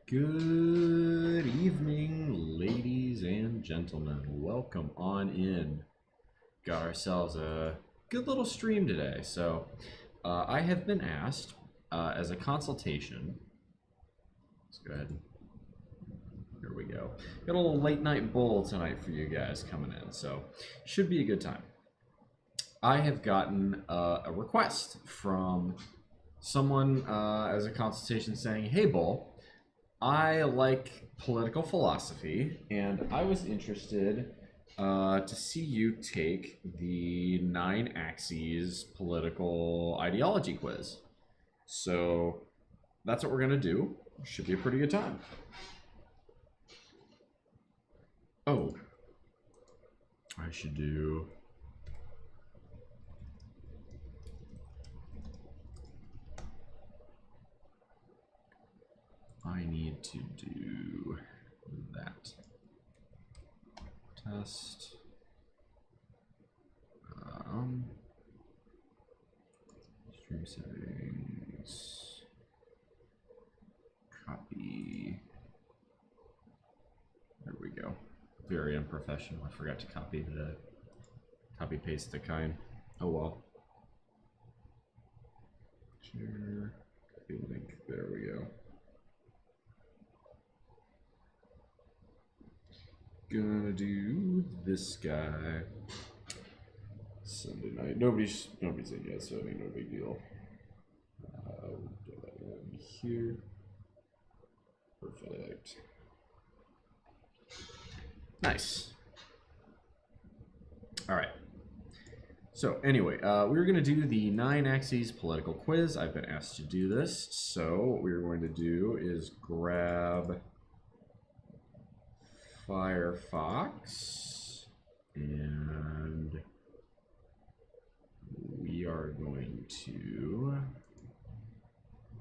Good evening, ladies and gentlemen. Welcome on in. Got ourselves a good little stream today. So, I have been asked as a consultation. Let's go ahead and here we go. Got a little late night bowl tonight for you guys coming in, so should be a good time. I have gotten a request from someone as a consultation saying, "Hey, Bull, I like political philosophy, and I was interested to see you take the 9 Axes political ideology quiz." So that's what we're going to do. Should be a pretty good time. Oh, I should do... I need to do that. Test. Stream settings. Copy. There we go. Very unprofessional. I forgot to copy paste the kind. Oh well. Share. Copy link. There we go. Gonna do this guy. Sunday night. Nobody's in yet, so I mean, no big deal. We'll get that in here. Perfect. Nice. All right. So anyway, we're going to do the 9 Axes political quiz. I've been asked to do this, so what we're going to do is grab Firefox, and we are going to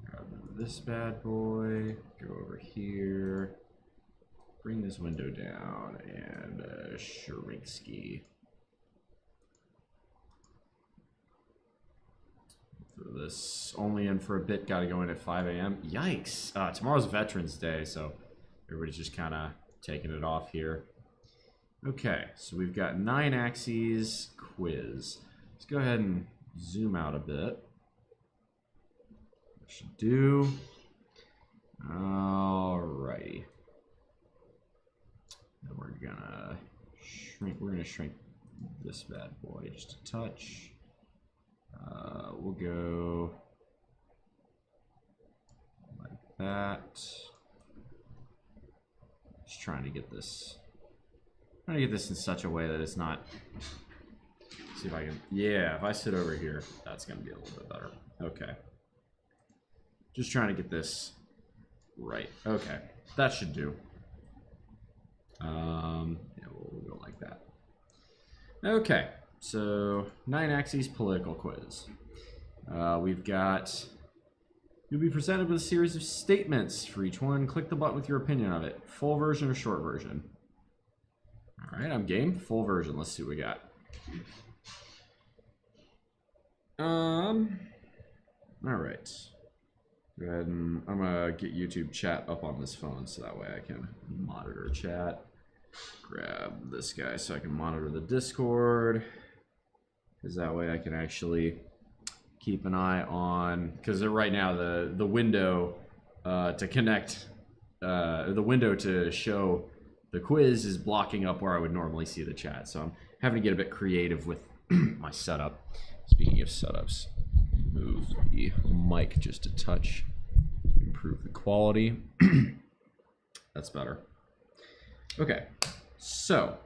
grab this bad boy, go over here, bring this window down, and shrink ski. For this only in for a bit, gotta go in at 5 a.m. Yikes! Tomorrow's Veterans Day, so everybody's just kind of taking it off here. Okay, so we've got 9 Axes quiz. Let's go ahead and zoom out a bit. That should do. Alrighty. And we're gonna shrink this bad boy just a touch. We'll go like that. Just trying to get this in such a way that it's not. See if I can. Yeah, if I sit over here, that's gonna be a little bit better. Okay. Just trying to get this right. Okay, that should do. Yeah, we'll go like that. Okay, so 9 Axes political quiz. We've got. You'll be presented with a series of statements for each one. Click the button with your opinion of it. Full version or short version? All right, I'm game. Full version. Let's see what we got. All right. Go ahead and I'm gonna get YouTube chat up on this phone so that way I can monitor chat. Grab this guy so I can monitor the Discord, because that way I can actually keep an eye on, because right now the window to connect, the window to show the quiz is blocking up where I would normally see the chat. So I'm having to get a bit creative with my setup. Speaking of setups, move the mic just a touch, improve the quality. That's better. Okay, so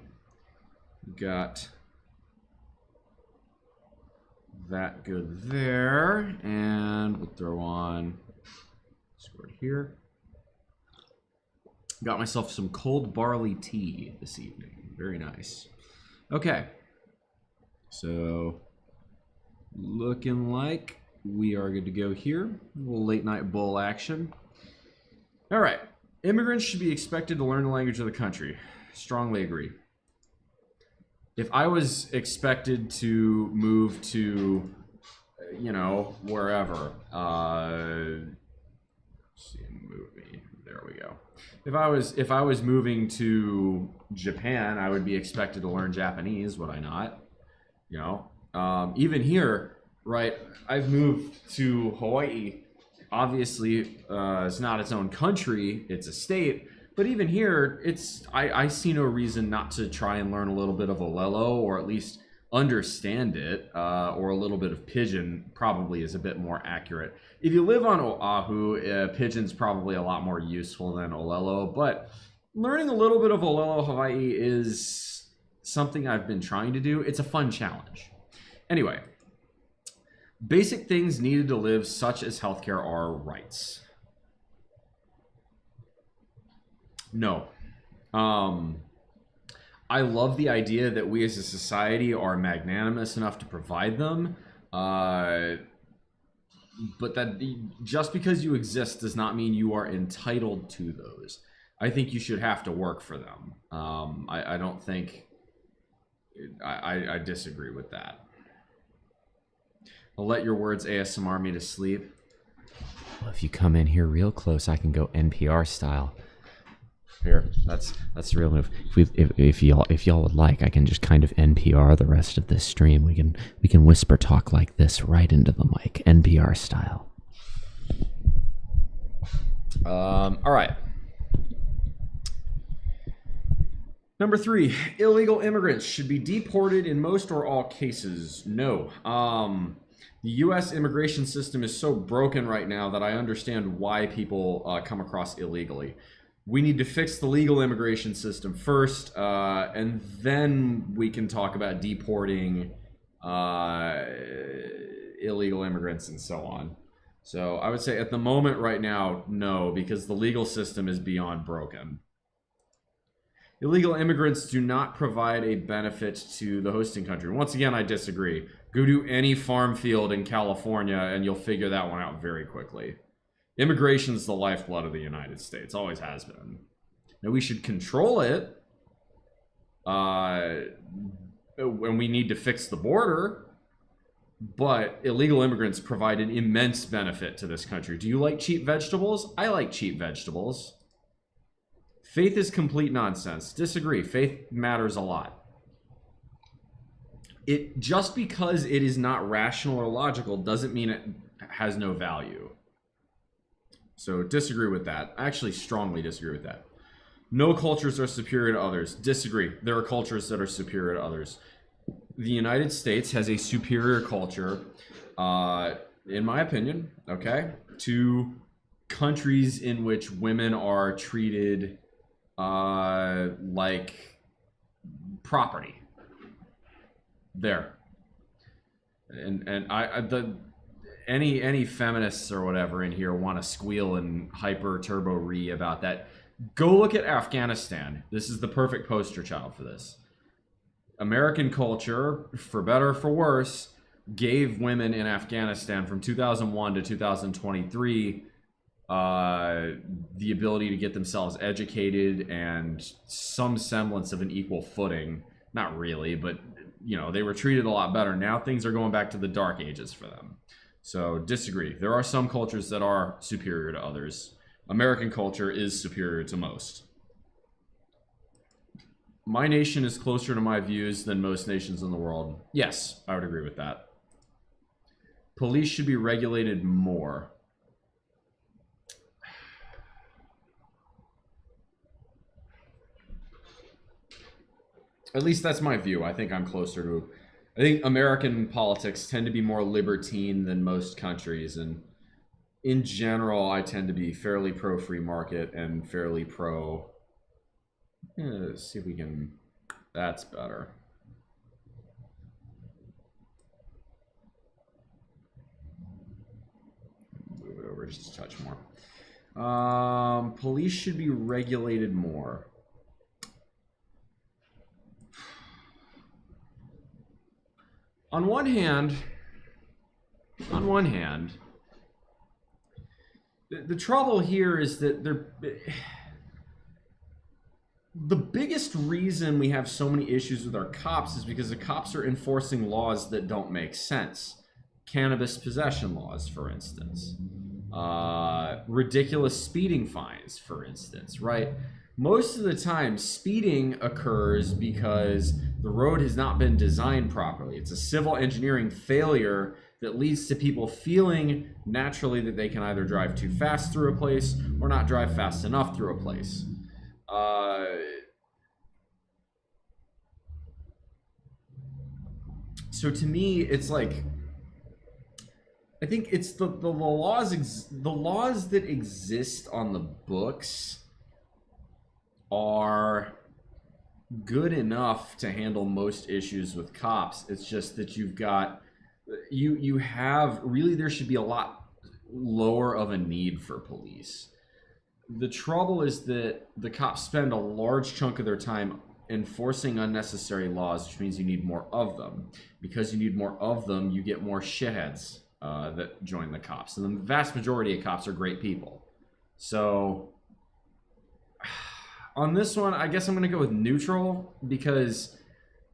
we got that good there, and we'll throw on Discord here. Got myself some cold barley tea this evening. Very nice. Okay, so looking like we are good to go here. A little late night bull action. All right, immigrants should be expected to learn the language of the country. Strongly agree. If I was expected to move to, you know, wherever, let's see, move me. There we go. If I was moving to Japan, I would be expected to learn Japanese, would I not? You know, even here, right? I've moved to Hawaii. Obviously, it's not its own country; it's a state. But even here, I see no reason not to try and learn a little bit of Olelo, or at least understand it, or a little bit of Pidgin probably is a bit more accurate. If you live on Oahu, Pidgin's probably a lot more useful than Olelo, but learning a little bit of Olelo Hawaii is something I've been trying to do. It's a fun challenge. Anyway, basic things needed to live, such as healthcare, are rights. No. I love the idea that we as a society are magnanimous enough to provide them, but that just because you exist does not mean you are entitled to those. I think you should have to work for them. I don't think... I disagree with that. I'll let your words ASMR me to sleep. Well, if you come in here real close, I can go NPR style. Here, that's the real move. If y'all would like, I can just kind of NPR the rest of this stream. We can whisper talk like this right into the mic, NPR style. All right. Number 3, illegal immigrants should be deported in most or all cases. No. The U.S. immigration system is so broken right now that I understand why people come across illegally. We need to fix the legal immigration system first, and then we can talk about deporting illegal immigrants and so on. So I would say at the moment right now, no, because the legal system is beyond broken. Illegal immigrants do not provide a benefit to the hosting country. Once again, I disagree. Go to any farm field in California and you'll figure that one out very quickly. Immigration is the lifeblood of the United States, always has been. Now we should control it, and we need to fix the border, but illegal immigrants provide an immense benefit to this country. Do you like cheap vegetables? I like cheap vegetables. Faith is complete nonsense. Disagree. Faith matters a lot. Just because it is not rational or logical doesn't mean it has no value. So disagree with that. I actually strongly disagree with that. No cultures are superior to others. Disagree. There are cultures that are superior to others. The United States has a superior culture, in my opinion, okay, to countries in which women are treated like property. There. Any feminists or whatever in here want to squeal and hyper turbo re about that. Go look at Afghanistan. This is the perfect poster child for this. American culture, for better or for worse, gave women in Afghanistan from 2001 to 2023 the ability to get themselves educated and some semblance of an equal footing. Not really, but you know, they were treated a lot better. Now things are going back to the dark ages for them. So disagree. There are some cultures that are superior to others. American culture is superior to most. My nation is closer to my views than most nations in the world. Yes, I would agree with that. Police should be regulated more. At least that's my view. I think I'm closer to... I think American politics tend to be more libertine than most countries, and in general, I tend to be fairly pro-free market and fairly pro... Let's see if we can... That's better. Move it over just a touch more. Police should be regulated more. On one hand, the trouble here is that the biggest reason we have so many issues with our cops is because the cops are enforcing laws that don't make sense. Cannabis possession laws, for instance. Ridiculous speeding fines, for instance, right? Most of the time, speeding occurs because the road has not been designed properly. It's a civil engineering failure that leads to people feeling naturally that they can either drive too fast through a place or not drive fast enough through a place. So to me, it's like, I think it's the laws that exist on the books are good enough to handle most issues with cops. It's just that you have really, there should be a lot lower of a need for police. The trouble is that the cops spend a large chunk of their time enforcing unnecessary laws, which means you need more of them. Because you need more of them, you get more shitheads that join the cops. And the vast majority of cops are great people. So on this one, I guess I'm going to go with neutral, because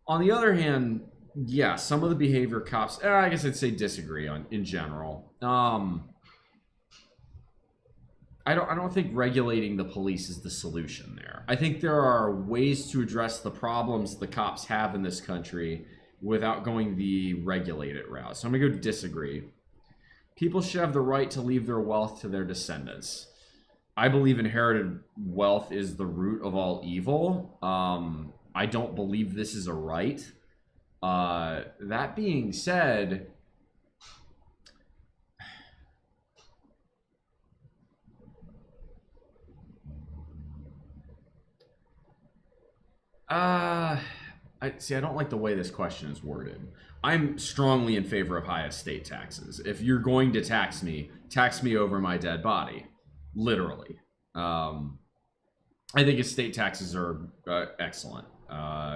on the other hand, yeah, some of the behavior cops, I guess I'd say disagree on in general. I don't think regulating the police is the solution there. I think there are ways to address the problems the cops have in this country without going the regulated route. So I'm gonna go disagree. People should have the right to leave their wealth to their descendants. I believe inherited wealth is the root of all evil. I don't believe this is a right. That being said, I don't like the way this question is worded. I'm strongly in favor of high estate taxes. If you're going to tax me over my dead body, literally. I think estate taxes are excellent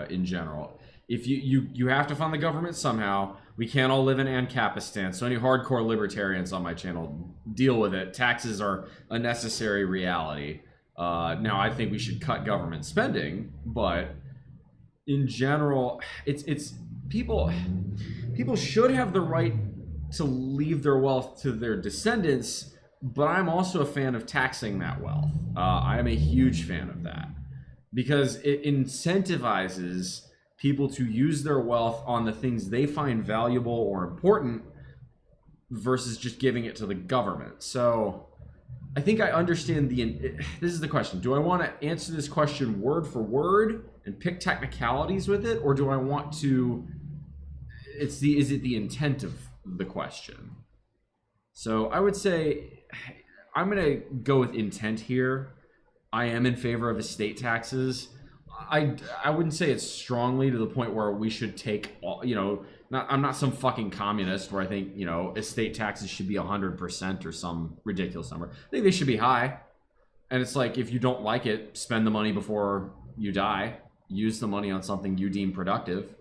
in general. If you have to fund the government somehow. We can't all live in Ancapistan. So any hardcore libertarians on my channel, deal with it. Taxes are a necessary reality. Now I think we should cut government spending, but in general, it's people should have the right to leave their wealth to their descendants, but I'm also a fan of taxing that wealth. I am a huge fan of that because it incentivizes people to use their wealth on the things they find valuable or important versus just giving it to the government. So I think I understand this is the question. Do I want to answer this question word for word and pick technicalities with it, or do I want to is it the intent of the question? So I would say I'm going to go with intent here. I am in favor of estate taxes. I wouldn't say it's strongly to the point where we should take all, I'm not some fucking communist where I think, estate taxes should be 100% or some ridiculous number. I think they should be high. And it's like, if you don't like it, spend the money before you die. Use the money on something you deem productive.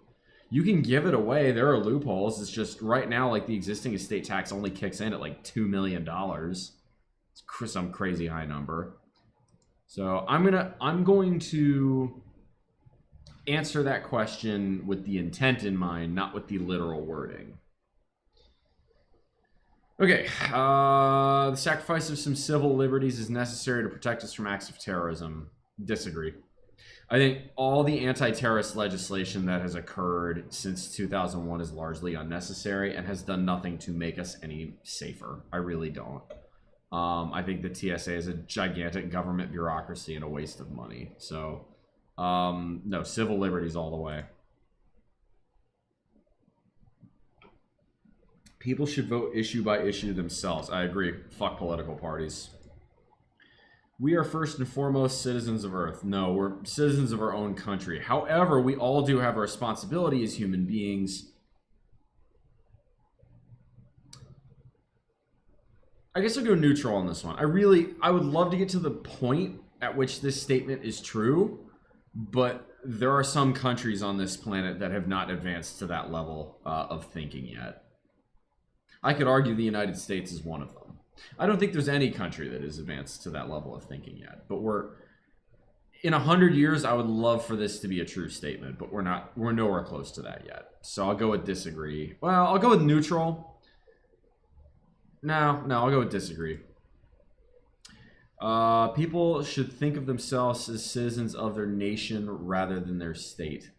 You can give it away. There are loopholes. It's just right now, like the existing estate tax only kicks in at like $2 million. It's some crazy high number. So I'm going to answer that question with the intent in mind, not with the literal wording. Okay, the sacrifice of some civil liberties is necessary to protect us from acts of terrorism. Disagree. I think all the anti-terrorist legislation that has occurred since 2001 is largely unnecessary and has done nothing to make us any safer. I really don't. I think the TSA is a gigantic government bureaucracy and a waste of money. So, no, civil liberties all the way. People should vote issue by issue themselves. I agree. Fuck political parties. We are first and foremost citizens of Earth. No, we're citizens of our own country. However, we all do have a responsibility as human beings. I guess I'll go neutral on this one. I would love to get to the point at which this statement is true, but there are some countries on this planet that have not advanced to that level of thinking yet. I could argue the United States is one of them. I don't think there's any country that has advanced to that level of thinking yet, but in 100 years, I would love for this to be a true statement, but we're nowhere close to that yet. So I'll go with disagree. Well, I'll go with neutral. No, I'll go with disagree. People should think of themselves as citizens of their nation rather than their state.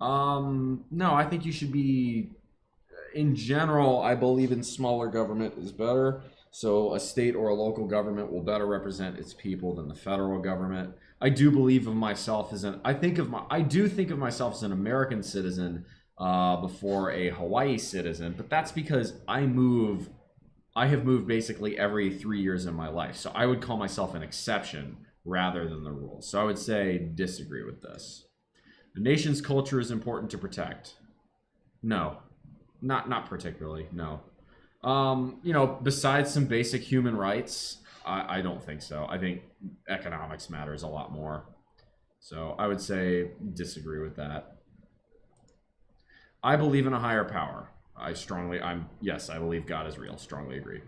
No, I think you should be. In general, I believe in smaller government is better. So a state or a local government will better represent its people than the federal government. I do believe of myself as an. I do think of myself as an American citizen before a Hawaii citizen, but that's because I have moved basically every 3 years in my life. So I would call myself an exception rather than the rule. So I would say disagree with this. The nation's culture is important to protect. No, not particularly. No. Besides some basic human rights, I don't think so. I think economics matters a lot more. So I would say disagree with that. I believe in a higher power. I believe God is real. Strongly agree.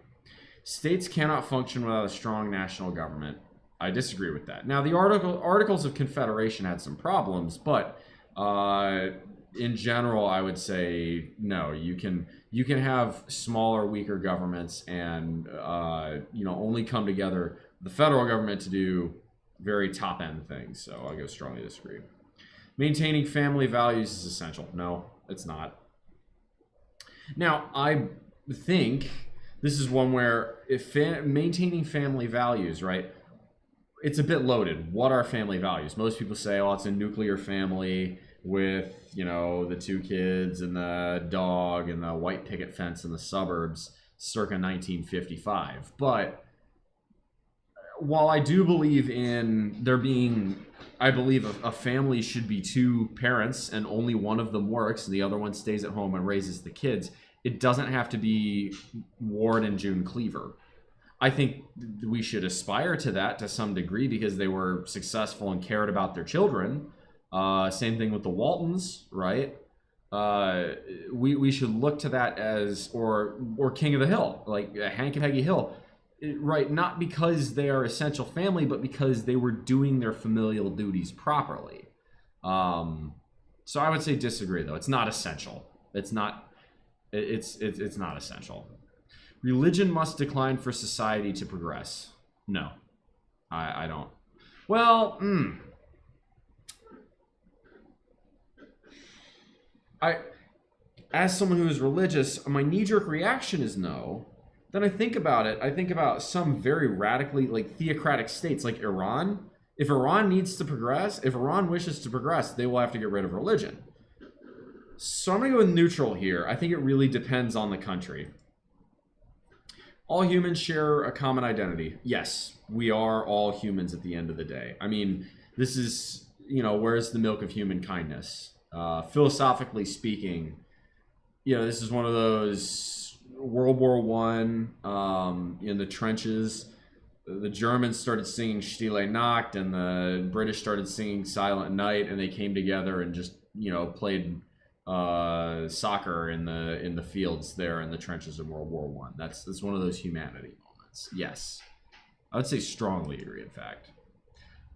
States cannot function without a strong national government. I disagree with that. Now, the Articles of Confederation had some problems, but in general, I would say no. You can have smaller, weaker governments, and only come together the federal government to do very top end things. So I'll go strongly disagree. Maintaining family values is essential. No, it's not. Now, I think this is one where if maintaining family values, right? It's a bit loaded. What are family values? Most people say, oh, it's a nuclear family with, the 2 kids and the dog and the white picket fence in the suburbs circa 1955. But while I do believe in there being, I believe a family should be 2 parents and only one of them works and the other one stays at home and raises the kids, it doesn't have to be Ward and June Cleaver. I think we should aspire to that to some degree because they were successful and cared about their children. Same thing with the Waltons, right? We should look to that as, or King of the Hill, like Hank and Peggy Hill, right? Not because they are essential family, but because they were doing their familial duties properly. So I would say disagree, though. It's not essential. It's not essential. Religion must decline for society to progress. No, I don't. Well, as someone who is religious, my knee-jerk reaction is no. Then I think about it. I think about some very radically, theocratic states like Iran. If Iran needs to progress, if Iran wishes to progress, they will have to get rid of religion. So I'm going to go with neutral here. I think it really depends on the country. All humans share a common identity. Yes, we are all humans at the end of the day. I mean, this is, where's the milk of human kindness? Philosophically speaking, this is one of those World War One in the trenches. The Germans started singing Stille Nacht, and the British started singing Silent Night, and they came together and just played soccer in the fields there in the trenches of World War One. That's one of those humanity moments. Yes, I would say strongly agree. In fact,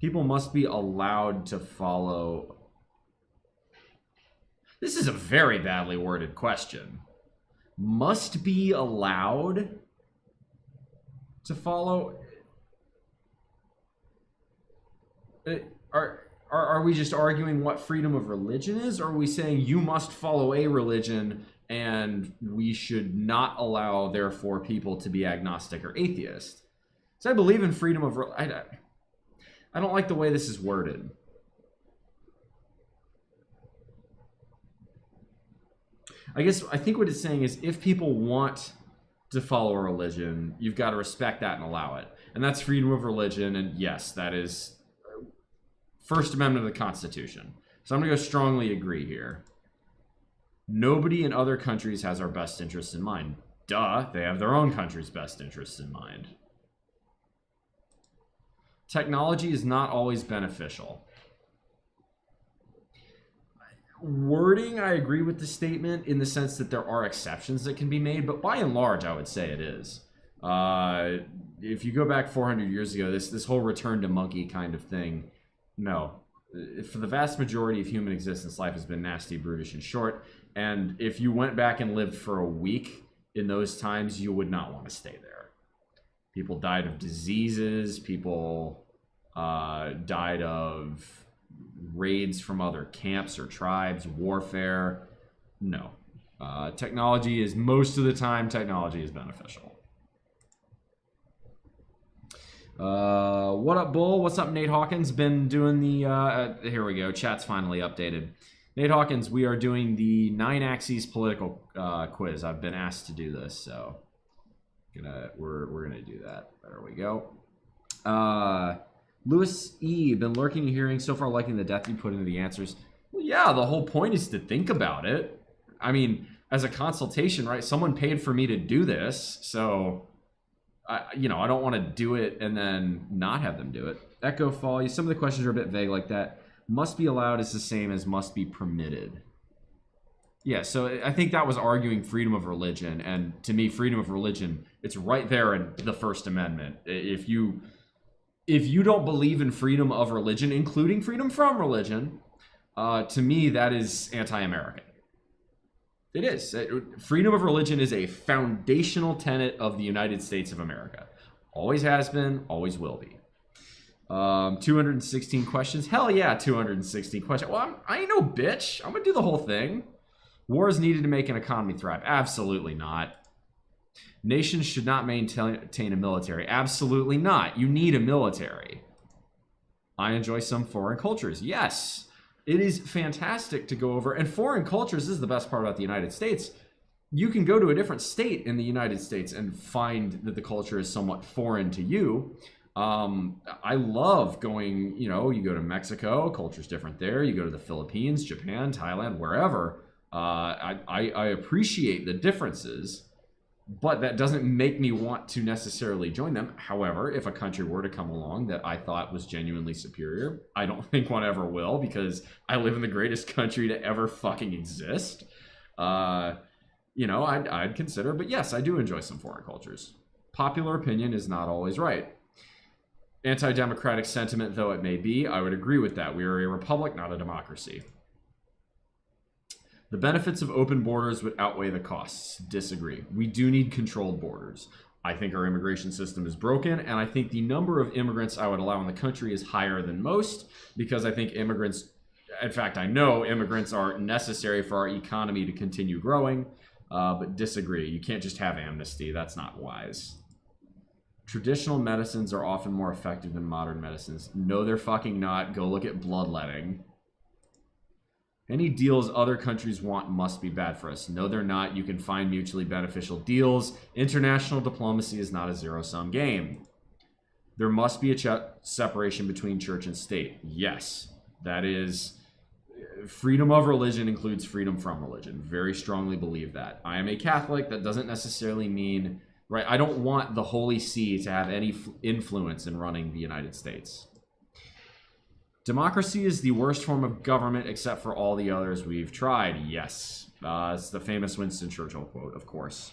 people must be allowed to follow. This is a very badly worded question. Must be allowed to follow. Are we just arguing what freedom of religion is, or are we saying you must follow a religion and we should not allow, therefore, people to be agnostic or atheist? So I believe in freedom of religion. I don't like the way this is worded. I think what it's saying is if people want to follow a religion, you've got to respect that and allow it. And that's freedom of religion, and yes, that is First Amendment of the Constitution. So I'm going to go strongly agree here. Nobody in other countries has our best interests in mind. Duh, they have their own country's best interests in mind. Technology is not always beneficial. Wording, I agree with the statement in the sense that there are exceptions that can be made, but by and large, I would say it is. If you go back 400 years ago, this whole return to monkey kind of thing, no. For the vast majority of human existence, life has been nasty, brutish, and short. And if you went back and lived for a week in those times, you would not want to stay there. People died of diseases. People died of raids from other camps or tribes, warfare. No. Technology is, most of the time, technology is beneficial. What up, Bull? What's up, Nate Hawkins? Been doing the, here we go, chat's finally updated. Nate Hawkins, we are doing the 9 Axes political quiz. I've been asked to do this, so we're gonna do that. There we go. Lewis E, been lurking and hearing, so far liking the depth you put into the answers. Well, yeah, the whole point is to think about it. I mean, as a consultation, right? Someone paid for me to do this, so I don't want to do it and then not have them do it. Echo Fall, some of the questions are a bit vague like that. Must be allowed is the same as must be permitted. Yeah, so I think that was arguing freedom of religion, and to me, freedom of religion, it's right there in the First Amendment. If you don't believe in freedom of religion, including freedom from religion, to me, that is anti-American. It is. Freedom of religion is a foundational tenet of the United States of America. Always has been, always will be. 216 questions. Hell yeah, 216 questions. Well, I ain't no bitch. I'm going to do the whole thing. War is needed to make an economy thrive. Absolutely not. Nations should not maintain a military. Absolutely not. You need a military. I enjoy some foreign cultures. Yes. It is fantastic to go over, and foreign cultures, this is the best part about the United States. You can go to a different state in the United States and find that the culture is somewhat foreign to you. I love going, you go to Mexico, culture's different there. You go to the Philippines, Japan, Thailand, wherever. I appreciate the differences, but that doesn't make me want to necessarily join them. However, if a country were to come along that I thought was genuinely superior, I don't think one ever will, because I live in the greatest country to ever fucking exist. I'd consider, but yes, I do enjoy some foreign cultures. Popular opinion is not always right. Anti-democratic sentiment though it may be, I would agree with that. We are a republic, not a democracy. The benefits of open borders would outweigh the costs. Disagree. We do need controlled borders. I think our immigration system is broken, and I think the number of immigrants I would allow in the country is higher than most, because I think immigrants, in fact, I know immigrants are necessary for our economy to continue growing, but disagree. You can't just have amnesty. That's not wise. Traditional medicines are often more effective than modern medicines. No, they're fucking not. Go look at bloodletting. Any deals other countries want must be bad for us. No, they're not. You can find mutually beneficial deals. International diplomacy is not a zero-sum game. There must be a separation between church and state. Yes, that is... Freedom of religion includes freedom from religion. Very strongly believe that. I am a Catholic. That doesn't necessarily mean... Right, I don't want the Holy See to have any influence in running the United States. Democracy is the worst form of government except for all the others we've tried. Yes. It's the famous Winston Churchill quote, of course.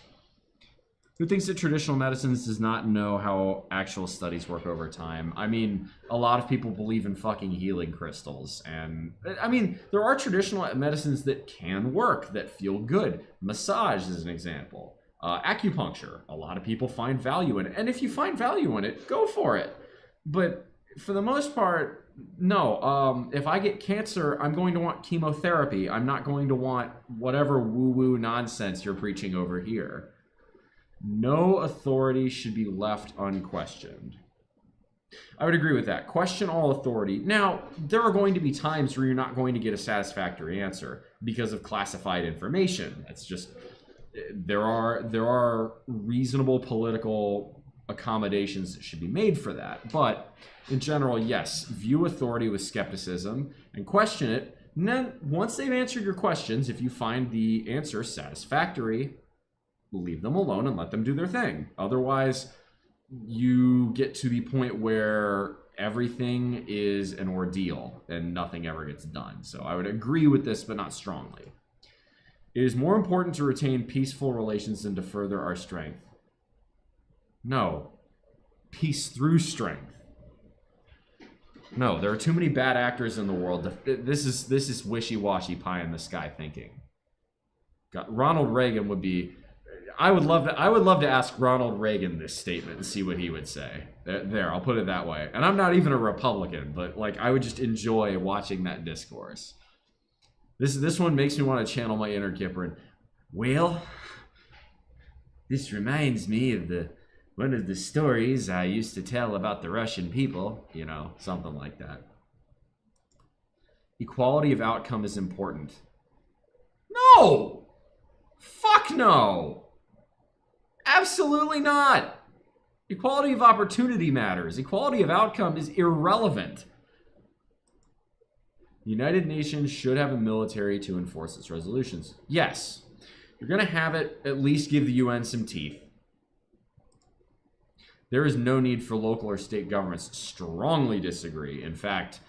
Who thinks that traditional medicines does not know how actual studies work over time? I mean, a lot of people believe in fucking healing crystals. And, I mean, there are traditional medicines that can work, that feel good. Massage is an example. Acupuncture. A lot of people find value in it. And if you find value in it, go for it. But for the most part... No, if I get cancer, I'm going to want chemotherapy. I'm not going to want whatever woo-woo nonsense you're preaching over here. No authority should be left unquestioned. I would agree with that. Question all authority. Now, there are going to be times where you're not going to get a satisfactory answer because of classified information. That's just, there are reasonable political accommodations that should be made for that. But in general, yes, view authority with skepticism and question it. And then once they've answered your questions, if you find the answer satisfactory, leave them alone and let them do their thing. Otherwise, you get to the point where everything is an ordeal and nothing ever gets done. So I would agree with this, but not strongly. It is more important to retain peaceful relations than to further our strength. No. Peace through strength. No, there are too many bad actors in the world. This is wishy-washy pie in the sky thinking. Ronald Reagan would be... I would love to ask Ronald Reagan this statement and see what he would say. There, I'll put it that way. And I'm not even a Republican, but like I would just enjoy watching that discourse. This one makes me want to channel my inner Kipper and, well, this reminds me of one of the stories I used to tell about the Russian people, you know, something like that. Equality of outcome is important. No! Fuck no! Absolutely not! Equality of opportunity matters. Equality of outcome is irrelevant. The United Nations should have a military to enforce its resolutions. Yes. You're going to have it at least give the UN some teeth. There is no need for local or state governments. Strongly disagree. In fact,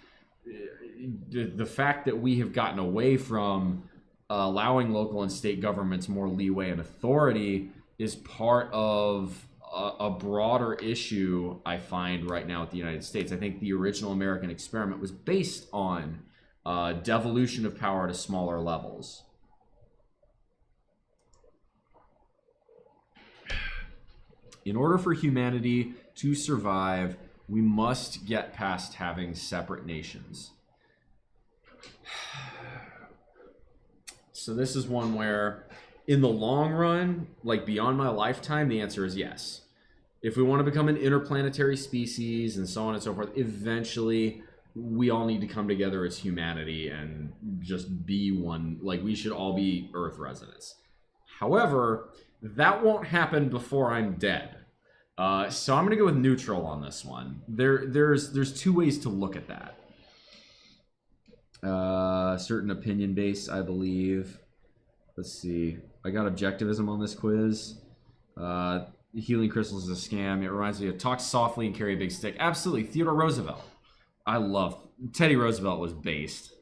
the fact that we have gotten away from allowing local and state governments more leeway and authority is part of a broader issue I find right now with the United States. I think the original American experiment was based on devolution of power to smaller levels. In order for humanity to survive, we must get past having separate nations. So this is one where, in the long run, like beyond my lifetime, the answer is yes. If we want to become an interplanetary species and so on and so forth, eventually we all need to come together as humanity and just be one. Like, we should all be Earth residents. However, that won't happen before I'm dead. So I'm going to go with neutral on this one. There's two ways to look at that. Certain opinion base, I believe. Let's see. I got objectivism on this quiz. Healing crystals is a scam. It reminds me of talk softly and carry a big stick. Absolutely. Theodore Roosevelt. I love Teddy Roosevelt was based.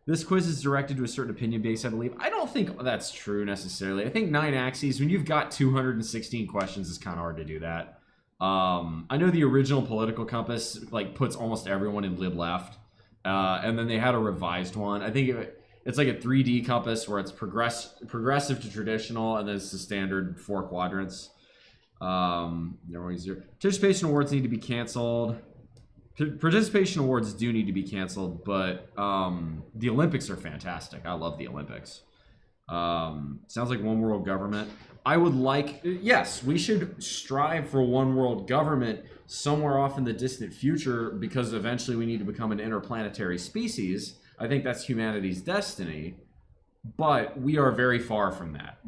This quiz is directed to a certain opinion base, I believe. I don't think that's true necessarily. I think 9 axes, when you've got 216 questions, it's kind of hard to do that. I know the original political compass like puts almost everyone in lib left. And then they had a revised one. I think it's like a 3D compass where it's progressive to traditional, and then it's the standard 4 quadrants. Participation awards need to be canceled. Participation awards do need to be canceled, but the Olympics are fantastic. I love the Olympics. Sounds like one world government. I would like, yes, we should strive for one world government somewhere off in the distant future, because eventually we need to become an interplanetary species. I think that's humanity's destiny, but we are very far from that.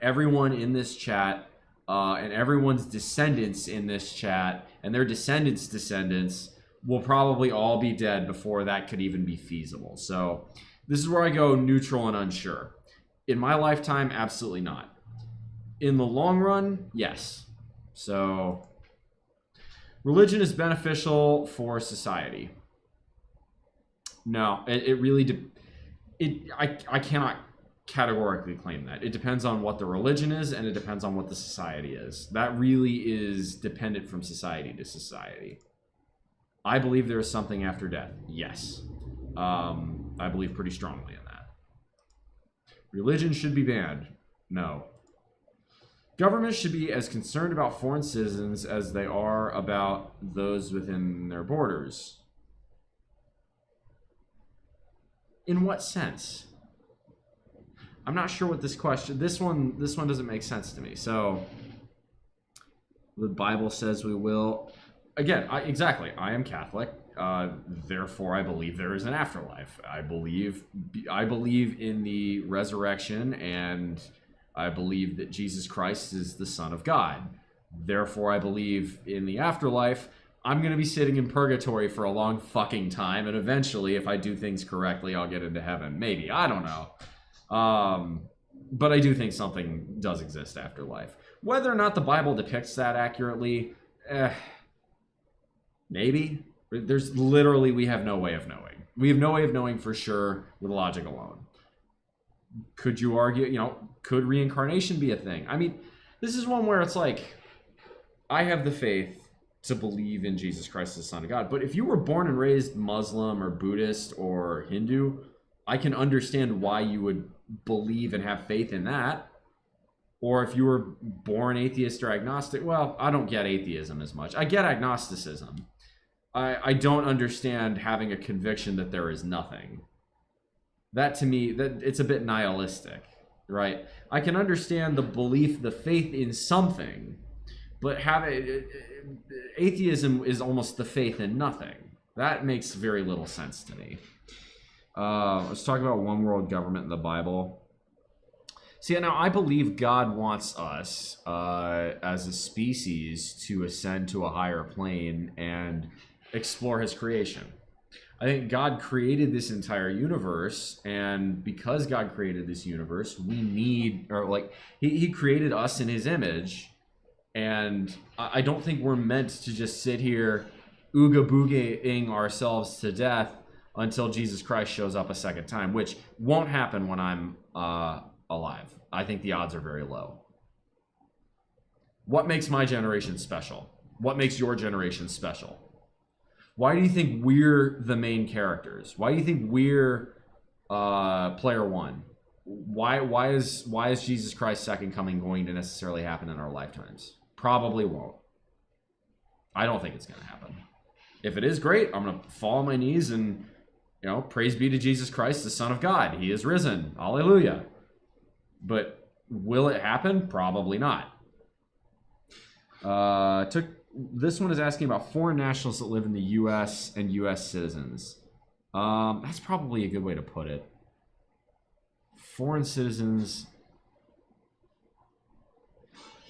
Everyone in this chat and everyone's descendants in this chat and their descendants will probably all be dead before that could even be feasible. So this is where I go neutral and unsure. In my lifetime, absolutely not. In the long run, yes. So religion is beneficial for society. No, it really I cannot categorically claim that. It depends on what the religion is, and it depends on what the society is. That really is dependent from society to society. I believe there is something after death. Yes. I believe pretty strongly in that. Religion should be banned. No. Governments should be as concerned about foreign citizens as they are about those within their borders. In what sense? I'm not sure what this question. This one doesn't make sense to me. So the Bible says we will. Again, exactly. I am Catholic. Therefore, I believe there is an afterlife. I believe in the resurrection, and I believe that Jesus Christ is the Son of God. Therefore, I believe in the afterlife. I'm going to be sitting in purgatory for a long fucking time, and eventually, if I do things correctly, I'll get into heaven. Maybe. I don't know. But I do think something does exist after life. Whether or not the Bible depicts that accurately, maybe. There's literally, we have no way of knowing. We have no way of knowing for sure with logic alone. Could you argue, could reincarnation be a thing? I mean, this is one where it's like, I have the faith to believe in Jesus Christ as the Son of God. But if you were born and raised Muslim or Buddhist or Hindu, I can understand why you would believe and have faith in that. or if you were born atheist or agnostic, well, I don't get atheism as much. I get agnosticism. I don't understand having a conviction that there is nothing. That to me, that it's a bit nihilistic, right? I can understand the belief, the faith in something, but atheism is almost the faith in nothing. That makes very little sense to me. Let's talk about one world government in the Bible. See, now I believe God wants us as a species to ascend to a higher plane and explore his creation. I think God created this entire universe, and because God created this universe, he created us in his image, and I don't think we're meant to just sit here ooga boogieing ourselves to death until Jesus Christ shows up a second time, which won't happen when I'm alive. I think the odds are very low. What makes my generation special? What makes your generation special? Why do you think we're the main characters? Why do you think we're player one? Why is Jesus Christ's second coming going to necessarily happen in our lifetimes? Probably won't. I don't think it's going to happen. If it is, great. I'm going to fall on my knees and, praise be to Jesus Christ, the Son of God. He is risen. Hallelujah. But will it happen? Probably not. This one is asking about foreign nationals that live in the U.S. and U.S. citizens. That's probably a good way to put it. Foreign citizens.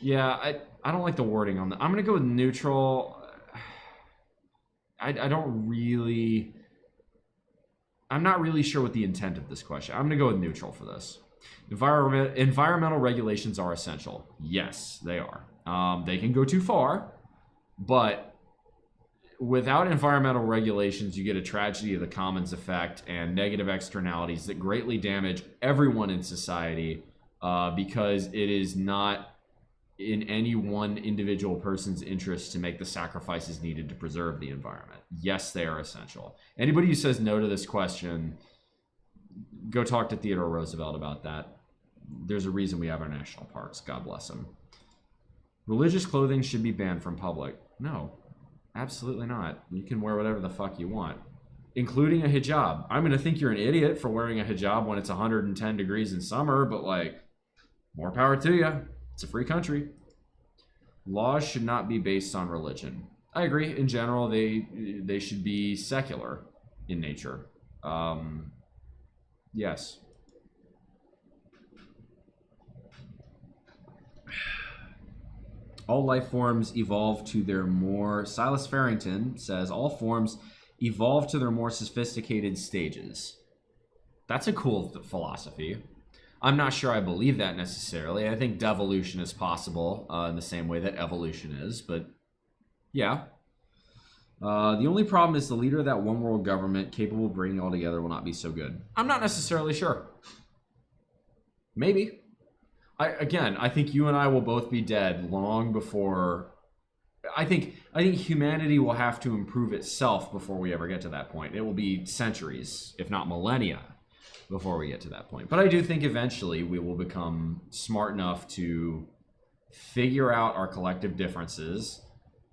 Yeah, I don't like the wording on that. I'm going to go with neutral. I'm not really sure what the intent of this question. I'm going to go with neutral for this. Environmental regulations are essential. Yes, they are. They can go too far, but without environmental regulations, you get a tragedy of the commons effect and negative externalities that greatly damage everyone in society because it is not in any one individual person's interest to make the sacrifices needed to preserve the environment. Yes, they are essential. Anybody who says no to this question, go talk to Theodore Roosevelt about that. There's a reason we have our national parks. God bless him. Religious clothing should be banned from public. No, absolutely not. You can wear whatever the fuck you want, including a hijab. I'm going to think you're an idiot for wearing a hijab when it's 110 degrees in summer, but more power to you. It's a free country. Laws should not be based on religion. I agree. In general, they should be secular in nature. Yes. All life forms evolve to their more... Silas Farrington says, all forms evolve to their more sophisticated stages. That's a cool philosophy. I'm not sure I believe that necessarily. I think devolution is possible in the same way that evolution is, but yeah. The only problem is the leader of that one world government capable of bringing it all together will not be so good. I'm not necessarily sure. Maybe. I think you and I will both be dead long before... I think humanity will have to improve itself before we ever get to that point. It will be centuries, if not millennia, before we get to that point. But I do think eventually we will become smart enough to figure out our collective differences,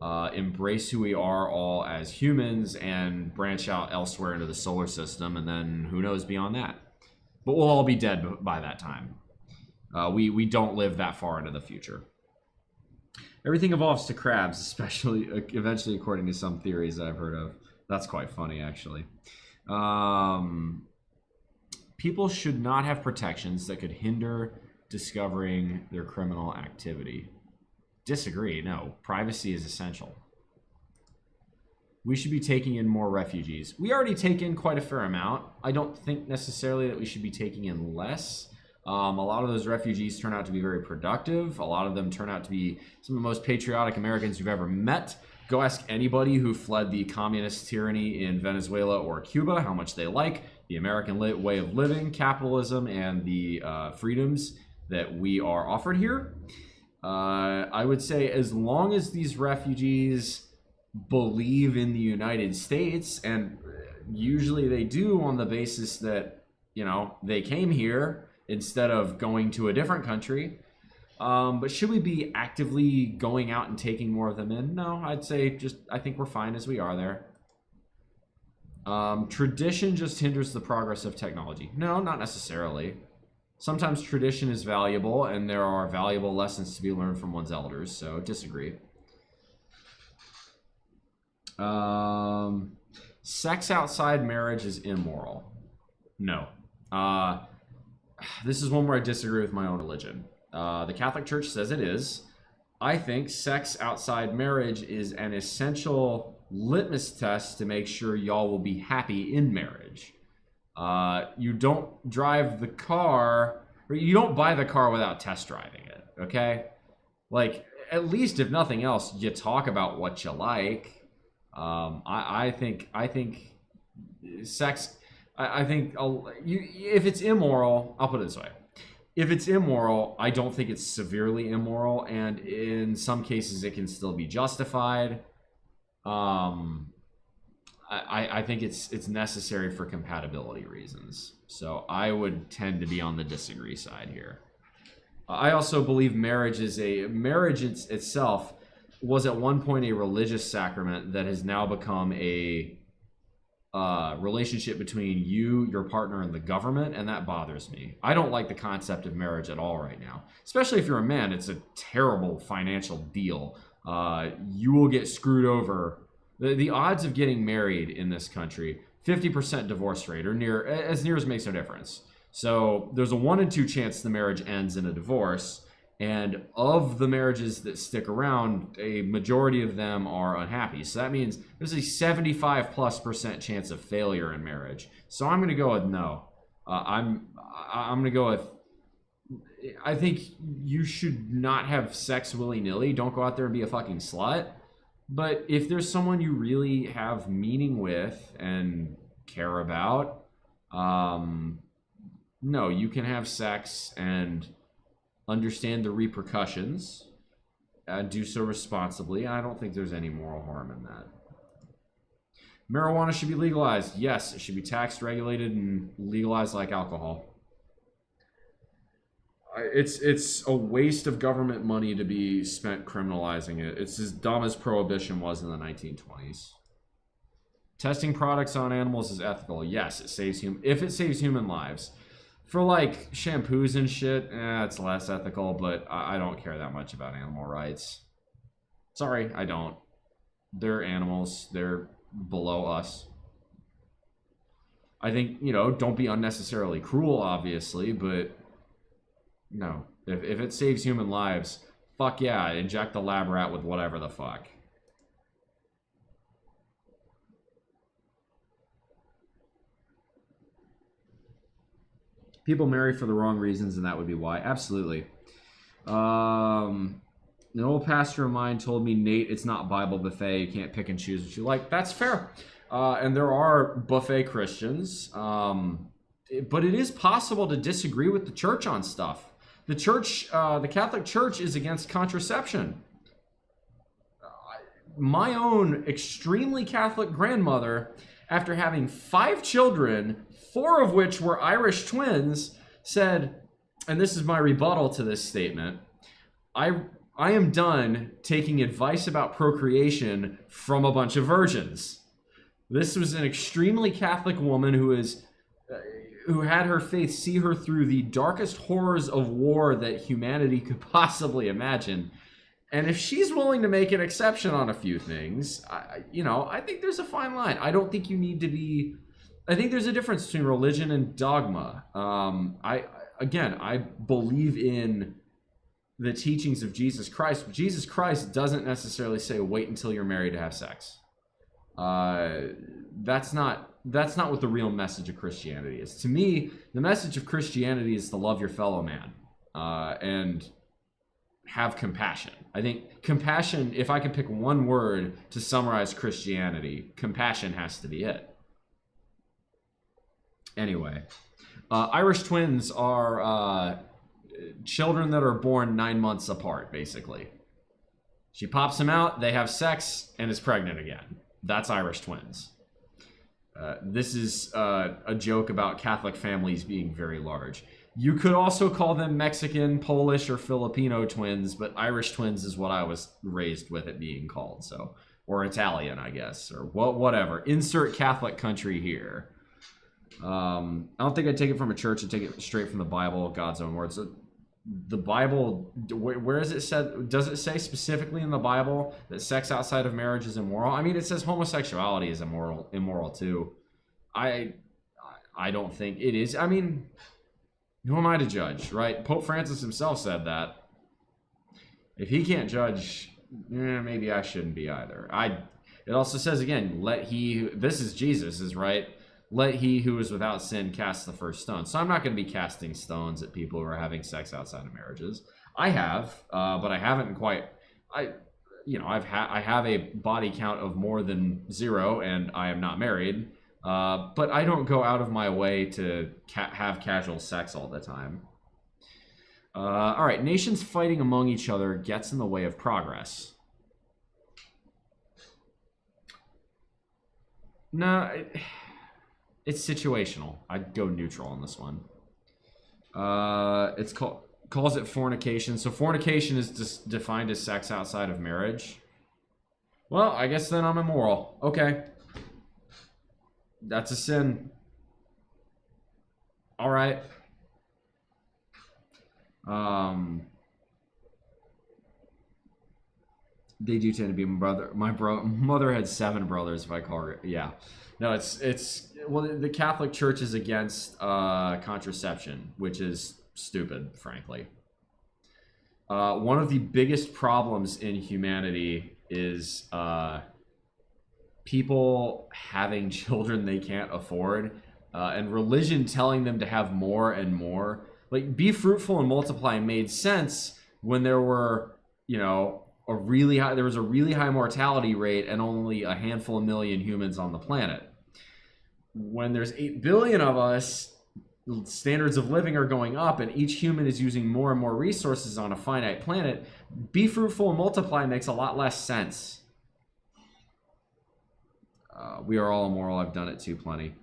embrace who we are all as humans, and branch out elsewhere into the solar system, and then who knows beyond that. But we'll all be dead by that time. We don't live that far into the future. Everything evolves to crabs, especially eventually, according to some theories I've heard of. That's quite funny, actually. People should not have protections that could hinder discovering their criminal activity. Disagree. No, privacy is essential. We should be taking in more refugees. We already take in quite a fair amount. I don't think necessarily that we should be taking in less. A lot of those refugees turn out to be very productive. A lot of them turn out to be some of the most patriotic Americans you've ever met. Go ask anybody who fled the communist tyranny in Venezuela or Cuba how much they like the American way of living, capitalism, and the freedoms that we are offered here. I would say as long as these refugees believe in the United States, and usually they do on the basis that, they came here instead of going to a different country, But should we be actively going out and taking more of them in? No, I'd say I think we're fine as we are there. Tradition just hinders the progress of technology. No, not necessarily. Sometimes tradition is valuable, and there are valuable lessons to be learned from one's elders, so disagree. Sex outside marriage is immoral. No. This is one where I disagree with my own religion. The Catholic Church says it is. I think sex outside marriage is an essential litmus test to make sure y'all will be happy in marriage. You don't drive the car, or you don't buy the car without test driving it, okay? Like, at least if nothing else, you talk about what you like. I think sex, I think if it's immoral, I'll put it this way. If it's immoral, I don't think it's severely immoral, and in some cases it can still be justified. I think it's necessary for compatibility reasons. So I would tend to be on the disagree side here. I also believe marriage itself was at one point a religious sacrament that has now become a relationship between you, your partner, and the government, and that bothers me. I don't like the concept of marriage at all right now. Especially if you're a man, it's a terrible financial deal. You will get screwed over. The odds of getting married in this country, 50% divorce rate, or near as makes no difference. So there's a 1 in 2 chance the marriage ends in a divorce. And of the marriages that stick around, a majority of them are unhappy. So that means there's a 75+% chance of failure in marriage. So I'm going to go with no. I'm going to go with, I think you should not have sex willy-nilly. Don't go out there and be a fucking slut. But if there's someone you really have meaning with and care about, no, you can have sex and understand the repercussions, do so responsibly. I don't think there's any moral harm in that. Marijuana should be legalized. Yes, it should be taxed, regulated, and legalized like alcohol. It's a waste of government money to be spent criminalizing it. It's as dumb as prohibition was in the 1920s. Testing products on animals is ethical. Yes, if it saves human lives. For like shampoos and shit, it's less ethical, but I don't care that much about animal rights. Sorry, I don't. They're animals. They're below us. I think, don't be unnecessarily cruel, obviously, but no. If it saves human lives, fuck yeah, inject the lab rat with whatever the fuck. People marry for the wrong reasons, and that would be why. Absolutely. An old pastor of mine told me, Nate, it's not Bible buffet. You can't pick and choose what you like. That's fair. And there are buffet Christians. But it is possible to disagree with the church on stuff. The Catholic Church is against contraception. My own extremely Catholic grandmother, after having 5 children, 4 of which were Irish twins, said, and this is my rebuttal to this statement, I am done taking advice about procreation from a bunch of virgins. This was an extremely Catholic woman who had her faith see her through the darkest horrors of war that humanity could possibly imagine. And if she's willing to make an exception on a few things, I think there's a fine line. I don't think you need to be... I think there's a difference between religion and dogma. I believe in the teachings of Jesus Christ. But Jesus Christ doesn't necessarily say wait until you're married to have sex. That's not what the real message of Christianity is. To me, the message of Christianity is to love your fellow man and have compassion. I think compassion, if I could pick one word to summarize Christianity, compassion has to be it. Anyway, Irish twins are children that are born 9 months apart, basically. She pops them out, they have sex, and is pregnant again. That's Irish twins. This is a joke about Catholic families being very large. You could also call them Mexican, Polish, or Filipino twins, but Irish twins is what I was raised with it being called. So, or Italian, I guess, or whatever. Insert Catholic country here. I don't think I'd take it from a church. I'd take it straight from the Bible, God's own words. The Bible, where is it said? Does it say specifically in the Bible that sex outside of marriage is immoral? I mean, it says homosexuality is immoral too. I don't think it is. I mean, who am I to judge, right? Pope Francis himself said that. If he can't judge, maybe I shouldn't be either. It also says again, this is Jesus, is right. Let he who is without sin cast the first stone. So I'm not going to be casting stones at people who are having sex outside of marriages. I have, but I haven't quite. I have a body count of more than 0, and I am not married. But I don't go out of my way to have casual sex all the time. All right, nations fighting among each other gets in the way of progress. No. It's situational. I'd go neutral on this one. It's calls it fornication. So fornication is defined as sex outside of marriage. Well, I guess then I'm immoral. Okay. That's a sin. All right. They do tend to be my mother had 7 brothers, if I call her. Yeah. No, well, the Catholic Church is against contraception, which is stupid, frankly. One of the biggest problems in humanity is people having children they can't afford, and religion telling them to have more and more. Like, be fruitful and multiply made sense when there were, there was a really high mortality rate and only a handful of million humans on the planet. When there's 8 billion of us, standards of living are going up, and each human is using more and more resources on a finite planet. Be fruitful and multiply makes a lot less sense. We are all immoral. I've done it too plenty.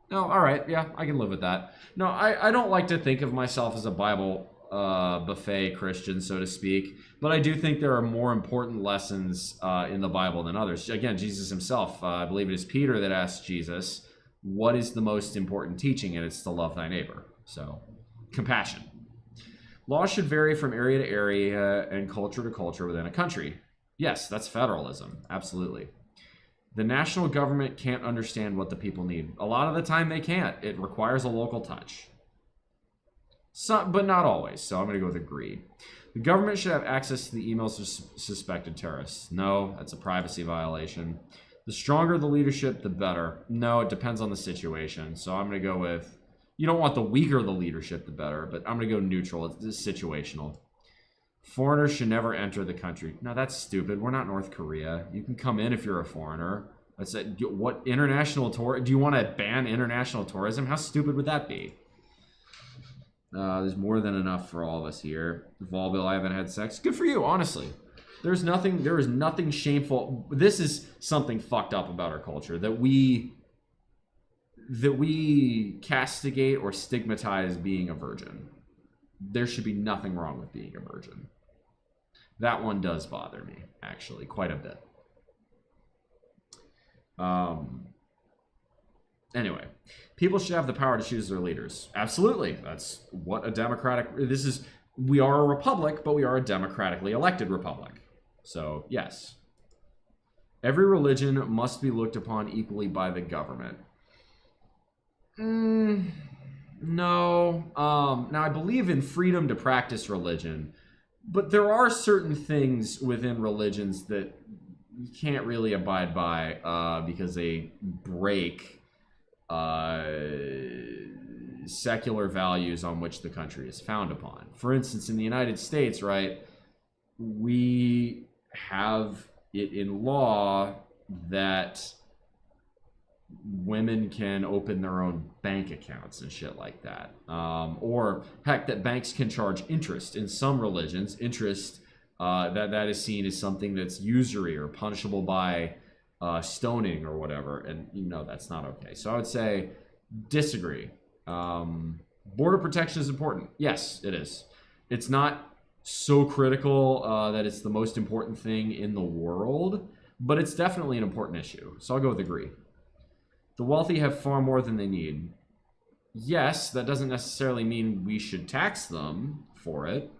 No, all right, yeah, I can live with that. No, I don't like to think of myself as a Bible buffet Christian, so to speak, but I do think there are more important lessons in the Bible than others. Again, Jesus himself, I believe it is Peter that asked Jesus, what is the most important teaching? And it's to love thy neighbor. So, compassion. Laws should vary from area to area and culture to culture within a country. Yes, that's federalism. Absolutely. The national government can't understand what the people need. A lot of the time they can't. It requires a local touch. But not always. So I'm going to go with agree. The government should have access to the emails of suspected terrorists. No, that's a privacy violation. The stronger the leadership, the better. No, it depends on the situation. So I'm going to go with, you don't want the weaker the leadership, the better, but I'm going to go neutral. It's situational. Foreigners should never enter the country. No, that's stupid. We're not North Korea. You can come in if you're a foreigner. That's it. What international tour? Do you want to ban international tourism? How stupid would that be? There's more than enough for all of us here. Volbil, I haven't had sex. Good for you, honestly. There is nothing shameful. This is something fucked up about our culture, that we castigate or stigmatize being a virgin. There should be nothing wrong with being a virgin. That one does bother me, actually, quite a bit. Anyway, people should have the power to choose their leaders. Absolutely. That's what a democratic... We are a republic, but we are a democratically elected republic. So, yes. Every religion must be looked upon equally by the government. No. Now, I believe in freedom to practice religion, but there are certain things within religions that you can't really abide by because they break secular values on which the country is found upon. For instance, in the United States, right, we have it in law that women can open their own bank accounts and shit like that. Or, heck, that banks can charge interest. In some religions, interest, that is seen as something that's usury or punishable by stoning or whatever. And, that's not okay. So I would say disagree. Border protection is important. Yes, it is. It's not so critical that it's the most important thing in the world, but it's definitely an important issue. So I'll go with agree. The wealthy have far more than they need. Yes, that doesn't necessarily mean we should tax them for it,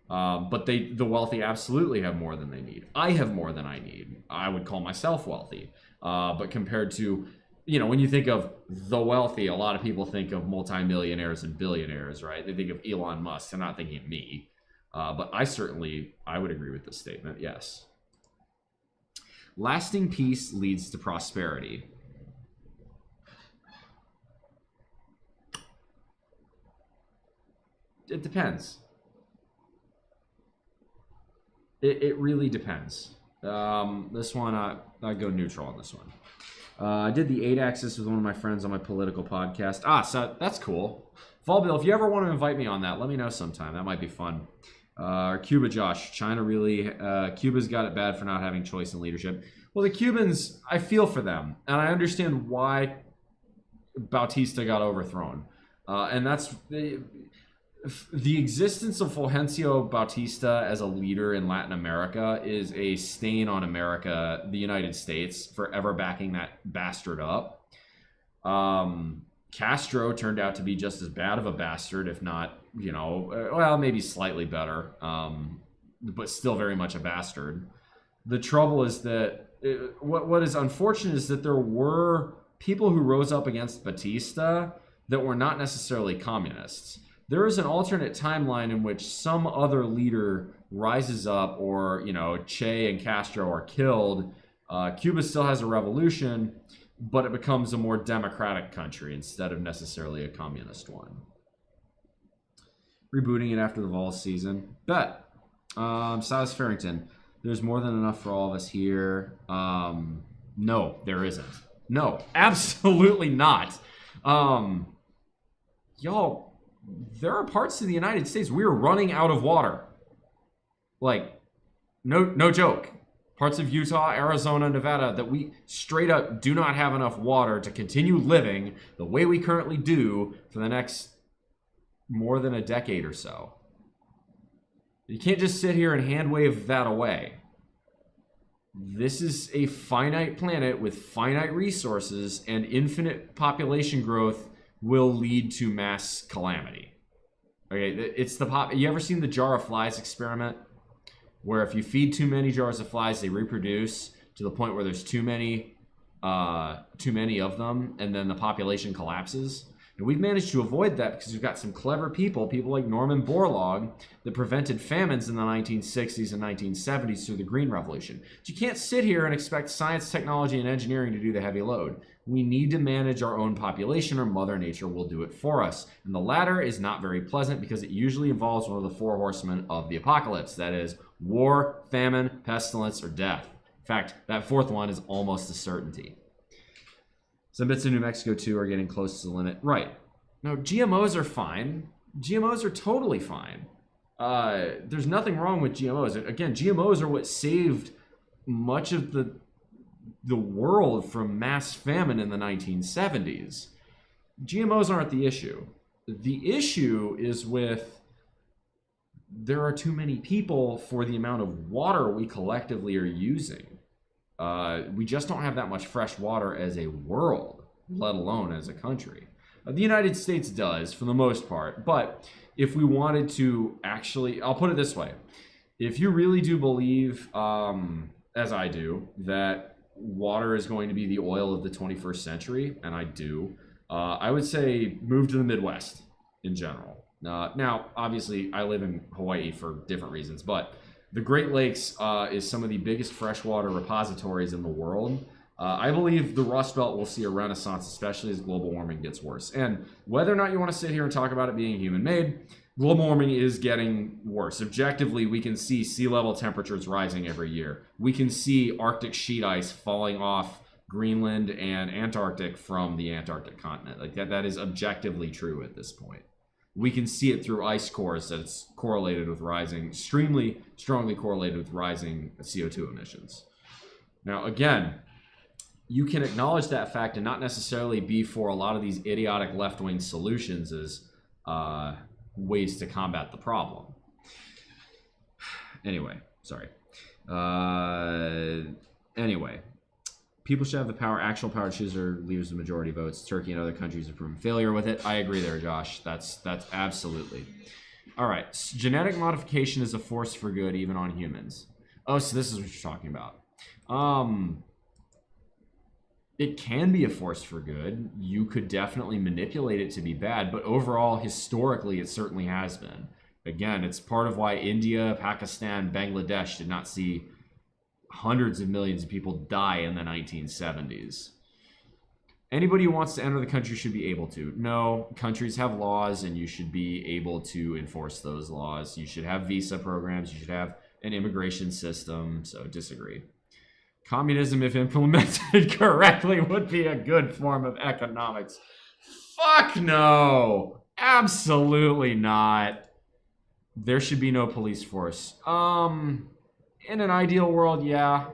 but the wealthy absolutely have more than they need. I have more than I need. I would call myself wealthy, but compared to, when you think of the wealthy, a lot of people think of multimillionaires and billionaires, right? They think of Elon Musk. They're not thinking of me, but I would agree with this statement. Yes. Lasting peace leads to prosperity. It depends. It really depends. This one, I'd go neutral on this one. I did the 8-axis with one of my friends on my political podcast. So that's cool. Volbill, if you ever want to invite me on that, let me know sometime. That might be fun. Cuba Josh, China really, Cuba's got it bad for not having choice in leadership. Well, the Cubans, I feel for them, and I understand why Bautista got overthrown. And that's the existence of Fulgencio Bautista as a leader in Latin America is a stain on America, the United States, forever backing that bastard up. Castro turned out to be just as bad of a bastard, if not, maybe slightly better, but still very much a bastard. The trouble is that what is unfortunate is that there were people who rose up against Batista that were not necessarily communists. There is an alternate timeline in which some other leader rises up, or, Che and Castro are killed. Cuba still has a revolution, but it becomes a more democratic country instead of necessarily a communist one. Rebooting it after the Vols season. Bet. Silas Farrington. There's more than enough for all of us here. No, there isn't. No, absolutely not. Y'all, there are parts of the United States we are running out of water. Like, no joke. Parts of Utah, Arizona, Nevada that we straight up do not have enough water to continue living the way we currently do for the next more than a decade or so. You can't just sit here and hand wave that away. This is a finite planet with finite resources, and infinite population growth will lead to mass calamity. Okay, it's you ever seen the jar of flies experiment? Where if you feed too many jars of flies, they reproduce to the point where there's too many of them, and then the population collapses. And we've managed to avoid that because we've got some clever people like Norman Borlaug, that prevented famines in the 1960s and 1970s through the Green Revolution. But you can't sit here and expect science, technology, and engineering to do the heavy load. We need to manage our own population, or Mother Nature will do it for us. And the latter is not very pleasant because it usually involves one of the 4 horsemen of the apocalypse. That is war, famine, pestilence, or death. In fact, that 4th one is almost a certainty. Some bits of New Mexico, too, are getting close to the limit. Right. Now, GMOs are fine. GMOs are totally fine. There's nothing wrong with GMOs. Again, GMOs are what saved much of the world from mass famine in the 1970s. GMOs aren't the issue. The issue is with there are too many people for the amount of water we collectively are using. We just don't have that much fresh water as a world, let alone as a country. The United States does, for the most part, but if we wanted to actually, I'll put it this way. If you really do believe, as I do, that water is going to be the oil of the 21st century, and I do, I would say move to the Midwest in general. Now, obviously, I live in Hawaii for different reasons, but the Great Lakes is some of the biggest freshwater repositories in the world. I believe the Rust Belt will see a renaissance, especially as global warming gets worse. And whether or not you want to sit here and talk about it being human-made, global warming is getting worse. Objectively, we can see sea level temperatures rising every year. We can see Arctic sheet ice falling off Greenland and Antarctic from the Antarctic continent. Like that is objectively true at this point. We can see it through ice cores that it's correlated with rising, extremely strongly correlated with rising CO2 emissions. Now, again, you can acknowledge that fact and not necessarily be for a lot of these idiotic left-wing solutions as ways to combat the problem. Anyway, sorry. Anyway, people should have the power, actual power to choose their leaders with majority votes. Turkey and other countries have proven failure with it. I agree there, Josh. That's absolutely. All right. Genetic modification is a force for good, even on humans. Oh, so this is what you're talking about. It can be a force for good. You could definitely manipulate it to be bad, but overall, historically, it certainly has been. Again, it's part of why India, Pakistan, Bangladesh did not see hundreds of millions of people die in the 1970s. Anybody who wants to enter the country should be able to. No, countries have laws, and you should be able to enforce those laws. You should have visa programs. You should have an immigration system. So, disagree. Communism, if implemented correctly, would be a good form of economics. Fuck no. Absolutely not. There should be no police force. In an ideal world, yeah.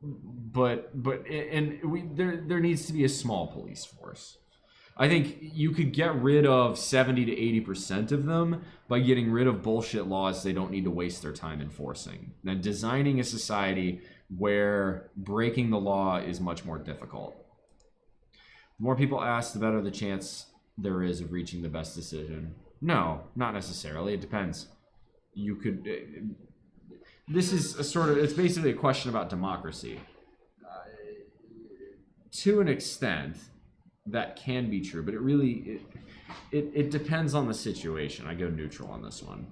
But there needs to be a small police force. I think you could get rid of 70 to 80% of them by getting rid of bullshit laws they don't need to waste their time enforcing. Now, designing a society where breaking the law is much more difficult. The more people ask, the better the chance there is of reaching the best decision. No, not necessarily. It depends. You could... This is a sort of... It's basically a question about democracy. To an extent, that can be true, but it really... It depends on the situation. I go neutral on this one.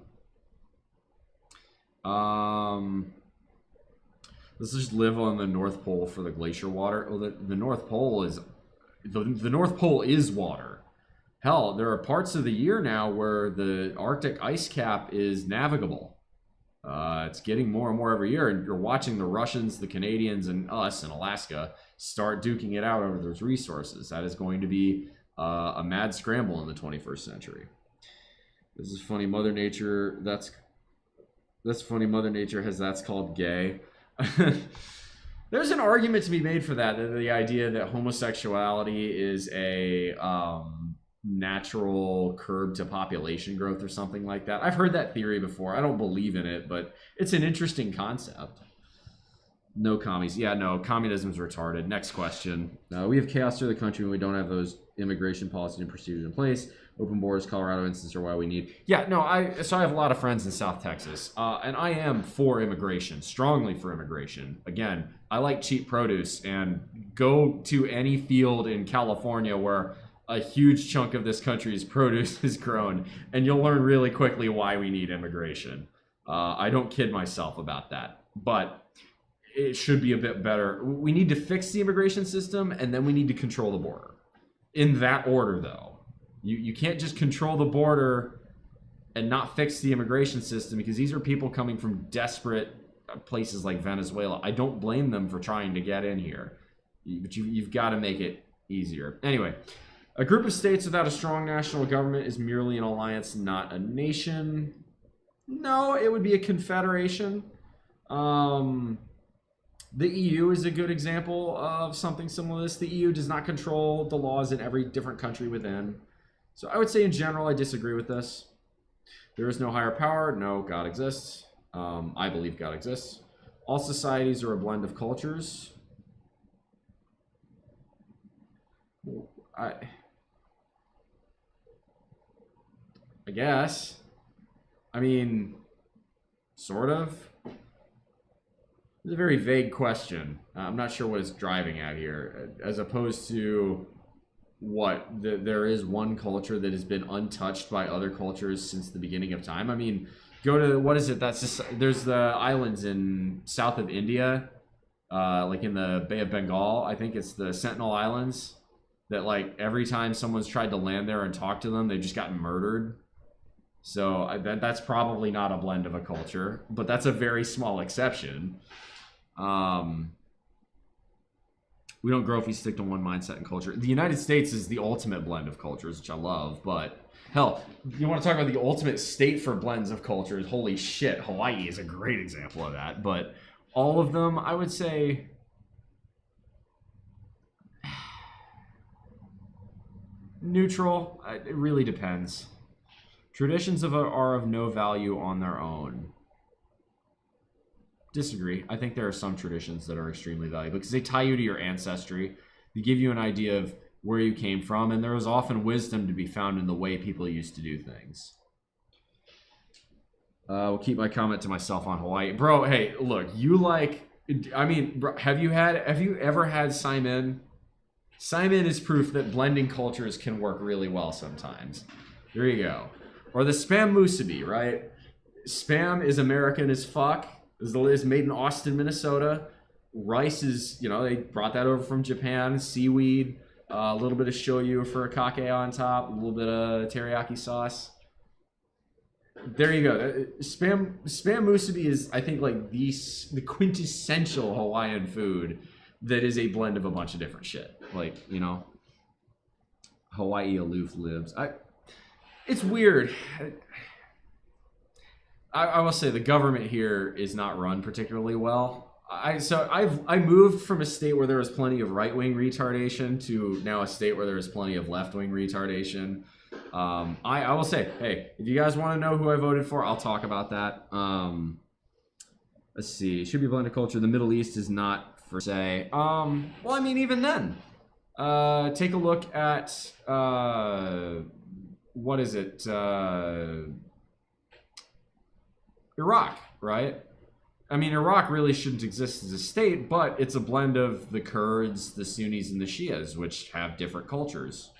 Let's just live on the North Pole for the glacier water. Well, the North Pole is... The North Pole is water. Hell, there are parts of the year now where the Arctic ice cap is navigable. It's getting more and more every year, and you're watching the Russians, the Canadians, and us in Alaska start duking it out over those resources. That is going to be a mad scramble in the 21st century. This is funny. Mother Nature, that's funny. Mother Nature has that's called gay. There's an argument to be made for that. The idea that homosexuality is a natural curb to population growth or something like that. I've heard that theory before. I don't believe in it, but it's an interesting concept. No commies. Yeah, no, communism's retarded. Next question. We have chaos through the country when we don't have those immigration policies and procedures in place. Open borders, Colorado instance are why we need. Yeah, no, I have a lot of friends in South Texas, and I am for immigration, strongly for immigration. Again, I like cheap produce, and go to any field in California where a huge chunk of this country's produce is grown, and you'll learn really quickly why we need immigration. I don't kid myself about that, but it should be a bit better. We need to fix the immigration system, and then we need to control the border. In that order, though. You can't just control the border and not fix the immigration system, because these are people coming from desperate places like Venezuela. I don't blame them for trying to get in here, but you've got to make it easier. Anyway, a group of states without a strong national government is merely an alliance, not a nation. No, it would be a confederation. The EU is a good example of something similar to this. The EU does not control the laws in every different country within. So I would say in general, I disagree with this. There is no higher power. No, God exists. I believe God exists. All societies are a blend of cultures. I guess. I mean, sort of. It's a very vague question. I'm not sure what it's driving at here, as opposed to what there is one culture that has been untouched by other cultures since the beginning of time. I mean, go to what is it? That's just, there's the islands in south of India, like in the Bay of Bengal. I think it's the Sentinel Islands. That like every time someone's tried to land there and talk to them, they've just gotten murdered. So that's probably not a blend of a culture, but that's a very small exception. We don't grow if we stick to one mindset and culture. The United States is the ultimate blend of cultures, which I love, but hell, you want to talk about the ultimate state for blends of cultures? Holy shit, Hawaii is a great example of that. But all of them, I would say, neutral. It really depends. Traditions are of no value on their own. Disagree. I think there are some traditions that are extremely valuable because they tie you to your ancestry. They give you an idea of where you came from, and there is often wisdom to be found in the way people used to do things. We'll keep my comment to myself on Hawaii. Bro, hey, look, you like... I mean, bro, have you ever had Simon? Simon is proof that blending cultures can work really well sometimes. There you go. Or the Spam Musubi, right? Spam is American as fuck. Is made in Austin, Minnesota. Rice is, they brought that over from Japan. Seaweed, a little bit of shoyu for a kake on top, a little bit of teriyaki sauce. There you go. Spam musubi is, I think, like the quintessential Hawaiian food that is a blend of a bunch of different shit. Like, Hawaii aloof lives. It's weird. I will say the government here is not run particularly well. I moved from a state where there was plenty of right-wing retardation to now a state where there is plenty of left-wing retardation. I will say, hey, if you guys want to know who I voted for, I'll talk about that. Let's see. Should be blended culture. The Middle East is not for say. Well, I mean, even then, take a look at what is it? Iraq, right? I mean, Iraq really shouldn't exist as a state, but it's a blend of the Kurds, the Sunnis, and the Shias, which have different cultures.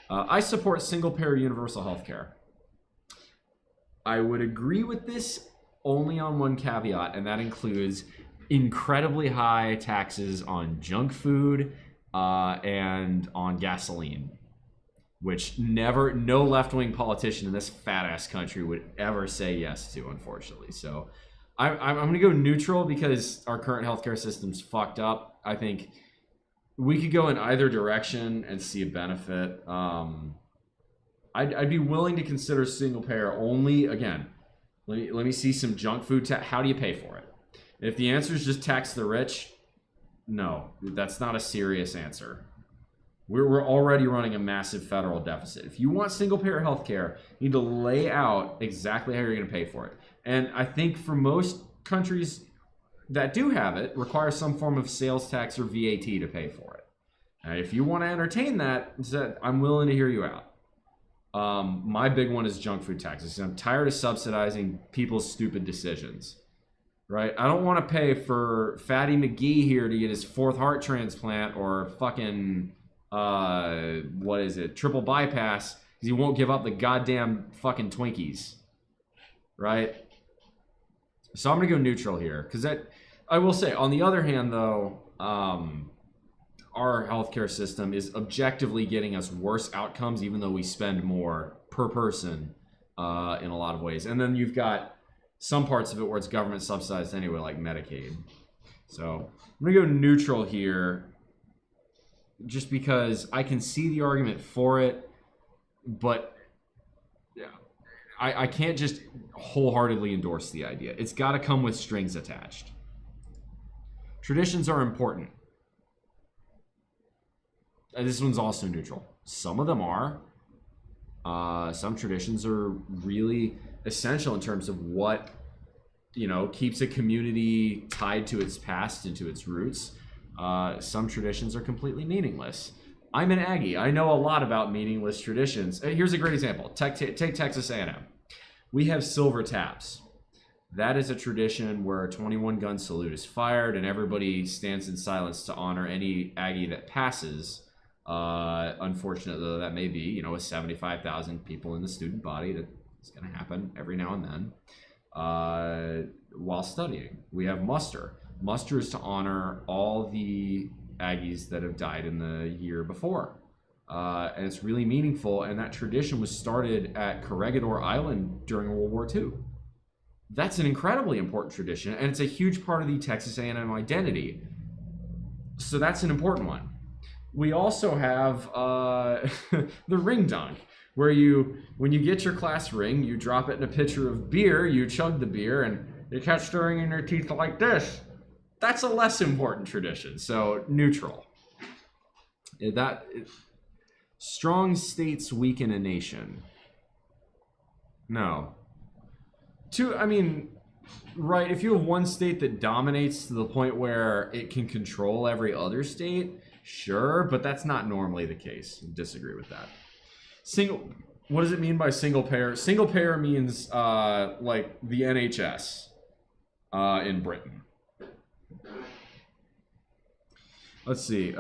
I support single-payer universal health care. I would agree with this only on one caveat, and that includes incredibly high taxes on junk food and on gasoline, which no left-wing politician in this fat-ass country would ever say yes to, unfortunately. So I'm going to go neutral because our current healthcare system's fucked up. I think we could go in either direction and see a benefit. I'd be willing to consider single payer only, again, let me see some junk food. How do you pay for it? If the answer is just tax the rich, no, that's not a serious answer. We're already running a massive federal deficit. If you want single payer healthcare, you need to lay out exactly how you're going to pay for it. And I think for most countries that do have it, require some form of sales tax or VAT to pay for it. And if you want to entertain that, I'm willing to hear you out. My big one is junk food taxes. I'm tired of subsidizing people's stupid decisions. Right? I don't want to pay for Fatty McGee here to get his 4th heart transplant or fucking triple bypass because he won't give up the goddamn fucking Twinkies. Right? So I'm gonna go neutral here because I will say, on the other hand, though, our healthcare system is objectively getting us worse outcomes, even though we spend more per person in a lot of ways. And then you've got some parts of it where it's government subsidized anyway, like Medicaid. So I'm gonna go neutral here, just because I can see the argument for it, but I can't just wholeheartedly endorse the idea. It's got to come with strings attached. Traditions are important. This one's also neutral. Some of them are. Some traditions are really essential in terms of what, keeps a community tied to its past and to its roots. Some traditions are completely meaningless. I'm an Aggie. I know a lot about meaningless traditions. Here's a great example. Take Texas A&M. We have silver taps. That is a tradition where a 21-gun salute is fired and everybody stands in silence to honor any Aggie that passes. Unfortunately, though, that may be, with 75,000 people in the student body. That's going to happen every now and then while studying. We have muster. Muster is to honor all the Aggies that have died in the year before. And it's really meaningful, and that tradition was started at Corregidor Island during World War II. That's an incredibly important tradition, and it's a huge part of the Texas A&M identity. So that's an important one. We also have the ring dunk, where when you get your class ring, you drop it in a pitcher of beer, you chug the beer, and you catch stirring in your teeth like this. That's a less important tradition, so neutral. Strong states weaken a nation. No. I mean, right, if you have one state that dominates to the point where it can control every other state, sure, but that's not normally the case. Disagree with that. What does it mean by single payer? Single payer means like the NHS in Britain. Let's see.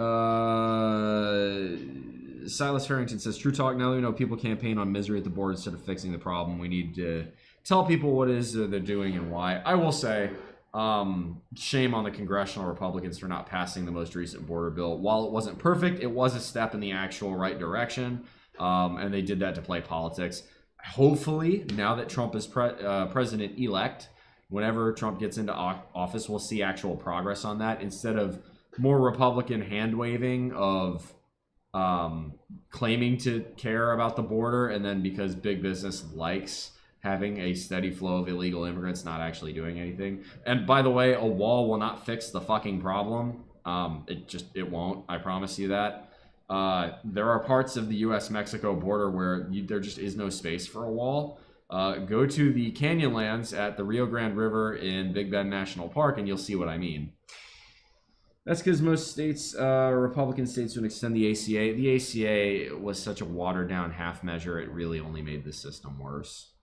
Silas Harrington says, "True talk. Now that we know people campaign on misery at the board instead of fixing the problem, we need to tell people what it is they're doing and why." I will say, shame on the congressional Republicans for not passing the most recent border bill. While it wasn't perfect, it was a step in the actual right direction, and they did that to play politics. Hopefully, now that Trump is president-elect, whenever Trump gets into office, we'll see actual progress on that instead of more Republican hand-waving of claiming to care about the border, and then because big business likes having a steady flow of illegal immigrants not actually doing anything. And by the way, a wall will not fix the fucking problem. It won't. I promise you that. There are parts of the U.S.-Mexico border where there just is no space for a wall. Go to the Canyonlands at the Rio Grande River in Big Bend National Park, and you'll see what I mean. That's because most states, Republican states, would extend the ACA. The ACA was such a watered-down half measure; it really only made the system worse.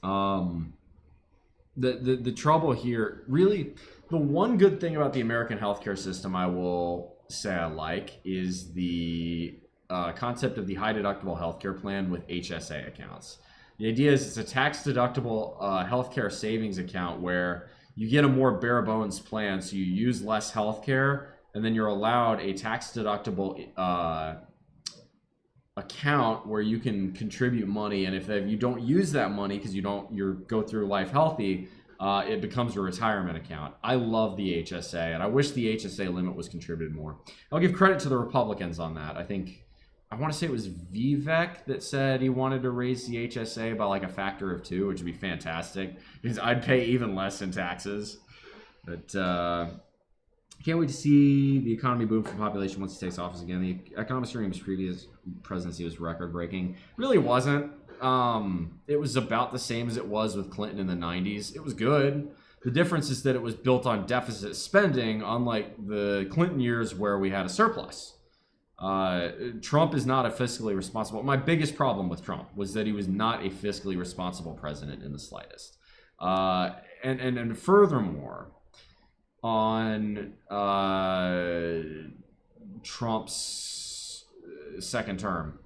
The trouble here, really, the one good thing about the American healthcare system, I will say I like, is the concept of the high deductible healthcare plan with HSA accounts. The idea is it's a tax-deductible healthcare savings account where you get a more bare bones plan, so you use less healthcare, and then you're allowed a tax-deductible account where you can contribute money, and if you don't use that money because you go through life healthy, it becomes a retirement account. I love the HSA, and I wish the HSA limit was contributed more. I'll give credit to the Republicans on that. I want to say it was Vivek that said he wanted to raise the HSA by like a factor of 2, which would be fantastic because I'd pay even less in taxes. But can't wait to see the economy boom for population once he takes office again. The economics during his previous presidency was record-breaking. Really wasn't. It was about the same as it was with Clinton in the 90s. It was good. The difference is that it was built on deficit spending, unlike the Clinton years where we had a surplus. Trump is not a fiscally responsible. My biggest problem with Trump was that he was not a fiscally responsible president in the slightest. And furthermore, on Trump's second term,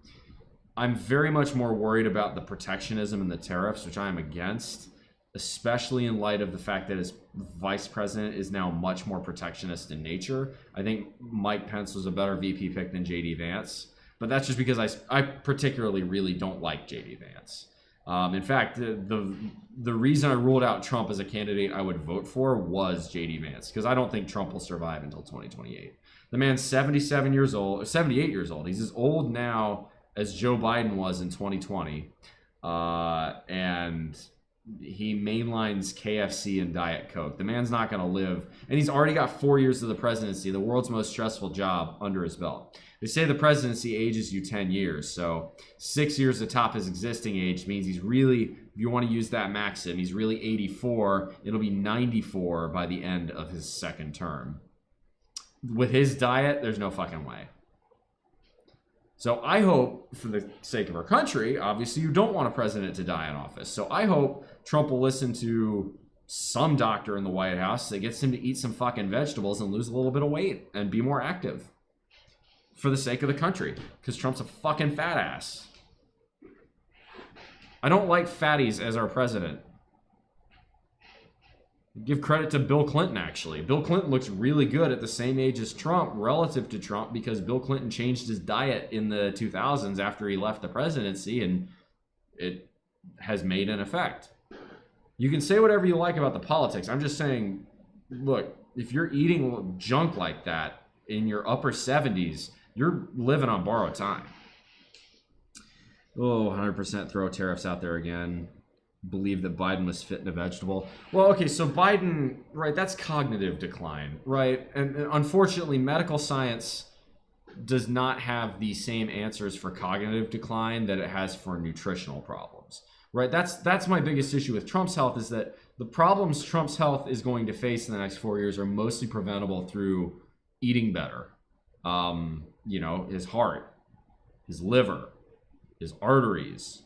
I'm very much more worried about the protectionism and the tariffs, which I am against, especially in light of the fact that his vice president is now much more protectionist in nature. I think Mike Pence was a better VP pick than J.D. Vance, but that's just because I particularly really don't like J.D. Vance. In fact, the reason I ruled out Trump as a candidate I would vote for was J.D. Vance, because I don't think Trump will survive until 2028. The man's 78 years old. He's as old now as Joe Biden was in 2020. And he mainlines KFC and Diet Coke. The man's not going to live, and he's already got 4 years of the presidency, the world's most stressful job, under his belt. They say the presidency ages you 10 years, so 6 years atop his existing age means he's really, if you want to use that maxim, he's really 84. It'll be 94 by the end of his second term. With his diet, there's no fucking way. So I hope, for the sake of our country, obviously you don't want a president to die in office. So I hope Trump will listen to some doctor in the White House that gets him to eat some fucking vegetables and lose a little bit of weight and be more active for the sake of the country, because Trump's a fucking fat ass. I don't like fatties as our president. Give credit to Bill Clinton, actually. Bill Clinton looks really good at the same age as Trump relative to Trump, because Bill Clinton changed his diet in the 2000s after he left the presidency, and it has made an effect. You can say whatever you like about the politics. I'm just saying, look, if you're eating junk like that in your upper 70s, you're living on borrowed time. Oh, 100% throw tariffs out there again. Believe that Biden was fit in a vegetable. Well, okay, so Biden, right, that's cognitive decline, right? And unfortunately, medical science does not have the same answers for cognitive decline that it has for nutritional problems. right? That's my biggest issue with Trump's health, is that the problems Trump's health is going to face in the next 4 years are mostly preventable through eating better. You know, his heart, his liver, his arteries,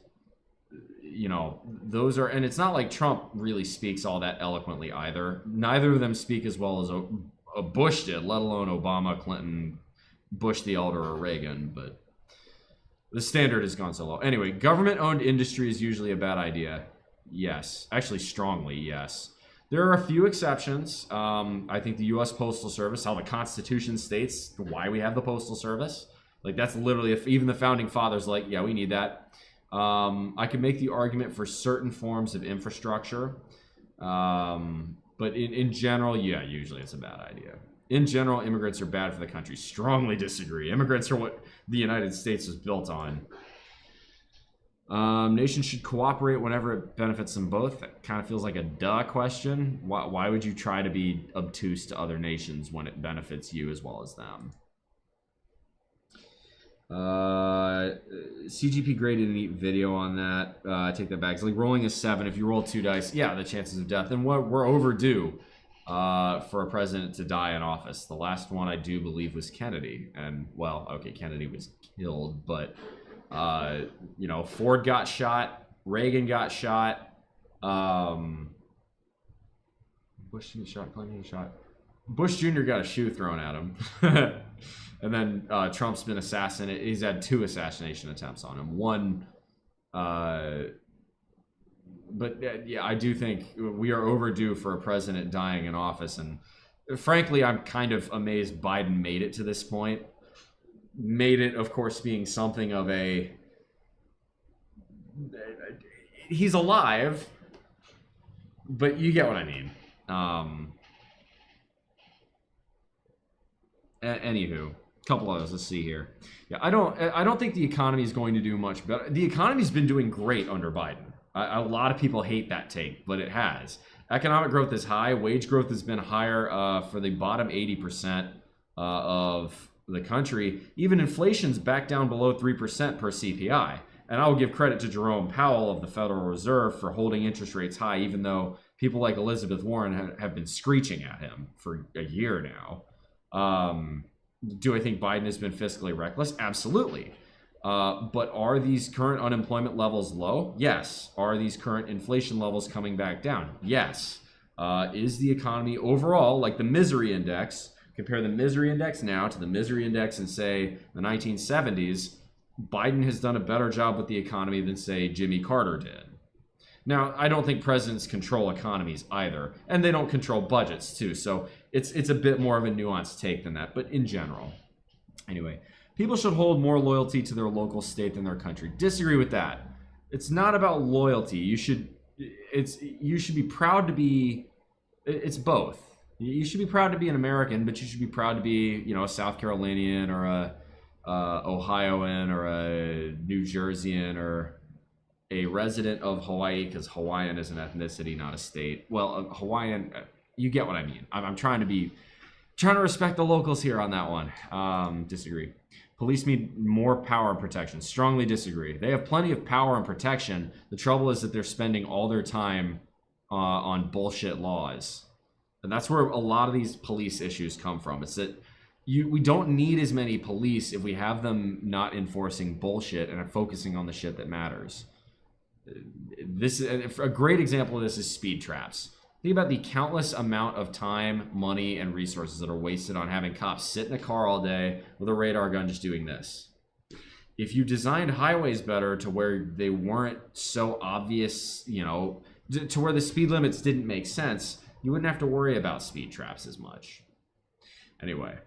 you know, those are, and it's not like Trump really speaks all that eloquently either. Neither of them speak as well as Bush did, let alone Obama, Clinton, Bush the elder, or Reagan, but the standard has gone so low. Anyway, government-owned industry is usually a bad idea. Yes. Actually, strongly, yes. There are a few exceptions. I think the U.S. Postal Service, how the Constitution states why we have the Postal Service. Like, that's literally, if even the Founding Fathers like, yeah, we need that. I could make the argument for certain forms of infrastructure. But in general, yeah, usually it's a bad idea. In general, immigrants are bad for the country. Strongly disagree. Immigrants are what the United States was built on. Nations should cooperate whenever it benefits them both. That kind of feels like a duh question. Why would you try to be obtuse to other nations when it benefits you as well as them? CGP graded a neat video on that. Take that back. It's like rolling a 7. If you roll 2 dice, yeah, the chances of death. And we're overdue for a president to die in office. The last one I do believe was Kennedy. And, well, okay, Kennedy was killed, but, you know, Ford got shot. Reagan got shot. Bush didn't shot. Clinton shot. Bush Jr. got a shoe thrown at him. And then Trump's been assassinated. He's had 2 assassination attempts on him. One, but yeah, I do think we are overdue for a president dying in office. And frankly, I'm kind of amazed Biden made it to this point. Made it, of course, being something of a... He's alive, but you get what I mean. Anywho, a couple others. Let's see here. Yeah, I don't think the economy is going to do much better. The economy's been doing great under Biden. A lot of people hate that take, but it has. Economic growth is high. Wage growth has been higher for the bottom 80% of the country. Even inflation's back down below 3% per CPI. And I will give credit to Jerome Powell of the Federal Reserve for holding interest rates high, even though people like Elizabeth Warren have been screeching at him for a year now. Do I think Biden has been fiscally reckless? Absolutely. But are these current unemployment levels low? Yes. Are these current inflation levels coming back down? Yes. Is the economy overall, like the misery index, compare the misery index now to the misery index in, say, the 1970s, Biden has done a better job with the economy than, say, Jimmy Carter did. Now, I don't think presidents control economies either, and they don't control budgets too, so it's a bit more of a nuanced take than that, but in general. Anyway, people should hold more loyalty to their local state than their country. Disagree with that. It's not about loyalty. You should be proud to be, it's both. You should be proud to be an American, but you should be proud to be, you know, a South Carolinian or a Ohioan or a New Jerseyan or a resident of Hawaii, because Hawaiian is an ethnicity, not a state. Well, Hawaiian, you get what I mean. I'm trying to respect the locals here on that one. Disagree. Police need more power and protection. Strongly disagree. They have plenty of power and protection. The trouble is that they're spending all their time on bullshit laws. And that's where a lot of these police issues come from. It's that we don't need as many police if we have them not enforcing bullshit and are focusing on the shit that matters. This a great example of this is speed traps. Think about the countless amount of time, money, and resources that are wasted on having cops sit in a car all day with a radar gun just doing this. If you designed highways better to where they weren't so obvious, you know, to where the speed limits didn't make sense, you wouldn't have to worry about speed traps as much. Anyway,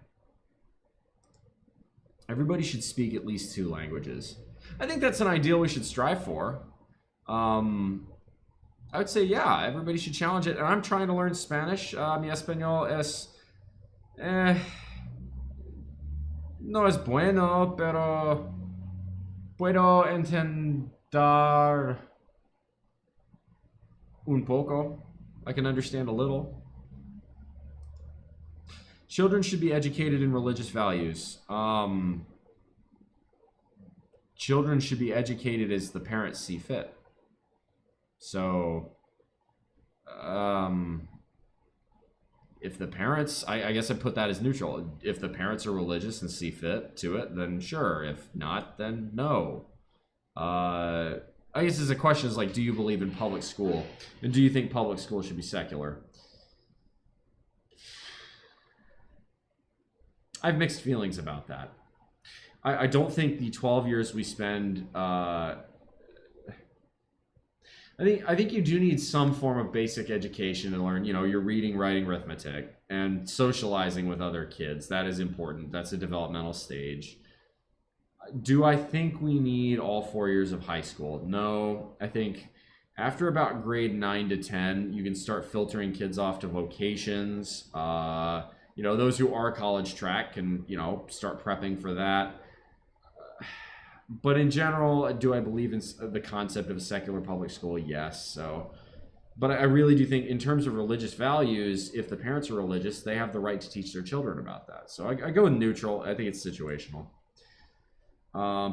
everybody should speak at least 2 languages. I think that's an ideal we should strive for. I would say, yeah, everybody should challenge it. And I'm trying to learn Spanish. Mi español es... no es bueno, pero puedo entender un poco. I can understand a little. Children should be educated in religious values. Children should be educated as the parents see fit. So, if the parents, I guess I put that as neutral. If the parents are religious and see fit to it, then sure. If not, then no. I guess there's a question is like, do you believe in public school? And do you think public school should be secular? I have mixed feelings about that. I don't think the 12 years we spend, I think you do need some form of basic education to learn, your reading, writing, arithmetic, and socializing with other kids. That is important. That's a developmental stage. Do I think we need all 4 years of high school? No. I think after about grade 9 to 10, you can start filtering kids off to vocations. Those who are college track can, start prepping for that. But in general, do I believe in the concept of a secular public school? Yes. But I really do think in terms of religious values, if the parents are religious, they have the right to teach their children about that. So I go with neutral. I think it's situational.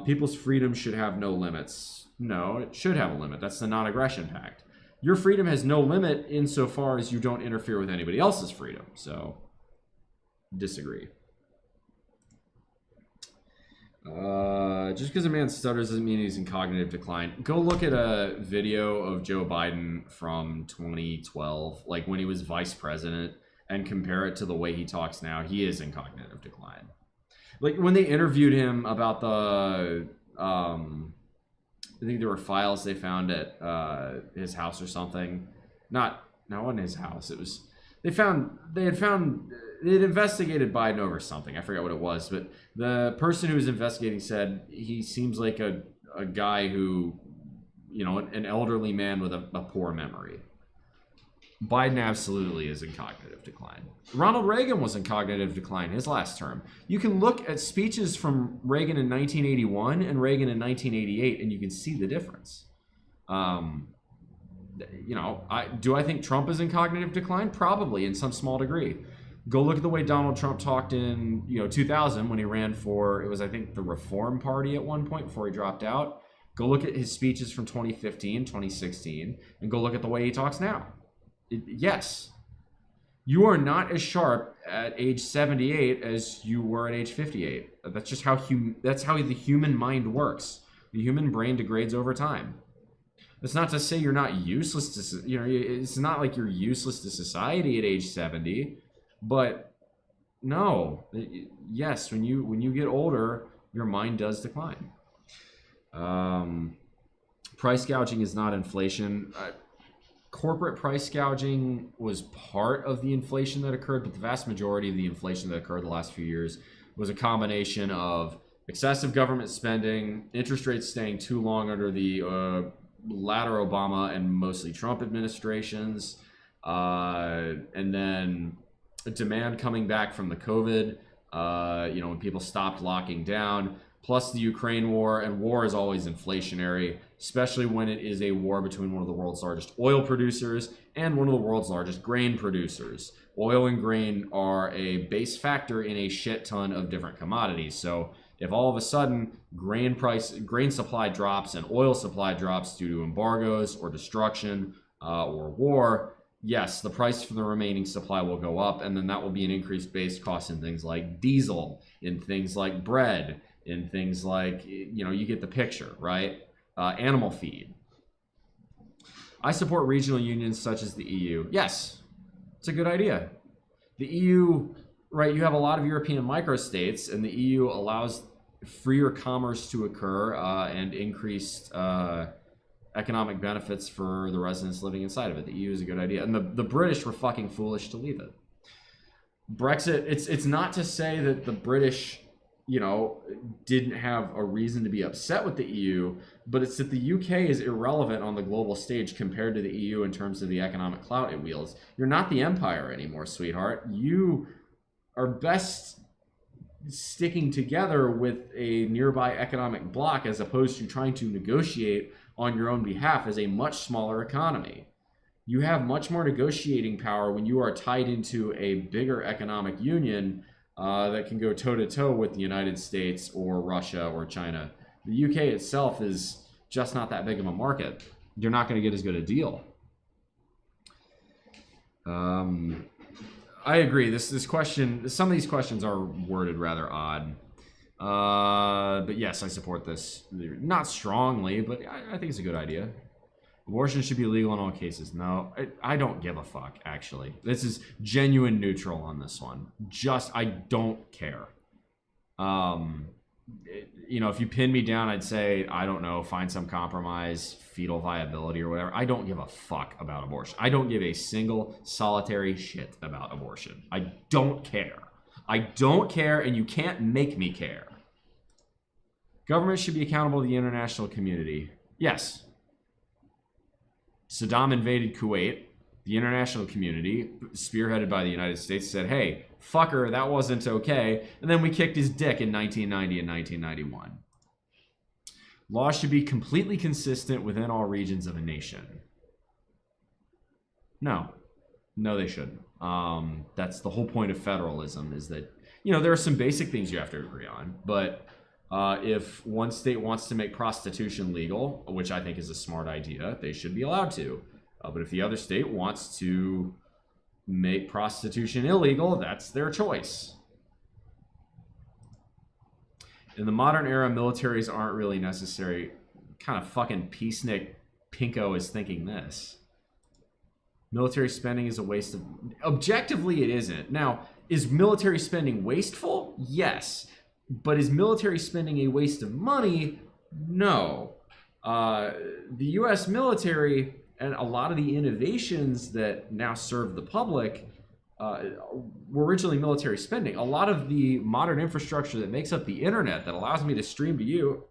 People's freedom should have no limits. No, it should have a limit. That's the non-aggression pact. Your freedom has no limit insofar as you don't interfere with anybody else's freedom. So, disagree. Just because a man stutters doesn't mean he's in cognitive decline. Go look at a video of Joe Biden from 2012, like when he was vice president, and compare it to the way he talks now. He is in cognitive decline. Like when they interviewed him about the, I think there were files they found at his house or something. Not in his house. It was they had investigated Biden over something. I forgot what it was, but the person who was investigating said he seems like a guy who, an elderly man with a poor memory. Biden absolutely is in cognitive decline. Ronald Reagan was in cognitive decline his last term. You can look at speeches from Reagan in 1981 and Reagan in 1988, and you can see the difference. Do I think Trump is in cognitive decline? Probably, in some small degree. Go look at the way Donald Trump talked in 2000 when he ran for, it was I think the Reform Party at one point before he dropped out. Go look at his speeches from 2015, 2016, and go look at the way he talks now. Yes, you are not as sharp at age 78 as you were at age 58. That's just how the human mind works. The human brain degrades over time. That's not to say you're not useless to, it's not like you're useless to society at age 70, but no, yes, when you get older, your mind does decline. Price gouging is not inflation. Corporate price gouging was part of the inflation that occurred, but the vast majority of the inflation that occurred the last few years was a combination of excessive government spending, interest rates staying too long under the latter Obama and mostly Trump administrations, and then demand coming back from the COVID, when people stopped locking down, plus the Ukraine war, and war is always inflationary, especially when it is a war between one of the world's largest oil producers and one of the world's largest grain producers. Oil and grain are a base factor in a shit ton of different commodities. So if all of a sudden grain supply drops and oil supply drops due to embargoes or destruction or war, yes, the price for the remaining supply will go up, and then that will be an increased base cost in things like diesel, in things like bread, in things like, you get the picture, right? Animal feed. I support regional unions such as the EU. Yes, it's a good idea. The EU, right, you have a lot of European microstates, and the EU allows freer commerce to occur and increased economic benefits for the residents living inside of it. The EU is a good idea. And the British were fucking foolish to leave it. Brexit, it's not to say that the British, didn't have a reason to be upset with the EU, but it's that the UK is irrelevant on the global stage compared to the EU in terms of the economic clout it wields. You're not the empire anymore, sweetheart. You are best sticking together with a nearby economic bloc as opposed to trying to negotiate on your own behalf as a much smaller economy. You have much more negotiating power when you are tied into a bigger economic union that can go toe-to-toe with the United States or Russia or China. The UK itself is just not that big of a market. you're not going to get as good a deal. I agree. This question, some of these questions are worded rather odd. But yes, I support this. Not strongly, but I think it's a good idea. Abortion should be legal in all cases. No, I don't give a fuck, actually. This is genuine neutral on this one. I don't care. If you pin me down, I'd say, I don't know, find some compromise, fetal viability or whatever. I don't give a fuck about abortion. I don't give a single solitary shit about abortion. I don't care. I don't care, and you can't make me care. Government should be accountable to the international community. Yes. Saddam invaded Kuwait. The international community, spearheaded by the United States, said, hey, fucker, that wasn't okay. And then we kicked his dick in 1990 and 1991. Laws should be completely consistent within all regions of a nation. No, they shouldn't. That's the whole point of federalism, is that, there are some basic things you have to agree on. But if one state wants to make prostitution legal, which I think is a smart idea, they should be allowed to. But if the other state wants to make prostitution illegal, that's their choice. In the modern era, militaries aren't really necessary. What kind of fucking peacenik pinko is thinking this? Military spending is a waste of... Objectively, it isn't. Now, is military spending wasteful? Yes. But is military spending a waste of money? No. The U.S. military and a lot of the innovations that now serve the public were originally military spending. A lot of the modern infrastructure that makes up the internet that allows me to stream to you,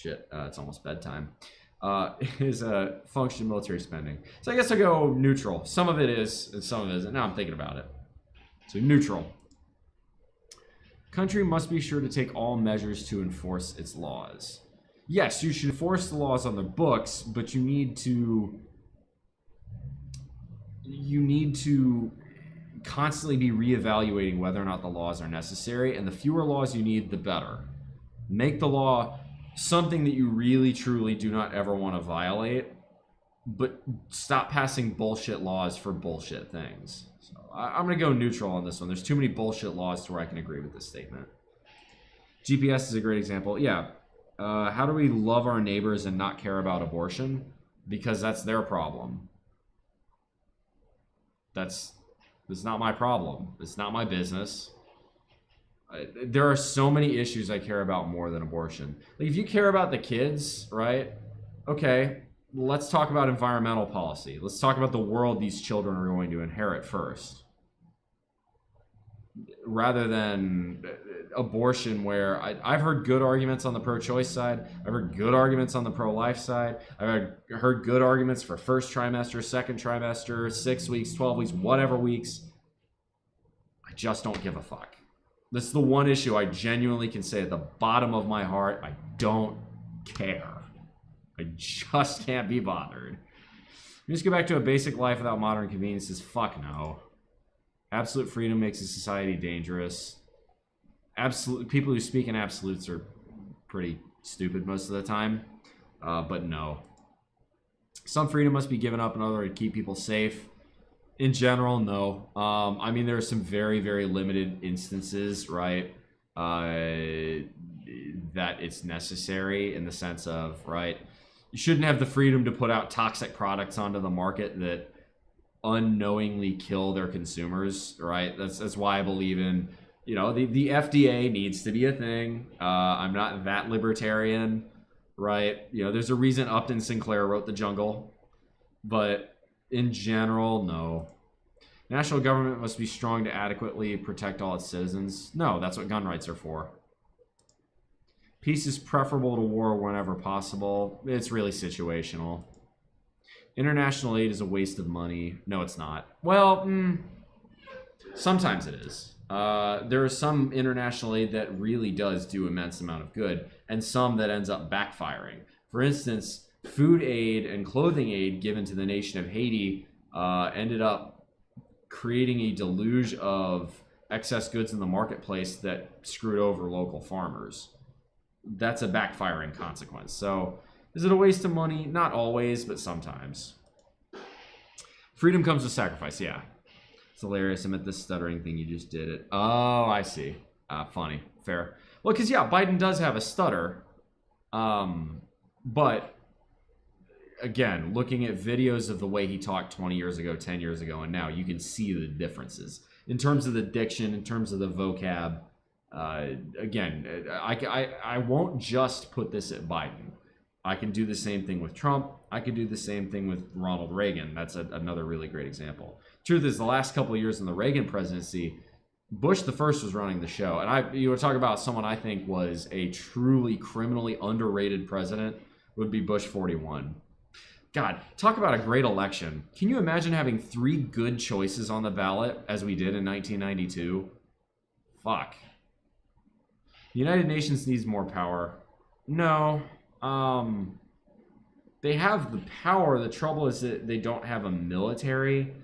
it's almost bedtime, is a function of military spending. So I guess I go neutral. Some of it is, and some of it isn't. Now I'm thinking about it. So neutral. Country must be sure to take all measures to enforce its laws. Yes, you should enforce the laws on the books, but you need to constantly be reevaluating whether or not the laws are necessary, and the fewer laws you need, the better. Make the law something that you really, truly do not ever want to violate, but stop passing bullshit laws for bullshit things. So I'm going to go neutral on this one. There's too many bullshit laws to where I can agree with this statement. GPS is a great example. Yeah. How do we love our neighbors and not care about abortion? Because that's their problem. It's not my problem. It's not my business. There are so many issues I care about more than abortion. Like, if you care about the kids, right? Okay, let's talk about environmental policy. Let's talk about the world these children are going to inherit first. Rather than abortion, where I've heard good arguments on the pro-choice side. I've heard good arguments on the pro-life side. I've heard good arguments for first trimester, second trimester, 6 weeks, 12 weeks, whatever weeks. I just don't give a fuck. This is the one issue I genuinely can say at the bottom of my heart, I don't care. I just can't be bothered. Just go back to a basic life without modern conveniences. Fuck no. Absolute freedom makes a society dangerous. People who speak in absolutes are pretty stupid most of the time. But no. Some freedom must be given up in order to keep people safe. In general, no. I mean, there are some very, very limited instances, right, that it's necessary, in the sense of, right, you shouldn't have the freedom to put out toxic products onto the market that unknowingly kill their consumers, right? That's why I believe in, the FDA needs to be a thing. I'm not that libertarian, right? There's a reason Upton Sinclair wrote The Jungle, but in general, no. National government must be strong to adequately protect all its citizens. No, that's what gun rights are for. Peace is preferable to war whenever possible. It's really situational. International aid is a waste of money. No, it's not. Well, sometimes it is. There is some international aid that really does do immense amount of good, and some that ends up backfiring. For instance, food aid and clothing aid given to the nation of Haiti ended up creating a deluge of excess goods in the marketplace that screwed over local farmers. That's a backfiring consequence. So Is it a waste of money? Not always, but sometimes. Freedom comes with sacrifice, yeah. It's hilarious. I meant this stuttering thing. You just did it. Oh, I see. Funny. Fair. Well, because, yeah, Biden does have a stutter. But, again, looking at videos of the way he talked 20 years ago, 10 years ago, and now, you can see the differences. In terms of the diction, in terms of the vocab. Again, I won't just put this at Biden. I can do the same thing with Trump. I could do the same thing with Ronald Reagan. That's another really great example. Truth is, the last couple of years in the Reagan presidency, Bush the first was running the show. And you were talking about someone I think was a truly criminally underrated president would be Bush 41. God, talk about a great election. Can you imagine having 3 good choices on the ballot as we did in 1992? Fuck. The United Nations needs more power. No. They have the power. The trouble is that they don't have a military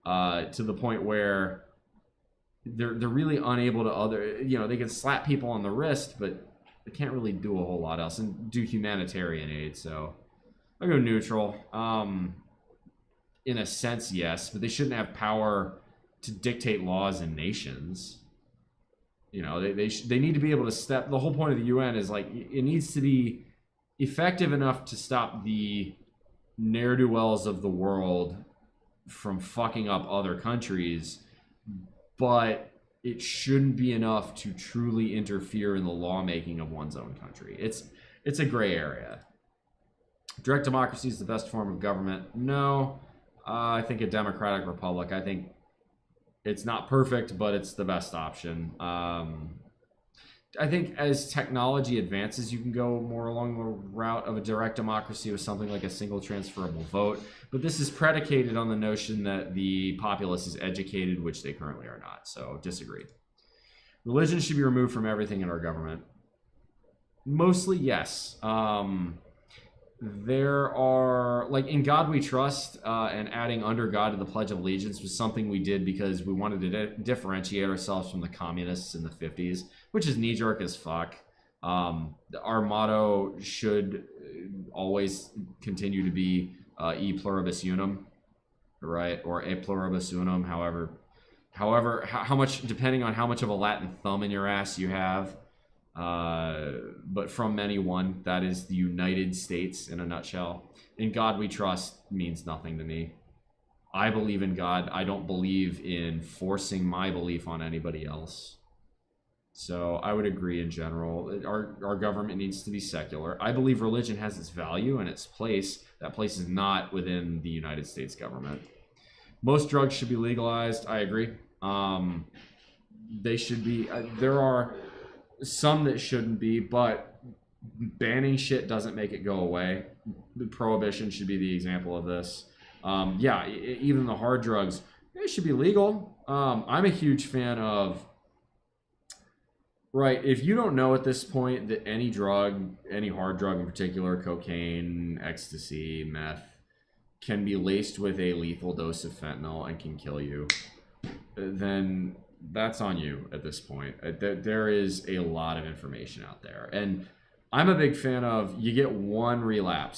to the point where they're really unable to they can slap people on the wrist, but they can't really do a whole lot else and do humanitarian aid. So I'll go neutral. In a sense, yes, but they shouldn't have power to dictate laws in nations. They need to be able to step. The whole point of the UN is it needs to be effective enough to stop the ne'er-do-wells of the world from fucking up other countries, but it shouldn't be enough to truly interfere in the lawmaking of one's own country. It's a gray area. Direct democracy is the best form of government. No, I think a democratic republic. I think it's not perfect, but it's the best option. I think as technology advances, you can go more along the route of a direct democracy with something like a single transferable vote. But this is predicated on the notion that the populace is educated, which they currently are not. So disagree. Religion should be removed from everything in our government. Mostly, yes. There are, In God We Trust, and adding under God to the Pledge of Allegiance was something we did because we wanted to differentiate ourselves from the communists in the 50s, which is knee-jerk as fuck. Our motto should always continue to be E pluribus unum, right? Or A pluribus unum, however, how much, depending on how much of a Latin thumb in your ass you have. But from many one, that is the United States in a nutshell. In God we trust means nothing to me. I believe in God. I don't believe in forcing my belief on anybody else. So I would agree in general. Our government needs to be secular. I believe religion has its value and its place. That place is not within the United States government. Most drugs should be legalized. I agree. They should be. There are some that shouldn't be, but banning shit doesn't make it go away. The prohibition should be the example of this. Even the hard drugs, it should be legal. I'm a huge fan of, right, if you don't know at this point that any drug, any hard drug in particular, cocaine, ecstasy, meth, can be laced with a lethal dose of fentanyl and can kill you, then that's on you at this point. There is a lot of information out there. And I'm a big fan of, you get one revive.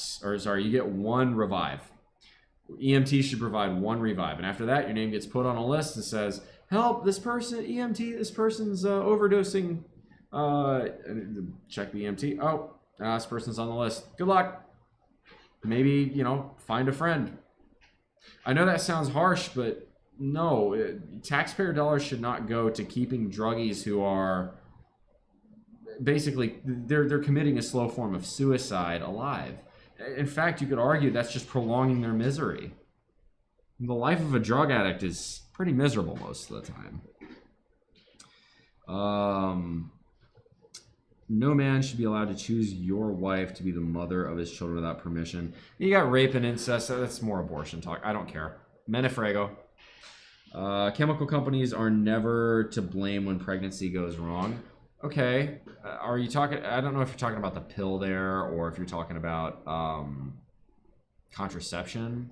EMT should provide one revive. And after that, your name gets put on a list that says, help, this person, EMT, this person's overdosing. Check the EMT. Oh, this person's on the list. Good luck. Maybe, find a friend. I know that sounds harsh, but no, taxpayer dollars should not go to keeping druggies who are basically, they're committing a slow form of suicide alive. In fact, you could argue that's just prolonging their misery. The life of a drug addict is pretty miserable most of the time. No man should be allowed to choose your wife to be the mother of his children without permission. You got rape and incest. That's more abortion talk. I don't care. Menefrego. Chemical companies are never to blame when pregnancy goes wrong. Okay. Are you talking... I don't know if you're talking about the pill there or if you're talking about contraception.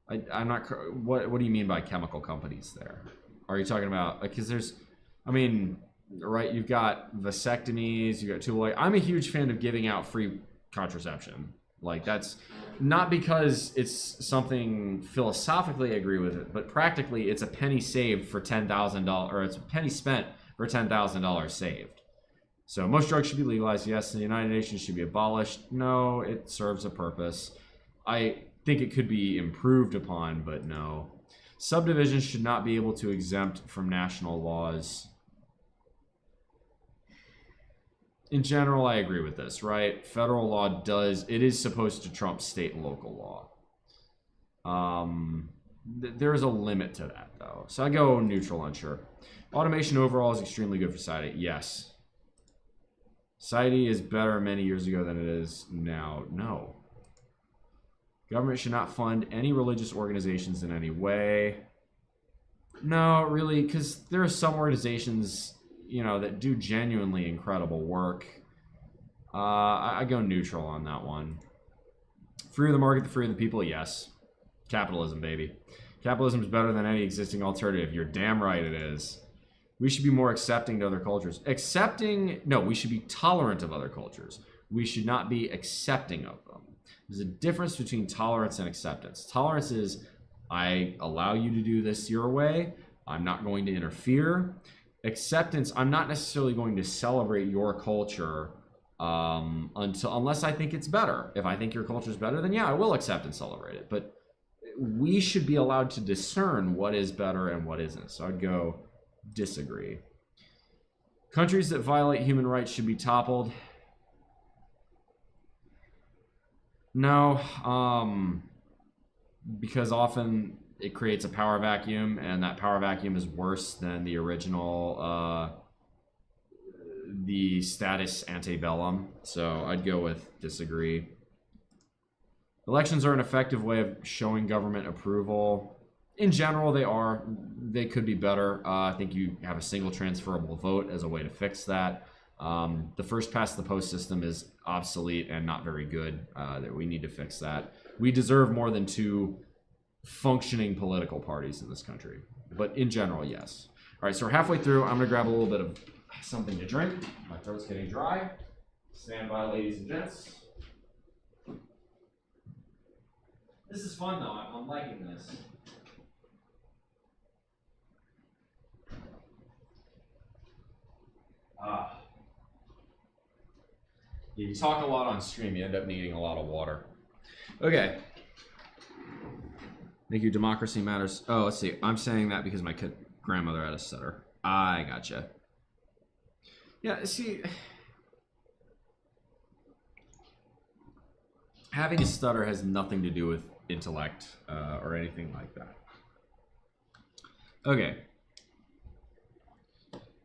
I'm not... What do you mean by chemical companies there? Are you talking about... Because there's... I mean... Right, you've got vasectomies, you've got tubal. I'm a huge fan of giving out free contraception. Like, that's not because it's something philosophically I agree with it, but practically it's a penny saved for $10,000, or it's a penny spent for $10,000 saved. So most drugs should be legalized, yes. The United Nations should be abolished. No, it serves a purpose. I think it could be improved upon, but no. Subdivisions should not be able to exempt from national laws. In general, I agree with this, right? Federal law it is supposed to trump state and local law. There is a limit to that, though. So I go neutral, unsure. Automation overall is extremely good for society. Yes. Society is better many years ago than it is now. No. Government should not fund any religious organizations in any way. No, really, because there are some organizations, you know, that do genuinely incredible work. I go neutral on that one. Free of the market, the free of the people, yes. Capitalism, baby. Capitalism is better than any existing alternative. You're damn right it is. We should be more accepting to other cultures. No, we should be tolerant of other cultures. We should not be accepting of them. There's a difference between tolerance and acceptance. Tolerance is, I allow you to do this your way. I'm not going to interfere. Acceptance, I'm not necessarily going to celebrate your culture unless I think it's better. If I think your culture is better, then yeah, I will accept and celebrate it. But we should be allowed to discern what is better and what isn't. So I'd go disagree. Countries that violate human rights should be toppled. No, because often it creates a power vacuum, and that power vacuum is worse than the original, the status antebellum. So I'd go with disagree. Elections are an effective way of showing government approval. In general, they are. They could be better. I think you have a single transferable vote as a way to fix that. The first past the post system is obsolete and not very good. That we need to fix that. We deserve more than 2 functioning political parties in this country. But in general, yes. All right, so we're halfway through. I'm going to grab a little bit of something to drink. My throat's getting dry. Stand by, ladies and gents. This is fun, though. I'm liking this. You talk a lot on stream, you end up needing a lot of water. Okay. Thank you, democracy matters. Oh, let's see. I'm saying that because my grandmother had a stutter. I gotcha. Yeah, see, having a stutter has nothing to do with intellect or anything like that. Okay.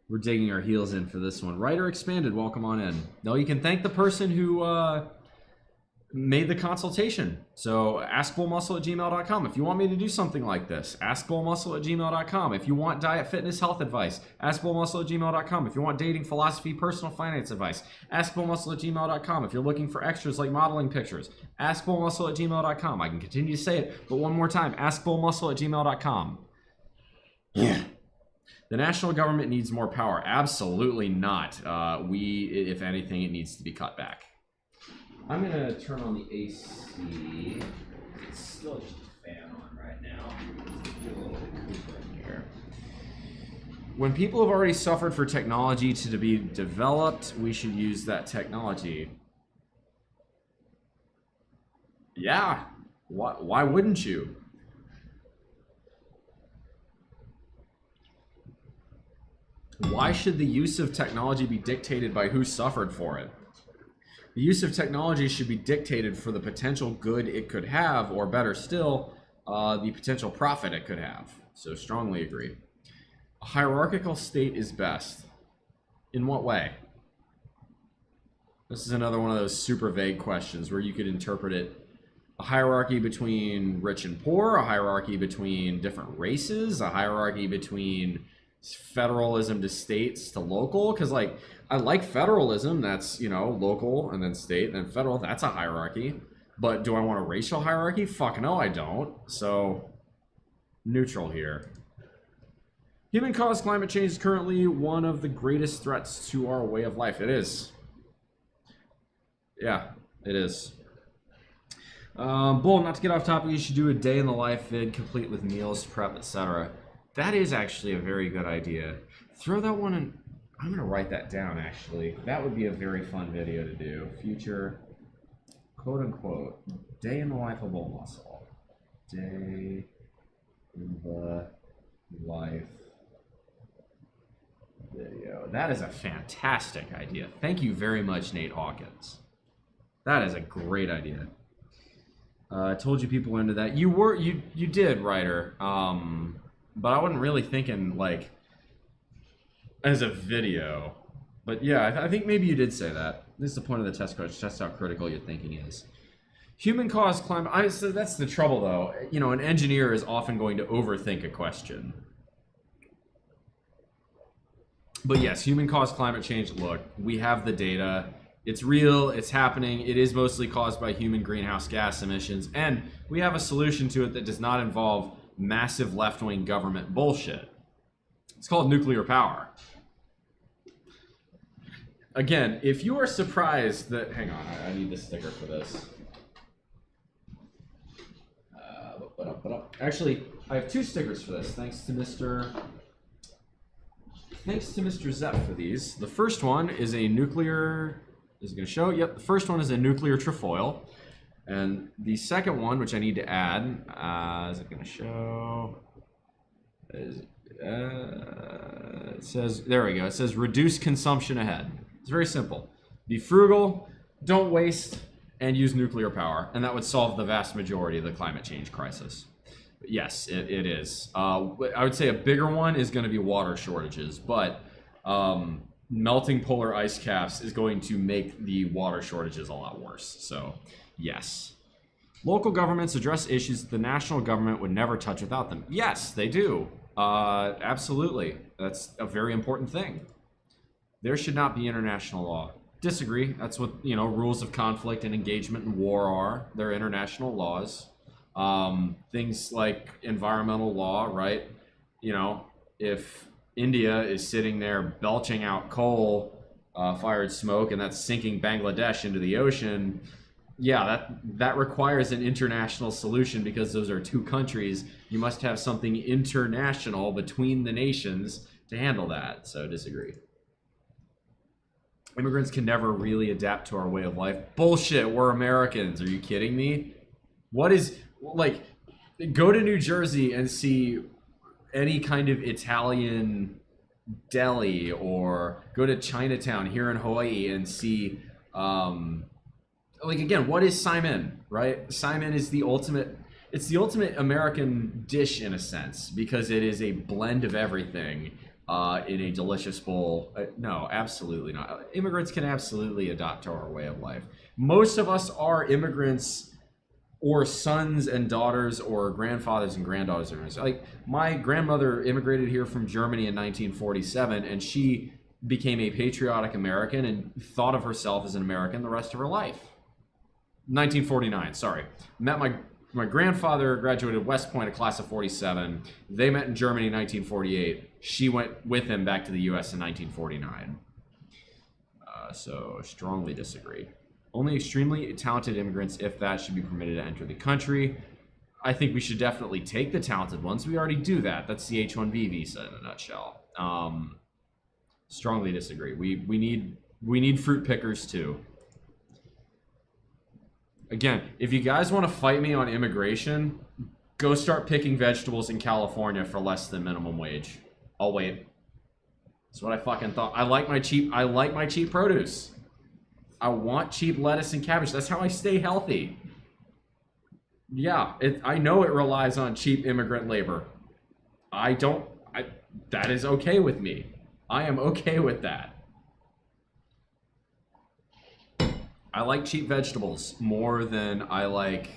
We're digging our heels in for this one. Writer Expanded, welcome on in. No, you can thank the person who made the consultation. So askbullmuscle@gmail.com. If you want me to do something like this, askbullmuscle@gmail.com. If you want diet, fitness, health advice, askbullmuscle@gmail.com. If you want dating, philosophy, personal finance advice, askbullmuscle@gmail.com. If you're looking for extras like modeling pictures, askbullmuscle@gmail.com. I can continue to say it, but one more time, askbullmuscle@gmail.com. Yeah. The national government needs more power. Absolutely not. If anything, it needs to be cut back. I'm going to turn on the AC. It's still just a fan on right now. Get a little bit cooler in here. When people have already suffered for technology to be developed, we should use that technology. Yeah. Why wouldn't you? Why should the use of technology be dictated by who suffered for it? The use of technology should be dictated for the potential good it could have, or better still, the potential profit it could have. So strongly agree. A hierarchical state is best. In what way? This is another one of those super vague questions where you could interpret it. A hierarchy between rich and poor, a hierarchy between different races, a hierarchy between federalism to states to local, because like I like federalism, that's, you know, local and then state and then federal, that's a hierarchy. But do I want a racial hierarchy? Fuck no, I don't. So neutral here. Human caused climate change is currently one of the greatest threats to our way of life. It is. Yeah, It is. Bull, not to get off topic, you should do a day in the life vid, complete with meals, prep, etc. That is actually a very good idea. Throw that one in. I'm going to write that down, actually. That would be a very fun video to do. Future, quote unquote, day in the life of Bull Muscle. Day in the life video. That is a fantastic idea. Thank you very much, Nate Hawkins. That is a great idea. I told you people were into that. You did, Ryder. But I wasn't really thinking like as a video. But yeah, I think maybe you did say that. This is the point of the test question. Test how critical your thinking is. Human-caused climate. So that's the trouble, though. You know, an engineer is often going to overthink a question. But yes, human-caused climate change. Look, we have the data. It's real, it's happening, it is mostly caused by human greenhouse gas emissions, and we have a solution to it that does not involve massive left-wing government bullshit. It's called nuclear power. Again, if you are surprised that... Hang on, I need the sticker for this. Actually, I have 2 stickers for this, thanks to Mr. Zepp for these. The first one is a nuclear... Is it going to show? Yep, the first one is a nuclear trefoil. And the second one, which I need to add, is it going to show? It says, there we go. It says reduce consumption ahead. It's very simple. Be frugal, don't waste, and use nuclear power. And that would solve the vast majority of the climate change crisis. But yes, it is. I would say a bigger one is going to be water shortages, but... melting polar ice caps is going to make the water shortages a lot worse. So, yes. Local governments address issues that the national government would never touch without them. Yes, they do. Absolutely. That's a very important thing. There should not be international law. Disagree. That's what, you know, rules of conflict and engagement in war are. They're international laws. Things like environmental law, right? You know, if India is sitting there belching out coal-fired smoke, and that's sinking Bangladesh into the ocean. Yeah, that requires an international solution because those are 2 countries. You must have something international between the nations to handle that. So disagree. Immigrants can never really adapt to our way of life. Bullshit, we're Americans. Are you kidding me? What is, like, go to New Jersey and see any kind of Italian deli, or go to Chinatown here in Hawaii and see, like, again, what is Simon, right? Simon is the ultimate, it's the ultimate American dish in a sense, because it is a blend of everything in a delicious bowl. No, absolutely not. Immigrants can absolutely adopt to our way of life. Most of us are immigrants, or sons and daughters, or grandfathers and granddaughters. Like, my grandmother immigrated here from Germany in 1947, and she became a patriotic American and thought of herself as an American the rest of her life. 1949, sorry. Met my grandfather, graduated West Point, a class of 47. They met in Germany in 1948. She went with him back to the U.S. in 1949. So, strongly disagree. Only extremely talented immigrants, if that, should be permitted to enter the country. I think we should definitely take the talented ones. We already do that. That's the H-1B visa in a nutshell. Strongly disagree. We need fruit pickers too. Again, if you guys want to fight me on immigration, go start picking vegetables in California for less than minimum wage. I'll wait. That's what I fucking thought. I like my cheap produce. I want cheap lettuce and cabbage. That's how I stay healthy. Yeah, I know it relies on cheap immigrant labor. That is okay with me. I am okay with that. I like cheap vegetables more than I like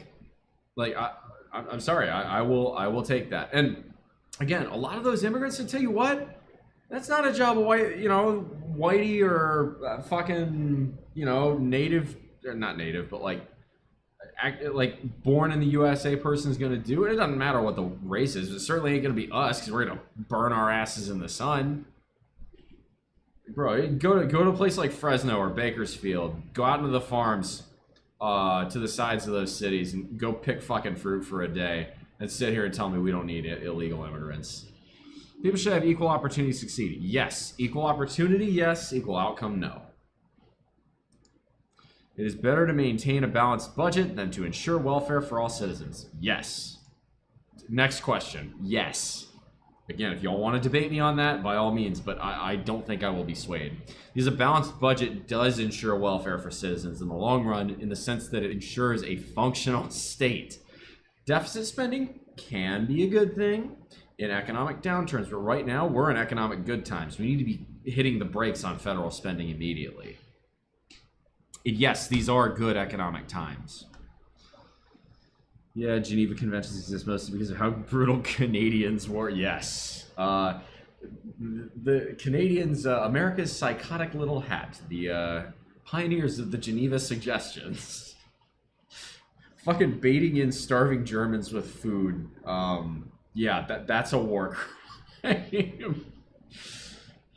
I'm sorry, I will take that. And again, a lot of those immigrants, I tell you what, that's not a job a whitey or fucking, native, or not native, but like born in the USA person is going to do it. It doesn't matter what the race is. It certainly ain't going to be us, because we're going to burn our asses in the sun. Bro, go to a place like Fresno or Bakersfield. Go out into the farms. to the sides of those cities and go pick fucking fruit for a day and sit here and tell me we don't need illegal immigrants. People should have equal opportunity to succeed. Yes. Equal opportunity, yes. Equal outcome, no. It is better to maintain a balanced budget than to ensure welfare for all citizens. Yes. Next question. Yes. Again, if y'all want to debate me on that, by all means, but I don't think I will be swayed. Because a balanced budget does ensure welfare for citizens in the long run in the sense that it ensures a functional state. Deficit spending can be a good thing in economic downturns, but right now we're in economic good times. We need to be hitting the brakes on federal spending immediately. And yes, these are good economic times. Yeah, Geneva Conventions exist mostly because of how brutal Canadians were. Yes. The Canadians, America's psychotic little hat, the pioneers of the Geneva Suggestions. Fucking baiting in starving Germans with food. Yeah, that's a war crime.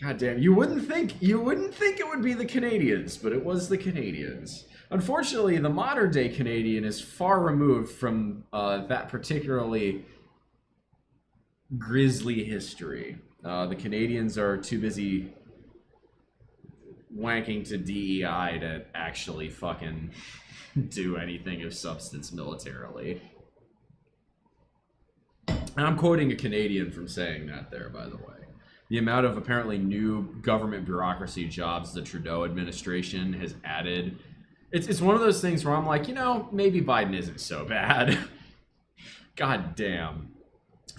God damn, you wouldn't think it would be the Canadians, but it was the Canadians. Unfortunately, the modern day Canadian is far removed from that particularly grisly history. The Canadians are too busy wanking to DEI to actually fucking do anything of substance militarily. And I'm quoting a Canadian from saying that there, by the way. The amount of apparently new government bureaucracy jobs the Trudeau administration has added. It's one of those things where I'm like, maybe Biden isn't so bad. God damn.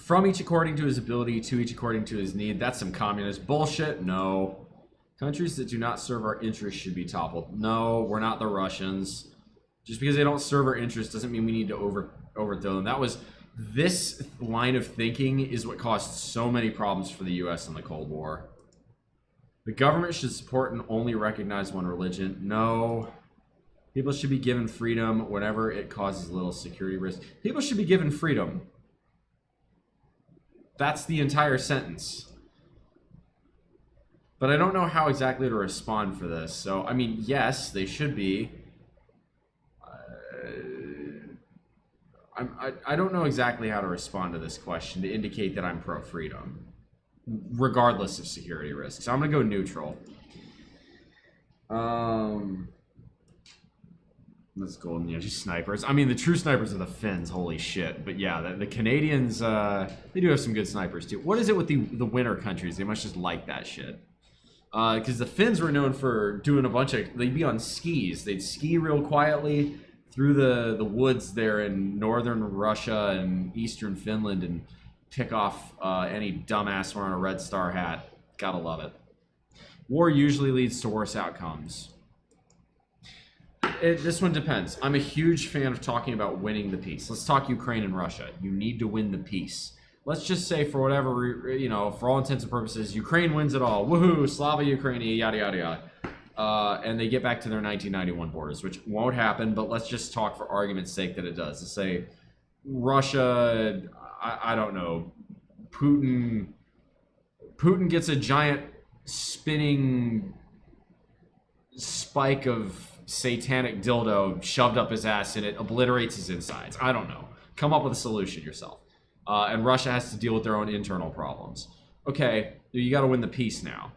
From each according to his ability, to each according to his need. That's some communist bullshit. No. Countries that do not serve our interests should be toppled. No, we're not the Russians. Just because they don't serve our interests doesn't mean we need to overthrow them. This line of thinking is what caused so many problems for the U.S. in the Cold War. The government should support and only recognize one religion. No. People should be given freedom whenever it causes little security risk. People should be given freedom. That's the entire sentence. But I don't know how exactly to respond for this. So, I mean, yes, they should be. I don't know exactly how to respond to this question to indicate that I'm pro-freedom, regardless of security risks. So I'm going to go neutral. Let's go, just snipers. I mean, the true snipers are the Finns, holy shit. But yeah, the Canadians, they do have some good snipers too. What is it with the winter countries? They must just like that shit. Because the Finns were known for doing they'd be on skis. They'd ski real quietly through the woods there in northern Russia and eastern Finland and pick off any dumbass wearing a Red Star hat. Gotta love it. War usually leads to worse outcomes. This one depends. I'm a huge fan of talking about winning the peace. Let's talk Ukraine and Russia. You need to win the peace. Let's just say for whatever, for all intents and purposes, Ukraine wins it all. Woohoo, Slava Ukraini, yada, yada, yada. And they get back to their 1991 borders, which won't happen, but let's just talk for argument's sake that it does. Let's say Russia, I don't know, Putin gets a giant spinning spike of satanic dildo shoved up his ass and it obliterates his insides. I don't know. Come up with a solution yourself. And Russia has to deal with their own internal problems. Okay, you got to win the peace now.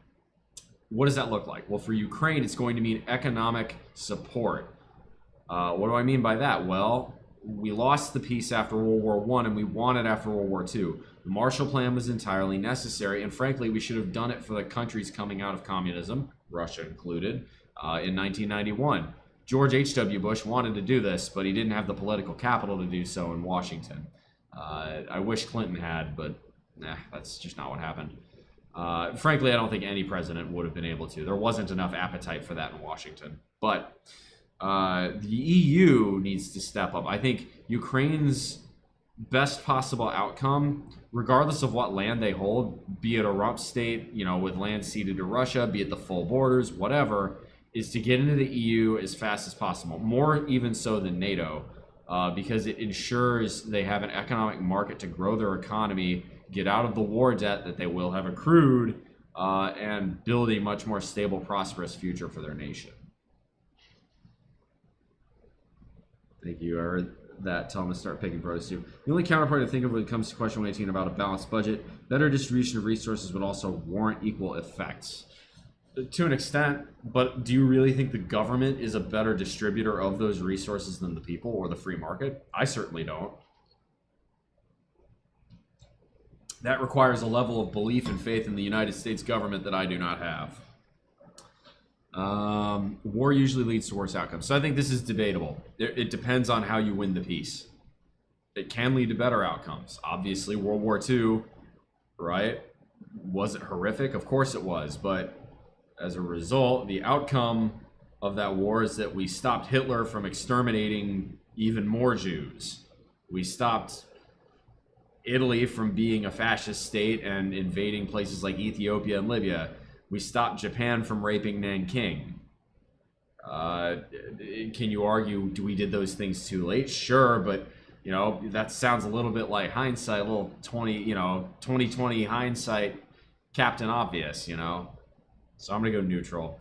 What does that look like? Well, for Ukraine, it's going to mean economic support. What do I mean by that? Well, we lost the peace after World War I, and we won it after World War II. The Marshall Plan was entirely necessary, and frankly, we should have done it for the countries coming out of communism, Russia included, in 1991. George H.W. Bush wanted to do this, but he didn't have the political capital to do so in Washington. I wish Clinton had, but that's just not what happened. Frankly, I don't think any president would have been able to. There wasn't enough appetite for that in Washington. But the EU needs to step up. I think Ukraine's best possible outcome, regardless of what land they hold, be it a rump state, with land ceded to Russia, be it the full borders, whatever, is to get into the EU as fast as possible. More even so than NATO. Because it ensures they have an economic market to grow their economy, get out of the war debt that they will have accrued, and build a much more stable, prosperous future for their nation. Thank you. I heard that. Tell them to start picking produce too. The only counterpart I think of when it comes to question 118 about a balanced budget, better distribution of resources would also warrant equal effects. To an extent, but do you really think the government is a better distributor of those resources than the people or the free market? I certainly don't. That requires a level of belief and faith in the United States government that I do not have. War usually leads to worse outcomes. So I think this is debatable. It depends on how you win the peace. It can lead to better outcomes. Obviously, World War II, right? Was it horrific? Of course it was. But as a result, the outcome of that war is that we stopped Hitler from exterminating even more Jews. We stopped Italy from being a fascist state and invading places like Ethiopia and Libya. We stopped Japan from raping Nanking. Can you argue, we did those things too late? Sure, but you know, that sounds a little bit like hindsight, a little 2020 hindsight, Captain Obvious, you know? So I'm gonna go neutral.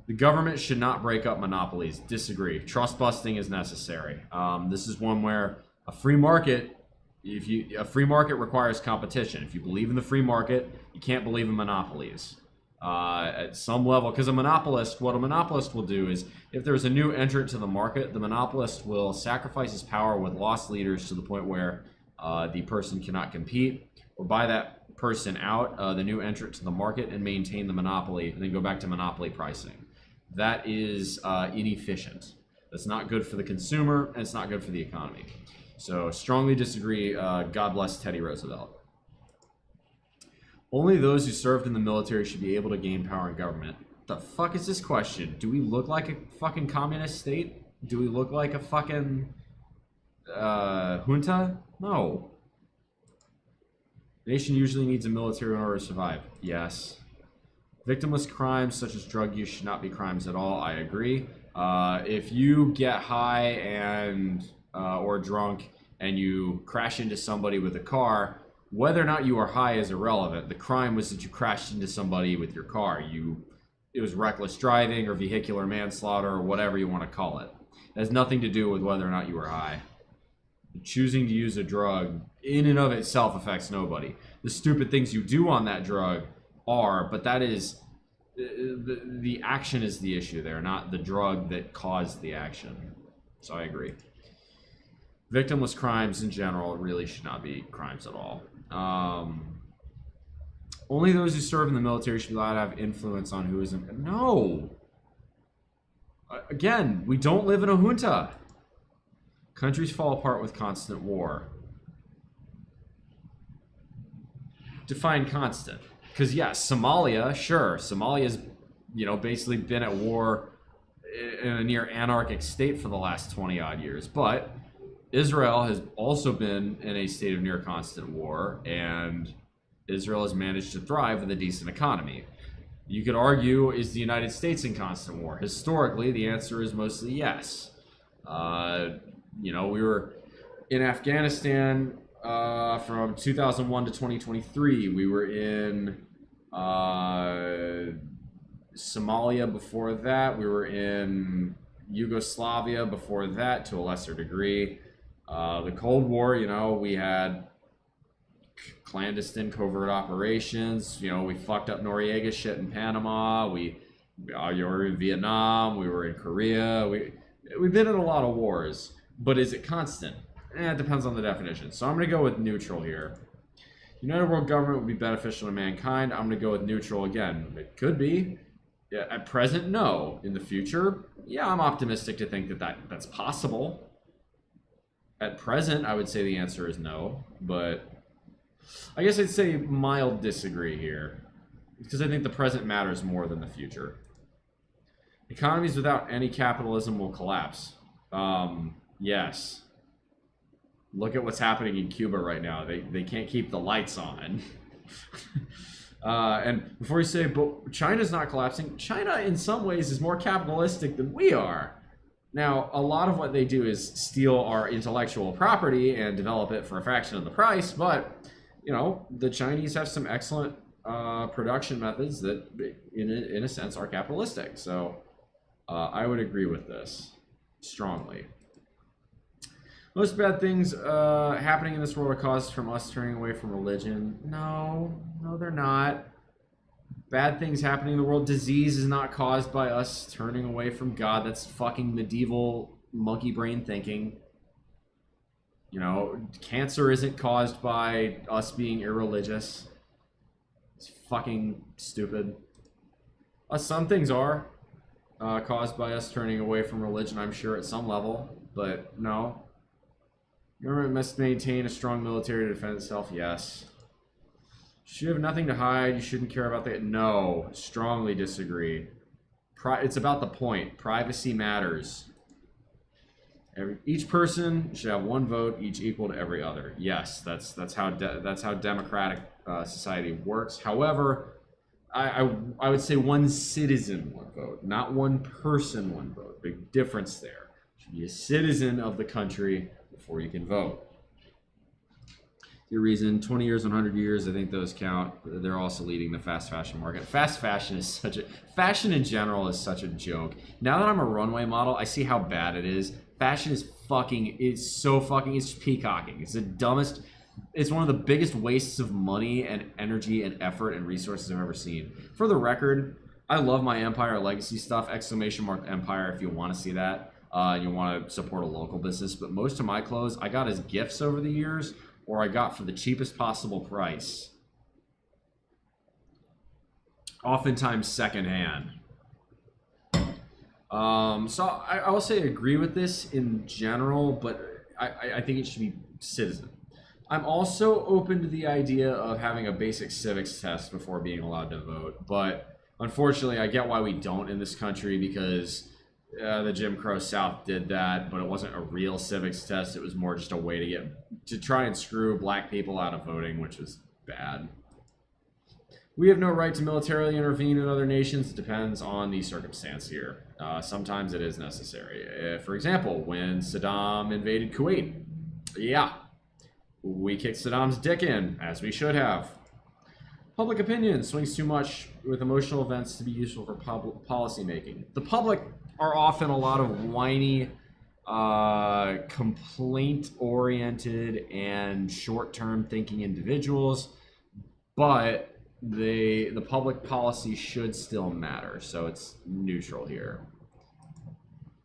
The government should not break up monopolies. Disagree. Trust busting is necessary. This is one where a free market, a free market requires competition. If you believe in the free market, you can't believe in monopolies. At some level, because what a monopolist will do is, if there's a new entrant to the market, the monopolist will sacrifice his power with lost leaders to the point where the person cannot compete, or buy that person out, the new entrant to the market, and maintain the monopoly, and then go back to monopoly pricing. That is inefficient. That's not good for the consumer, and it's not good for the economy. So strongly disagree. God bless Teddy Roosevelt. Only those who served in the military should be able to gain power in government. The fuck is this question? Do we look like a fucking communist state? Do we look like a fucking junta? No. The nation usually needs a military in order to survive. Yes. Victimless crimes such as drug use should not be crimes at all. I agree. If you get high and or drunk and you crash into somebody with a car, whether or not you are high is irrelevant. The crime was that you crashed into somebody with your car. It was reckless driving or vehicular manslaughter or whatever you want to call it. It has nothing to do with whether or not you were high. Choosing to use a drug in and of itself affects nobody. The stupid things you do on that drug are, but that is, the action is the issue there, not the drug that caused the action. So I agree. Victimless crimes in general really should not be crimes at all. Only those who serve in the military should be allowed to have influence on who is in. No. Again, we don't live in a junta. Countries fall apart with constant war. Define constant. Because yes, Somalia, sure. Somalia's, basically been at war in a near anarchic state for the last 20 odd years. But Israel has also been in a state of near constant war, and Israel has managed to thrive with a decent economy. You could argue, is the United States in constant war? Historically, the answer is mostly yes. We were in Afghanistan from 2001 to 2023. We were in Somalia before that. We were in Yugoslavia before that to a lesser degree. The Cold War, we had clandestine covert operations. We fucked up Noriega's shit in Panama. We were in Vietnam. We were in Korea. We've been in a lot of wars. But is it constant? It depends on the definition. So I'm going to go with neutral here. United World Government would be beneficial to mankind. I'm going to go with neutral again. It could be. Yeah, at present, no. In the future, yeah, I'm optimistic to think that's possible. At present, I would say the answer is no, but I guess I'd say mild disagree here, because I think the present matters more than the future. Economies without any capitalism will collapse. Yes. Look at what's happening in Cuba right now. They can't keep the lights on. And before you say, but China's not collapsing, China in some ways is more capitalistic than we are. Now, a lot of what they do is steal our intellectual property and develop it for a fraction of the price, but, the Chinese have some excellent production methods that, in a sense, are capitalistic. So I would agree with this strongly. Most bad things happening in this world are caused from us turning away from religion. No, they're not. Bad things happening in the world. Disease is not caused by us turning away from God. That's fucking medieval monkey brain thinking. You know, cancer isn't caused by us being irreligious. It's fucking stupid. Some things are caused by us turning away from religion, I'm sure, at some level. But no. Government must maintain a strong military to defend itself. Yes. Should you have nothing to hide? You shouldn't care about that. No. Strongly disagree. It's about the point. Privacy matters. Each person should have one vote, each equal to every other. Yes, that's how democratic society works. However, I would say one citizen, one vote, not one person, one vote. Big difference there. You should be a citizen of the country before you can vote. Your reason, 20 years, 100 years, I think those count. They're also leading the fast fashion market. Fast fashion is fashion in general is such a joke. Now that I'm a runway model, I see how bad it is. Fashion is it's peacocking. It's the dumbest, it's one of the biggest wastes of money and energy and effort and resources I've ever seen. For the record, I love my Empire Legacy stuff, ! Empire if you want to see that. You want to support a local business, but most of my clothes I got as gifts over the years, or I got for the cheapest possible price. Oftentimes secondhand. So I will say I agree with this in general, but I think it should be citizen. I'm also open to the idea of having a basic civics test before being allowed to vote, but unfortunately I get why we don't in this country, because the Jim Crow South did that, but it wasn't a real civics test. It was more just a way to try and screw black people out of voting, which is bad. We have no right to militarily intervene in other nations. It depends on the circumstance here. Sometimes it is necessary. For example, when Saddam invaded Kuwait, yeah, we kicked Saddam's dick in, as we should have. Public opinion swings too much with emotional events to be useful for policy making. The public are often a lot of whiny, complaint-oriented and short-term thinking individuals, but the public policy should still matter, so it's neutral here.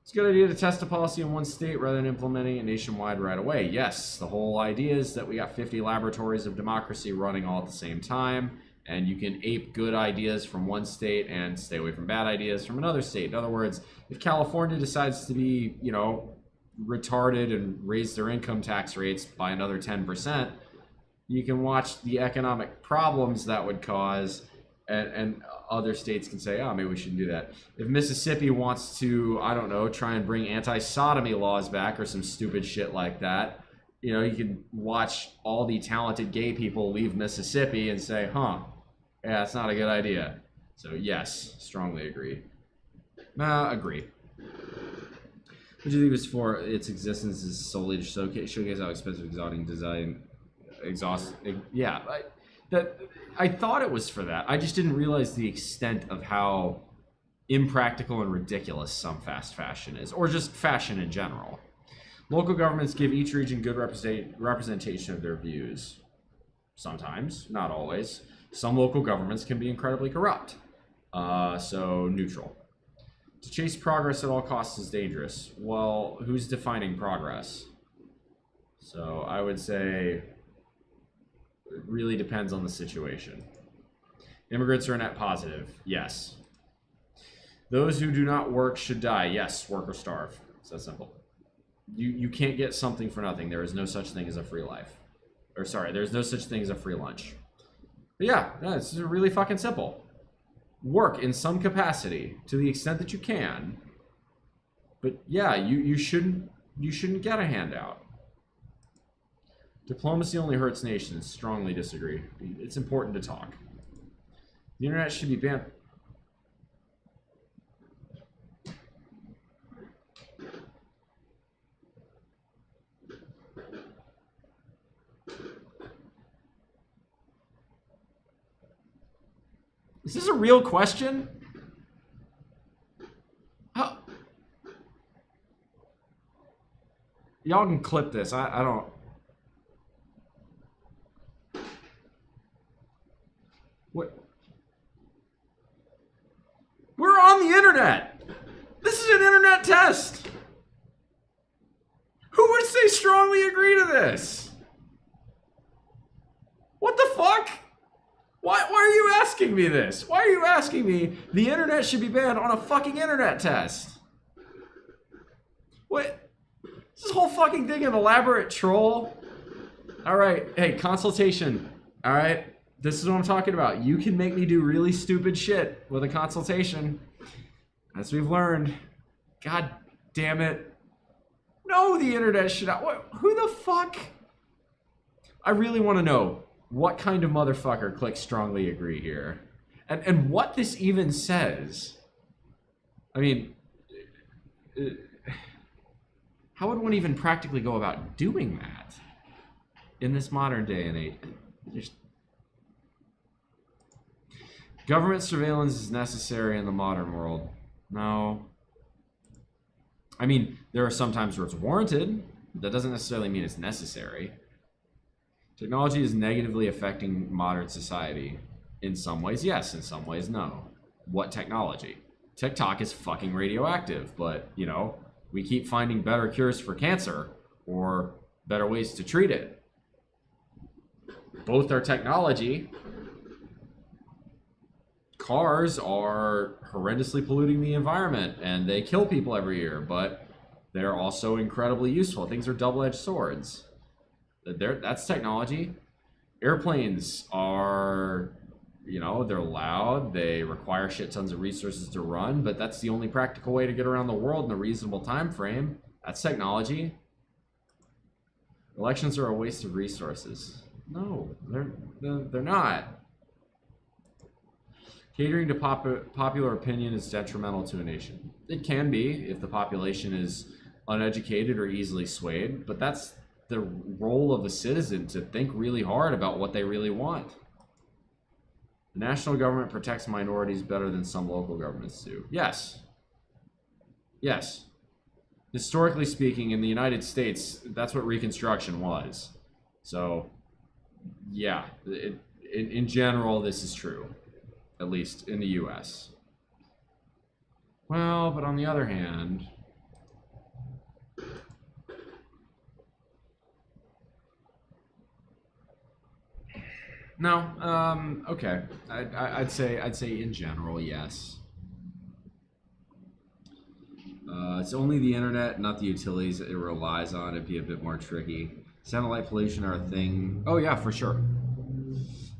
It's a good idea to test a policy in one state rather than implementing it nationwide right away. Yes, the whole idea is that we got 50 laboratories of democracy running all at the same time, and you can ape good ideas from one state and stay away from bad ideas from another state. In other words, if California decides to be, retarded and raise their income tax rates by another 10%, you can watch the economic problems that would cause, and other states can say, oh, maybe we shouldn't do that. If Mississippi wants to, I don't know, try and bring anti-sodomy laws back or some stupid shit like that, you can watch all the talented gay people leave Mississippi and say, yeah, that's not a good idea. So yes, strongly agree. Agree. What do you think it's for? Its existence is solely to showcase how expensive, I thought it was for that. I just didn't realize the extent of how impractical and ridiculous some fast fashion is, or just fashion in general. Local governments give each region good representation of their views. Sometimes, not always. Some local governments can be incredibly corrupt. So neutral. To chase progress at all costs is dangerous. Well, who's defining progress? So I would say it really depends on the situation. Immigrants are a net positive. Yes. Those who do not work should die. Yes, work or starve. It's that simple. You can't get something for nothing. There is no such thing as a free life. There's no such thing as a free lunch. But yeah, it's really fucking simple. Work in some capacity to the extent that you can. But yeah, you shouldn't get a handout. Diplomacy only hurts nations. Strongly disagree. It's important to talk. The internet should be banned. Is this a real question? How? Y'all can clip this. I don't. What? We're on the internet. This is an internet test. Who would say strongly agree to this? What the fuck? Why are you asking me this? Why are you asking me the internet should be banned on a fucking internet test? What? Is this whole fucking thing an elaborate troll? Alright, hey, consultation. Alright, this is what I'm talking about. You can make me do really stupid shit with a consultation. As we've learned. God damn it. No, the internet should not. What? Who the fuck? I really want to know what kind of motherfucker clicks strongly agree here. And what this even says. I mean, how would one even practically go about doing that in this modern day and age? Government surveillance is necessary in the modern world. No. I mean, there are some times where it's warranted. That doesn't necessarily mean it's necessary. Technology is negatively affecting modern society. In some ways, yes. In some ways, no. What technology? TikTok is fucking radioactive, but, you know, we keep finding better cures for cancer or better ways to treat it. Both are technology. Cars are horrendously polluting the environment and they kill people every year, but they're also incredibly useful. Things are double-edged swords. That's technology. Airplanes are, you know, they're loud, they require shit tons of resources to run, but that's the only practical way to get around the world in a reasonable time frame. That's technology. Elections are a waste of resources. No, they're not. Catering to popular opinion is detrimental to a nation. It can be if the population is uneducated or easily swayed, but that's the role of a citizen to think really hard about what they really want. The national government protects minorities better than some local governments do. Yes. Yes. Historically speaking, in the United States, that's what Reconstruction was. So, yeah, in general, this is true. At least in the US. Well, but on the other hand, no, okay. I'd say in general, yes. It's only the internet, not the utilities it relies on. It'd be a bit more tricky. Satellite pollution are a thing. Oh yeah, for sure.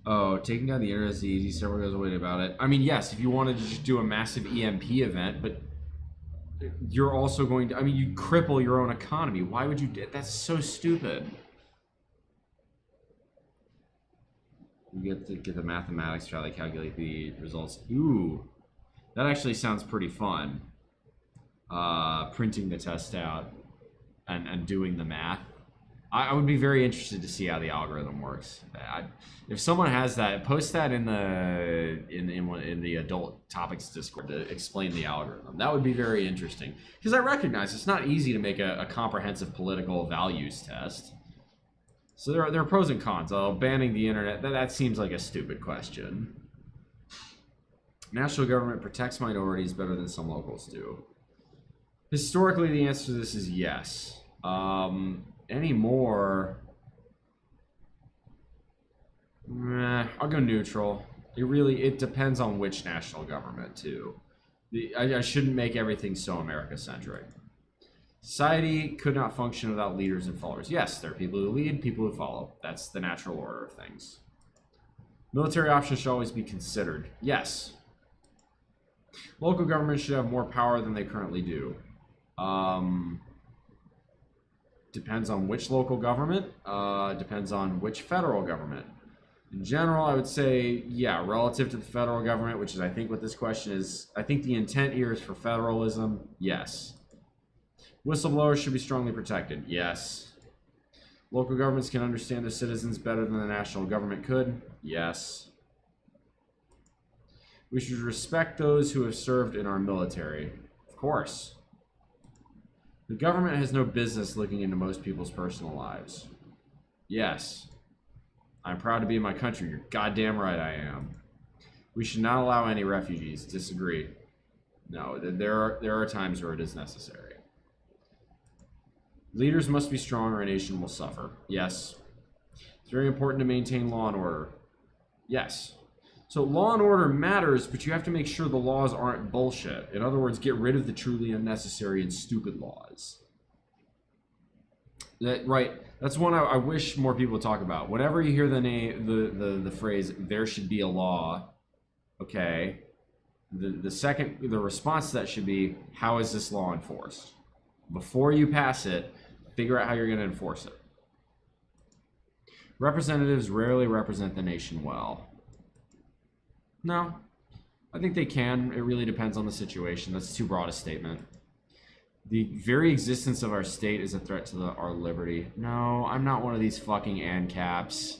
Oh, taking down the internet is easy. Several goes away about it. I mean, yes, if you wanted to just do a massive EMP event, but you're also going to, I mean, you cripple your own economy. Why would you do that's so stupid. You get to get the mathematics, try to calculate the results. Ooh, that actually sounds pretty fun. Printing the test out and doing the math. I would be very interested to see how the algorithm works. If someone has that, post that in the adult topics Discord to explain the algorithm. That would be very interesting because I recognize it's not easy to make a comprehensive political values test. So there are pros and cons. Banning the internet, that seems like a stupid question. National government protects minorities better than some locals do. Historically, the answer to this is yes. Anymore, I'll go neutral. It depends on which national government too. I shouldn't make everything so America-centric. Society could not function without leaders and followers. Yes, there are people who lead, people who follow. That's the natural order of things. Military options should always be considered. Yes. Local governments should have more power than they currently do. Depends on which local government, depends on which federal government. In general, I would say, yeah, relative to the federal government, which is I think what this question is, I think the intent here is for federalism, yes. Whistleblowers should be strongly protected, yes. Local governments can understand their citizens better than the national government could, yes. We should respect those who have served in our military, of course. The government has no business looking into most people's personal lives. Yes. I'm proud to be in my country. You're goddamn right I am. We should not allow any refugees. Disagree. No, there are times where it is necessary. Leaders must be strong or a nation will suffer. Yes. It's very important to maintain law and order. Yes. So law and order matters, but you have to make sure the laws aren't bullshit. In other words, get rid of the truly unnecessary and stupid laws. Right. That's one I wish more people would talk about. Whenever you hear the phrase "there should be a law," okay, the response to that should be, how is this law enforced? Before you pass it, figure out how you're going to enforce it. Representatives rarely represent the nation well. No, I think they can. It really depends on the situation. That's too broad a statement. The very existence of our state is a threat to our liberty. No, I'm not one of these fucking ANCAPs.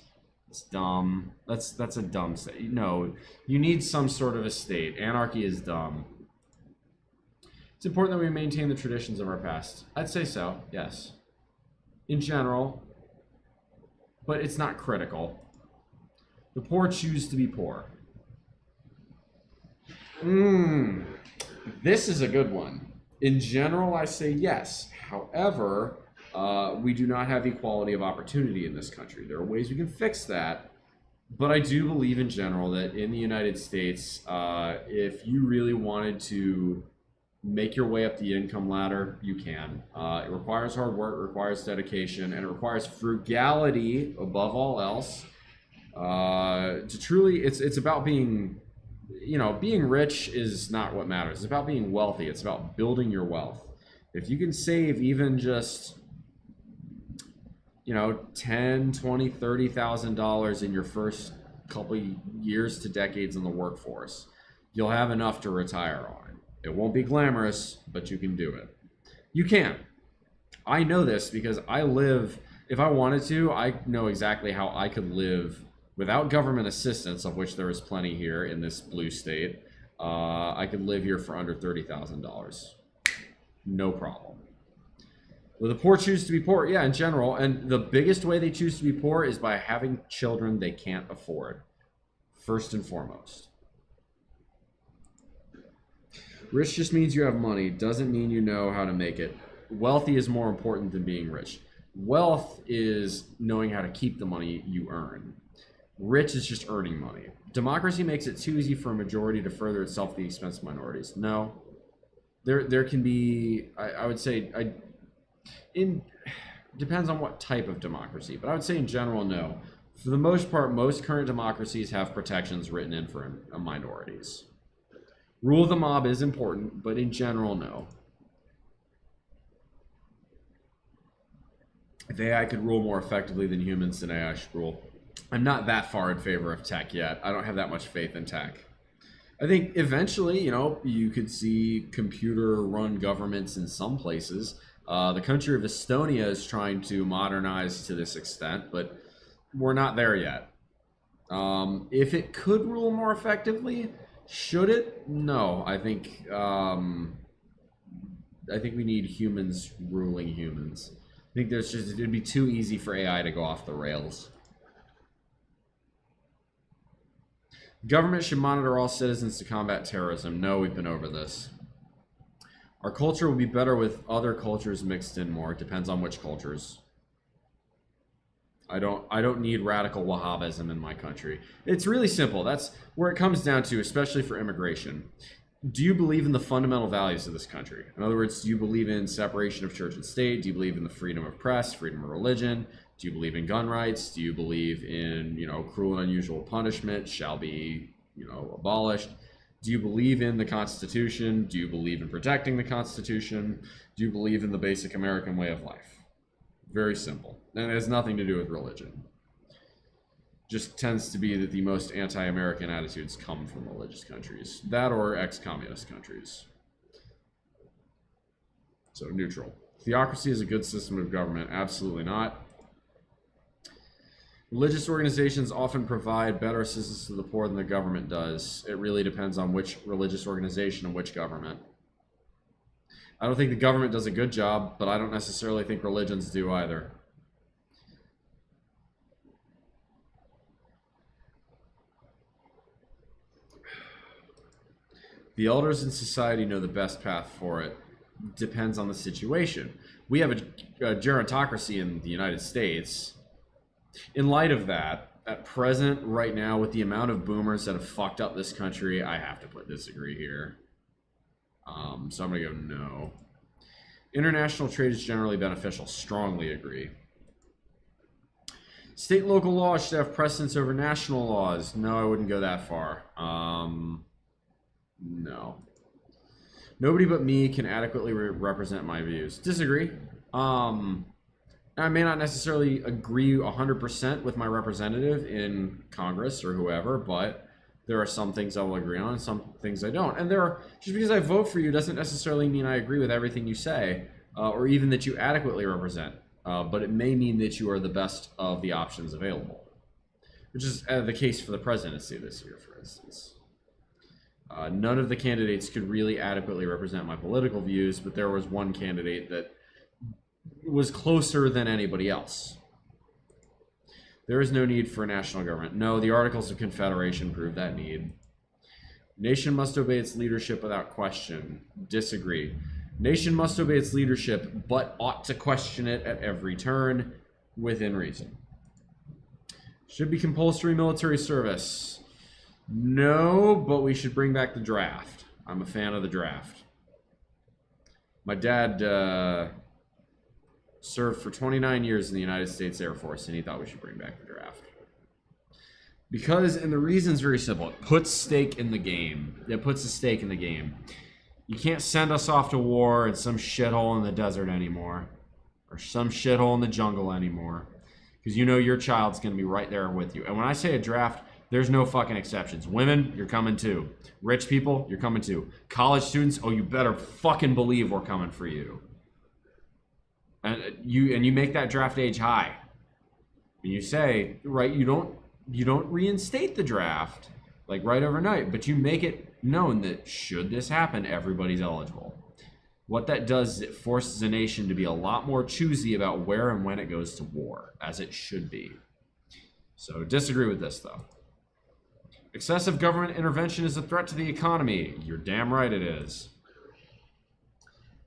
It's dumb. That's a dumb state. No, you need some sort of a state. Anarchy is dumb. It's important that we maintain the traditions of our past. I'd say so, yes. In general, but it's not critical. The poor choose to be poor. This is a good one. In general, I say yes. However, we do not have equality of opportunity in this country. There are ways we can fix that, but I do believe in general that in the United States, if you really wanted to make your way up the income ladder, you can. It requires hard work, it requires dedication, and it requires frugality above all else. To truly, it's about being, being rich is not what matters. It's about being wealthy. It's about building your wealth. If you can save even just, $10, $20, $30,000 in your first couple years to decades in the workforce, you'll have enough to retire on. It won't be glamorous, but you can do it. You can. I know this because I live, if I wanted to, I know exactly how I could live without government assistance, of which there is plenty here in this blue state. I could live here for under $30,000. No problem. Well, the poor choose to be poor, yeah, in general. And the biggest way they choose to be poor is by having children they can't afford, first and foremost. Rich just means you have money, doesn't mean you know how to make it. Wealthy is more important than being rich. Wealth is knowing how to keep the money you earn. Rich is just earning money. Democracy makes it too easy for a majority to further itself at the expense of minorities. No. There can be, I would say, depends on what type of democracy, but I would say in general, no. For the most part, most current democracies have protections written in for minorities. Rule of the mob is important, but in general, no. If AI could rule more effectively than humans, then AI should rule. I'm not that far in favor of tech yet. I don't have that much faith in tech. I think eventually, you could see computer-run governments in some places. The country of Estonia is trying to modernize to this extent, but we're not there yet. If it could rule more effectively, should it? No. I think we need humans ruling humans. I think it'd be too easy for AI to go off the rails. Government should monitor all citizens to combat terrorism. No, we've been over this. Our culture will be better with other cultures mixed in more. It depends on which cultures. I don't need radical Wahhabism in my country. It's really simple. That's where it comes down to, especially for immigration. Do you believe in the fundamental values of this country? In other words, do you believe in separation of church and state? Do you believe in the freedom of press, freedom of religion? Do you believe in gun rights? Do you believe in, cruel and unusual punishment shall be, abolished? Do you believe in the Constitution? Do you believe in protecting the Constitution? Do you believe in the basic American way of life? Very simple. And it has nothing to do with religion. Just tends to be that the most anti-American attitudes come from religious countries. That or ex-communist countries. So neutral. Theocracy is a good system of government. Absolutely not. Religious organizations often provide better assistance to the poor than the government does. It really depends on which religious organization and which government. I don't think the government does a good job, but I don't necessarily think religions do either. The elders in society know the best path for it. Depends on the situation. We have a gerontocracy in the United States. In light of that, at present, right now, with the amount of boomers that have fucked up this country, I have to put disagree here. So I'm going to go no. International trade is generally beneficial. Strongly agree. State and local laws should have precedence over national laws. No, I wouldn't go that far. No. Nobody but me can adequately represent my views. Disagree. I may not necessarily agree 100% with my representative in Congress or whoever, but there are some things I will agree on and some things I don't. And just because I vote for you doesn't necessarily mean I agree with everything you say, or even that you adequately represent. But it may mean that you are the best of the options available, which is the case for the presidency this year, for instance. None of the candidates could really adequately represent my political views, but there was one candidate that was closer than anybody else. There is no need for a national government. No, the Articles of Confederation prove that need. Nation must obey its leadership without question. Disagree. Nation must obey its leadership, but ought to question it at every turn, within reason. Should be compulsory military service. No, but we should bring back the draft. I'm a fan of the draft. My dad served for 29 years in the United States Air Force, and he thought we should bring back the draft. Because, and the reason's very simple, it puts stake in the game. It puts a stake in the game. You can't send us off to war in some shithole in the desert anymore, or some shithole in the jungle anymore, because you know your child's going to be right there with you. And when I say a draft, there's no fucking exceptions. Women, you're coming too. Rich people, you're coming too. College students, oh, you better fucking believe we're coming for you. And you make that draft age high. And you say, right, you don't reinstate the draft like right overnight, but you make it known that should this happen, everybody's eligible. What that does is it forces a nation to be a lot more choosy about where and when it goes to war, as it should be. So disagree with this, though. Excessive government intervention is a threat to the economy. You're damn right it is.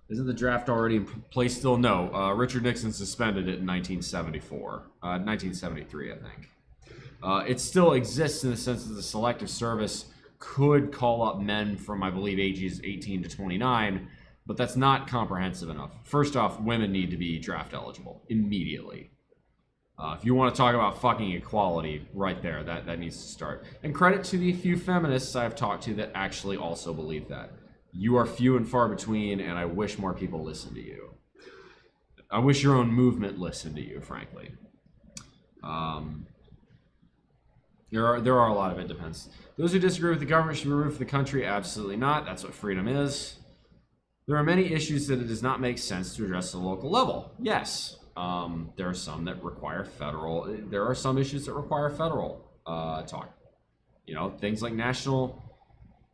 Isn't the draft already in place still? No. Richard Nixon suspended it in 1973, I think. It still exists in the sense that the selective service could call up men from, I believe, ages 18 to 29, but that's not comprehensive enough. First off, women need to be draft eligible immediately. If you want to talk about fucking equality, right there, that needs to start. And credit to the few feminists I've talked to that actually also believe that. You are few and far between, and I wish more people listened to you. I wish your own movement listened to you, frankly. There are a lot of independents. Those who disagree with the government should be removed from the country. Absolutely not. That's what freedom is. There are many issues that it does not make sense to address at the local level. Yes. There are some that require federal. There are some issues that require federal talk. You know, things like national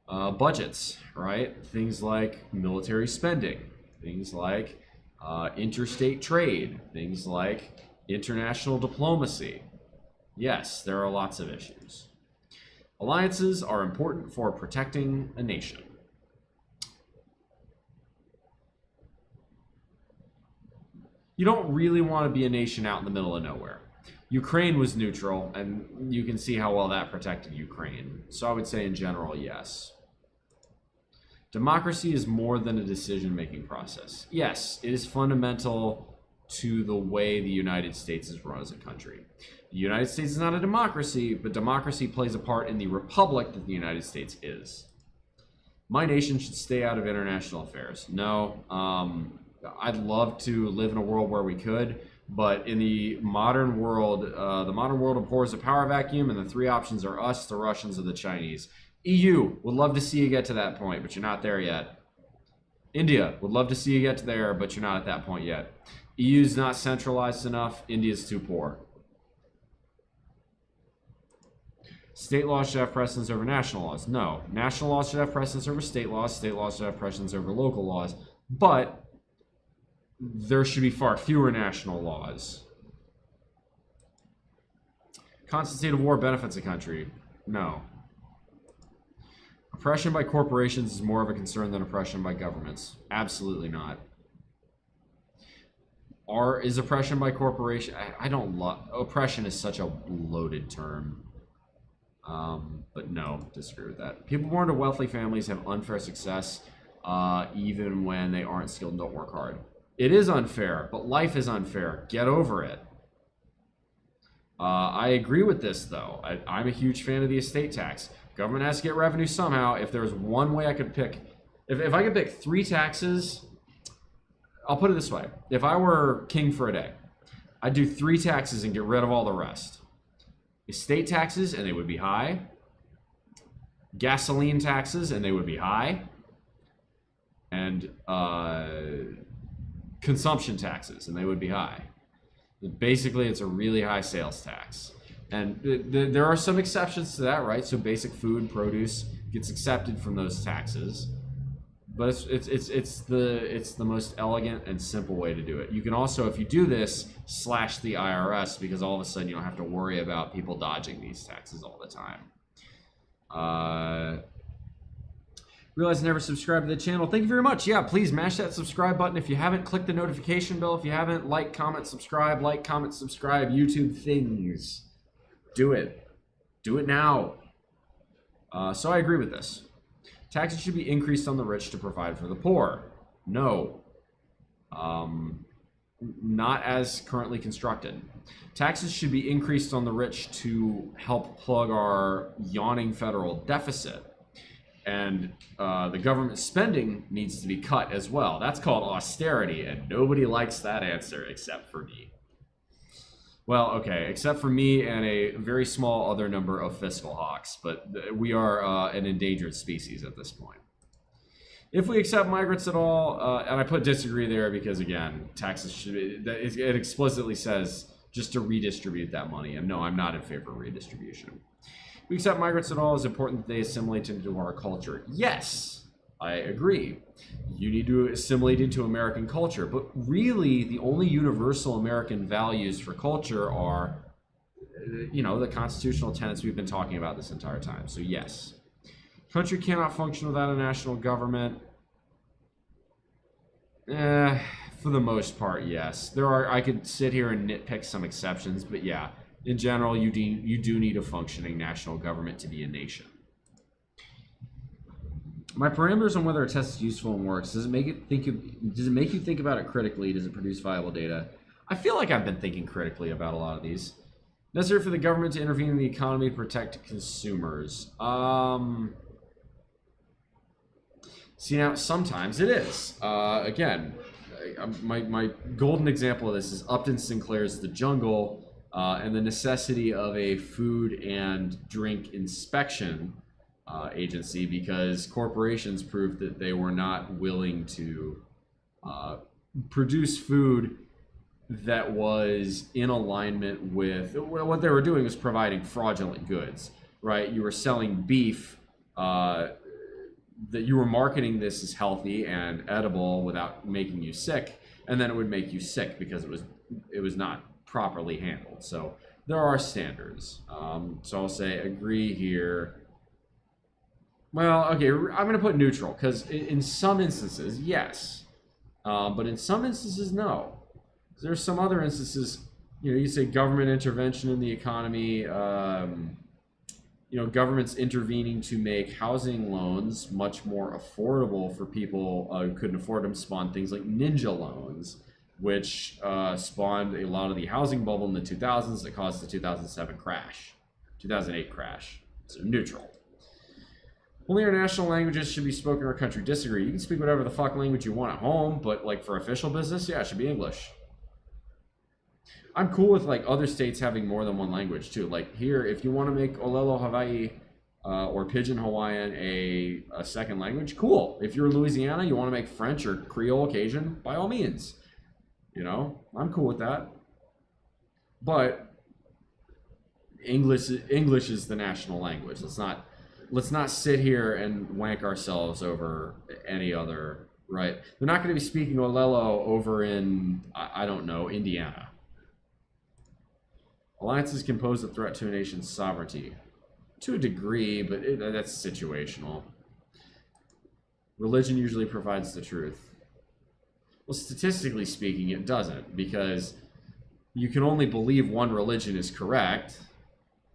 budgets, right? Things like military spending. Things like interstate trade. Things like international diplomacy. Yes, there are lots of issues. Alliances are important for protecting a nation. You don't really want to be a nation out in the middle of nowhere. Ukraine was neutral, and you can see how well that protected Ukraine. So I would say in general, yes. Democracy is more than a decision-making process. Yes, it is fundamental to the way the United States is run as a country. The United States is not a democracy, but democracy plays a part in the republic that the United States is. My nation should stay out of international affairs. No, I'd love to live in a world where we could, but in the modern world abhors a power vacuum, and the three options are us, the Russians, or the Chinese. EU, would love to see you get to that point, but you're not there yet. India, would love to see you get to there, but you're not at that point yet. EU's not centralized enough, India's too poor. State laws should have precedence over national laws. No, national laws should have precedence over state laws should have precedence over local laws. But there should be far fewer national laws. Constant state of war benefits a country. No. Oppression by corporations is more of a concern than oppression by governments. Absolutely not. Is oppression by corporation? I don't love... Oppression is such a loaded term. But no, disagree with that. People born to wealthy families have unfair success even when they aren't skilled and don't work hard. It is unfair, but life is unfair. Get over it. I agree with this, though. I'm a huge fan of the estate tax. Government has to get revenue somehow. If there's one way I could pick... If I could pick 3 taxes... I'll put it this way. If I were king for a day, I'd do 3 taxes and get rid of all the rest. Estate taxes, and they would be high. Gasoline taxes, and they would be high. And consumption taxes, and they would be high. Basically, it's a really high sales tax. And there are some exceptions to that, right? So basic food, produce gets accepted from those taxes. But it's the most elegant and simple way to do it. You can also, if you do this, slash the IRS, because all of a sudden you don't have to worry about people dodging these taxes all the time. Realize I never subscribed to the channel. Thank you very much. Yeah, please mash that subscribe button if you haven't. Click the notification bell if you haven't. Like, comment, subscribe. Like, comment, subscribe. YouTube things. Do it. Do it now. So I agree with this. Taxes should be increased on the rich to provide for the poor. No. Not as currently constructed. Taxes should be increased on the rich to help plug our yawning federal deficit. And the government spending needs to be cut as well. That's called austerity, and nobody likes that answer except for me. Well, okay, except for me and a very small other number of fiscal hawks, but we are an endangered species at this point. If we accept migrants at all, and I put disagree there because, again, taxes should be, it explicitly says just to redistribute that money, and no, I'm not in favor of redistribution. If we accept migrants at all, it's important that they assimilate into our culture. Yes, I agree. You need to assimilate into American culture, but really the only universal American values for culture are, you know, the constitutional tenets we've been talking about this entire time. So yes, country cannot function without a national government. For the most part, yes. There are, I could sit here and nitpick some exceptions, but yeah, in general, you do need a functioning national government to be a nation. My parameters on whether a test is useful and works, does it make you think about it critically? Does it produce viable data? I feel like I've been thinking critically about a lot of these. Necessary for the government to intervene in the economy to protect consumers. See, now, sometimes it is. Again, my golden example of this is Upton Sinclair's The Jungle and the necessity of a food and drink inspection agency, because corporations proved that they were not willing to produce food that was in alignment with what they were doing was providing fraudulent goods, right? You were selling beef that you were marketing this as healthy and edible without making you sick, and then it would make you sick because it was not properly handled. So there are standards. So I'll say agree here. Well, okay, I'm going to put neutral, because in some instances, yes. But in some instances, no. There's some other instances, you know, you say government intervention in the economy, you know, governments intervening to make housing loans much more affordable for people who couldn't afford them, spawned things like ninja loans, which spawned a lot of the housing bubble in the 2000s that caused the 2007 crash, 2008 crash. So neutral. Only our national languages should be spoken in our country. Disagree. You can speak whatever the fuck language you want at home, but like for official business, yeah, it should be English. I'm cool with like other states having more than one language too. Like here, if you want to make Olelo Hawaii or Pidgin Hawaiian a second language, cool. If you're in Louisiana, you want to make French or Creole Cajun, by all means. You know, I'm cool with that. But English is the national language. Let's not sit here and wank ourselves over any other right? They're not going to be speaking Olelo over in, I don't know, Indiana. Alliances can pose a threat to a nation's sovereignty. To a degree, but that's situational. Religion usually provides the truth. Well, statistically speaking, it doesn't, because you can only believe one religion is correct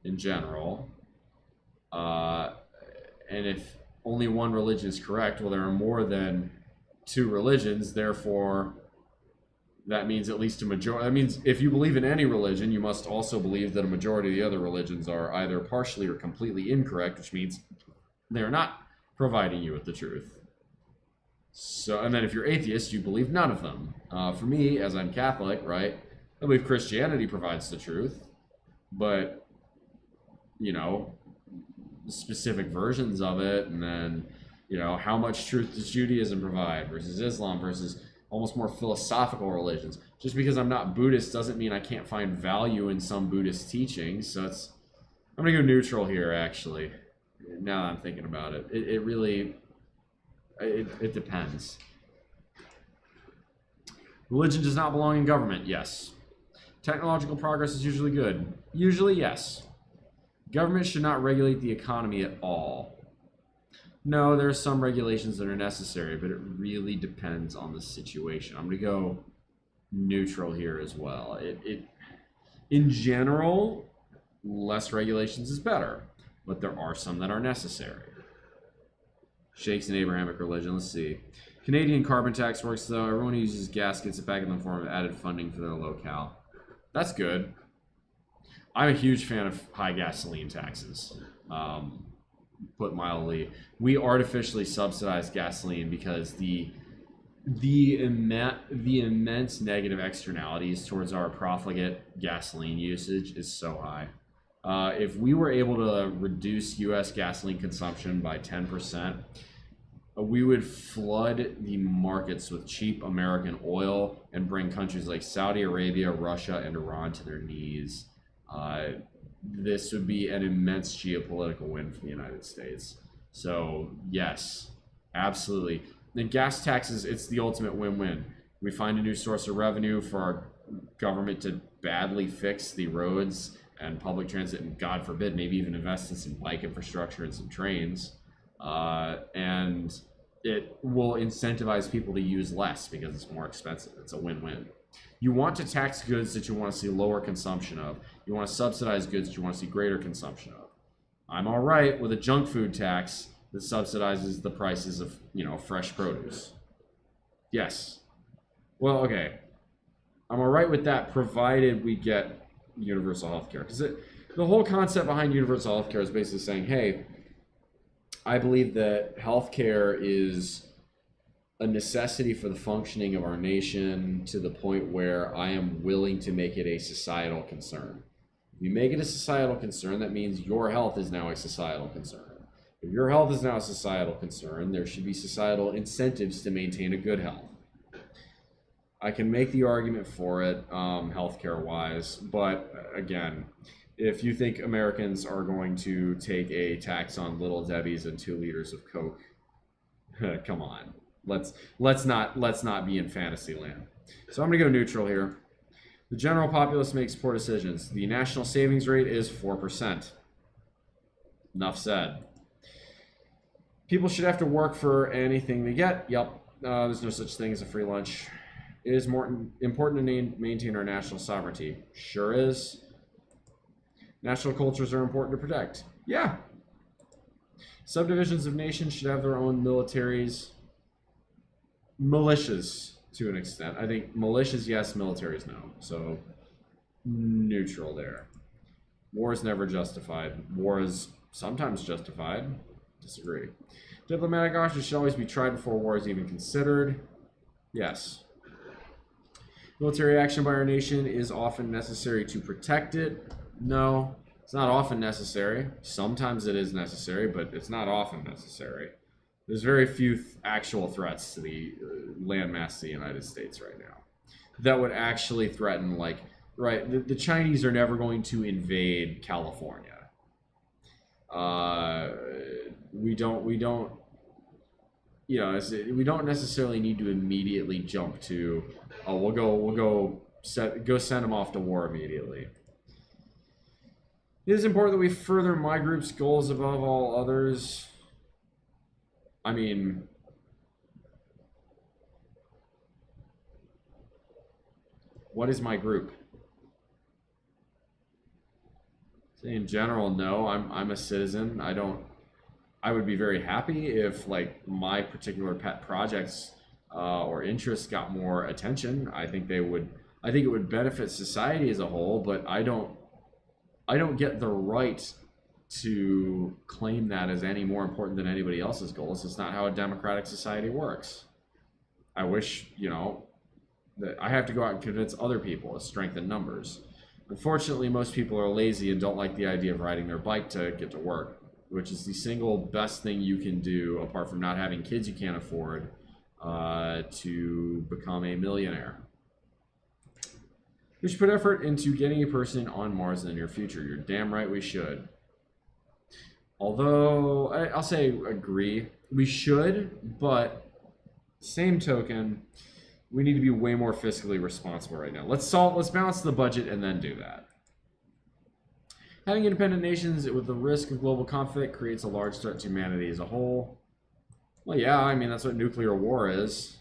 in general. And if only one religion is correct, well, there are more than two religions, therefore that means at least a majority. That means if you believe in any religion, you must also believe that a majority of the other religions are either partially or completely incorrect, which means they're not providing you with the truth. So, and then if you're atheist, you believe none of them. For me, as I'm Catholic, right, I believe Christianity provides the truth, but, you know, specific versions of it, and then, you know, how much truth does Judaism provide versus Islam versus almost more philosophical religions. Just because I'm not Buddhist doesn't mean I can't find value in some Buddhist teachings. So I'm gonna go neutral here, actually. Now that I'm thinking about it, it really depends. Religion does not belong in government. Yes. Technological progress is usually good. Usually, yes. Government should not regulate the economy at all. No, there are some regulations that are necessary, but it really depends on the situation. I'm going to go neutral here as well. In general, less regulations is better, but there are some that are necessary. Shakes in Abrahamic religion. Let's see. Canadian carbon tax works though. Everyone who uses gas gets it back in the form of added funding for their locale. That's good. I'm a huge fan of high gasoline taxes. Put mildly, we artificially subsidize gasoline because the immense negative externalities towards our profligate gasoline usage is so high. If we were able to reduce U.S. gasoline consumption by 10%, we would flood the markets with cheap American oil and bring countries like Saudi Arabia, Russia, and Iran to their knees. This would be an immense geopolitical win for the United States. So, yes, absolutely. The gas taxes, it's the ultimate win-win. We find a new source of revenue for our government to badly fix the roads and public transit, and God forbid, maybe even invest in some bike infrastructure and some trains. And it will incentivize people to use less because it's more expensive. It's a win-win. You want to tax goods that you want to see lower consumption of. You want to subsidize goods that you want to see greater consumption of. I'm all right with a junk food tax that subsidizes the prices of, you know, fresh produce. Yes. Well, okay. I'm all right with that provided we get universal health care. Because the whole concept behind universal health care is basically saying, hey, I believe that health care is a necessity for the functioning of our nation to the point where I am willing to make it a societal concern. If you make it a societal concern, that means your health is now a societal concern. If your health is now a societal concern, there should be societal incentives to maintain a good health. I can make the argument for it, healthcare wise, but again, if you think Americans are going to take a tax on Little Debbie's and 2 liters of Coke, come on. Let's not be in fantasy land. So I'm gonna go neutral here. The general populace makes poor decisions. The national savings rate is 4%. Enough said. People should have to work for anything they get. Yep. There's no such thing as a free lunch. It is more important to maintain our national sovereignty. Sure is. National cultures are important to protect. Yeah. Subdivisions of nations should have their own militaries. Militias, to an extent. I think militias, yes. Militaries, no. So, neutral there. War is never justified. War is sometimes justified. Disagree. Diplomatic options should always be tried before war is even considered. Yes. Military action by our nation is often necessary to protect it. No, it's not often necessary. Sometimes it is necessary, but it's not often necessary. There's very few actual threats to the landmass of the United States right now that would actually threaten, like, right, the Chinese are never going to invade California. We don't, you know, we don't necessarily need to immediately jump to, oh, we'll send them off to war immediately. It is important that we further my group's goals above all others. I mean, what is my group? In general, no. I'm a citizen. I would be very happy if like my particular pet projects or interests got more attention. I think it would benefit society as a whole, but I don't get the right to claim that as any more important than anybody else's goals. It's not how a democratic society works. I wish, you know, that I have to go out and convince other people, strength in numbers. Unfortunately, most people are lazy and don't like the idea of riding their bike to get to work, which is the single best thing you can do, apart from not having kids you can't afford, to become a millionaire. We should put effort into getting a person on Mars in the near future. You're damn right we should. Although, I'll say agree. We should, but same token, we need to be way more fiscally responsible right now. Let's balance the budget and then do that. Having independent nations with the risk of global conflict creates a large threat to humanity as a whole. Well, yeah, I mean, that's what nuclear war is.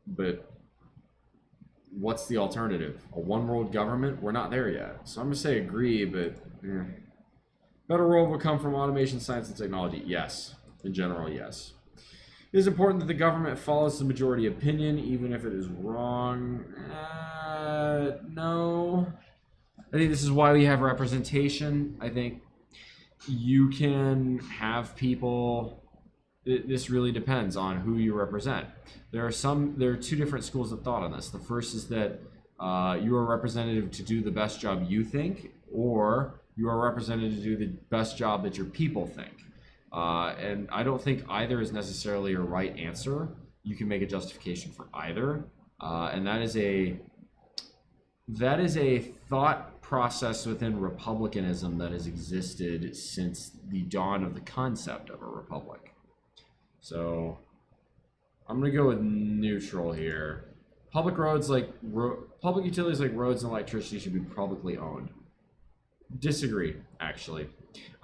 But what's the alternative? A one world government? We're not there yet. So I'm going to say agree, but better world will come from automation, science, and technology. Yes. In general, yes. It is important that the government follows the majority opinion, even if it is wrong. No. I think this is why we have representation. I think you can have people. This really depends on who you represent. There are two different schools of thought on this. The first is that you are representative to do the best job you think, or you are represented to do the best job that your people think. And I don't think either is necessarily a right answer. You can make a justification for either, and that is a thought process within republicanism that has existed since the dawn of the concept of a republic. So I'm gonna go with neutral here. Public utilities like roads and electricity should be publicly owned. Disagree, actually.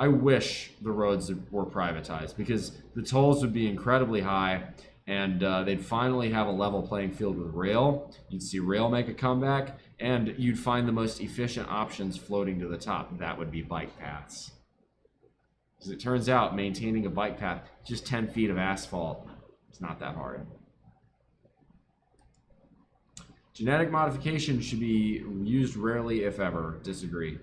I wish the roads were privatized because the tolls would be incredibly high, and they'd finally have a level playing field with rail. You'd see rail make a comeback, and you'd find the most efficient options floating to the top. That would be bike paths. As it turns out, maintaining a bike path, just 10 feet of asphalt, it's not that hard. Genetic modification should be used rarely, if ever. Disagree.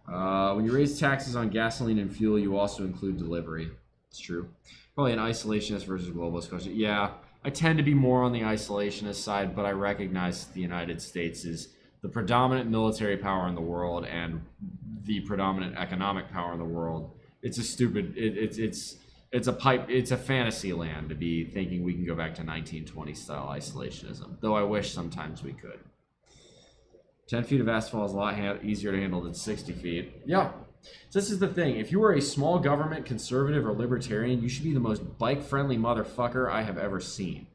When you raise taxes on gasoline and fuel, you also include delivery. It's true. Probably an isolationist versus globalist question. Yeah, I tend to be more on the isolationist side, but I recognize the United States is the predominant military power in the world and the predominant economic power in the world. It's a stupid. It's a fantasy land to be thinking we can go back to 1920 style isolationism. Though I wish sometimes we could. 10 feet of asphalt is a lot easier to handle than 60 feet. Yeah. So this is the thing. If you are a small government conservative or libertarian, you should be the most bike-friendly motherfucker I have ever seen.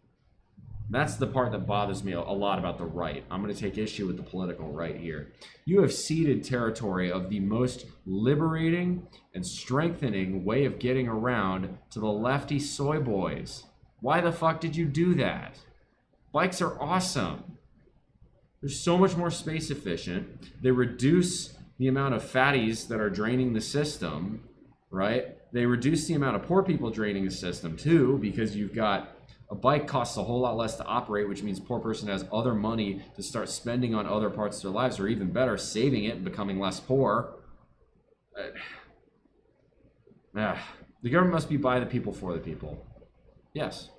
That's the part that bothers me a lot about the right. I'm going to take issue with the political right here. You have ceded territory of the most liberating and strengthening way of getting around to the lefty soy boys. Why the fuck did you do that? Bikes are awesome. They're so much more space efficient. They reduce the amount of fatties that are draining the system, right? They reduce the amount of poor people draining the system too, because you've got a bike costs a whole lot less to operate, which means poor person has other money to start spending on other parts of their lives, or even better, saving it and becoming less poor. The government must be by the people for the people. Yes.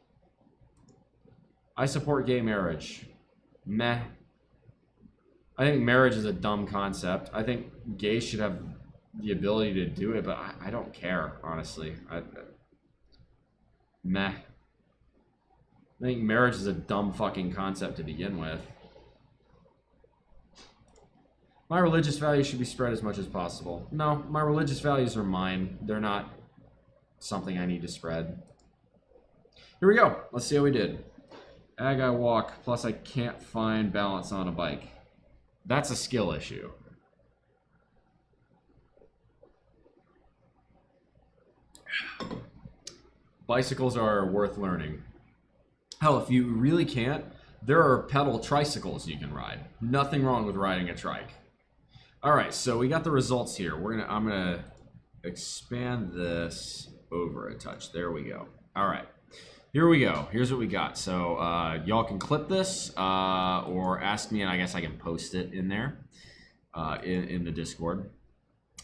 I support gay marriage. Meh. I think marriage is a dumb concept. I think gays should have the ability to do it, but I don't care, honestly. Meh. I think marriage is a dumb fucking concept to begin with. My religious values should be spread as much as possible. No, my religious values are mine. They're not something I need to spread. Here we go. Let's see how we did. Ag I walk, plus I can't find balance on a bike. That's a skill issue. Bicycles are worth learning. Hell, if you really can't, there are pedal tricycles you can ride. Nothing wrong with riding a trike. All right, so we got the results here. I'm gonna expand this over a touch. There we go. All right, here we go. Here's what we got. So y'all can clip this or ask me, and I guess I can post it in there in the Discord.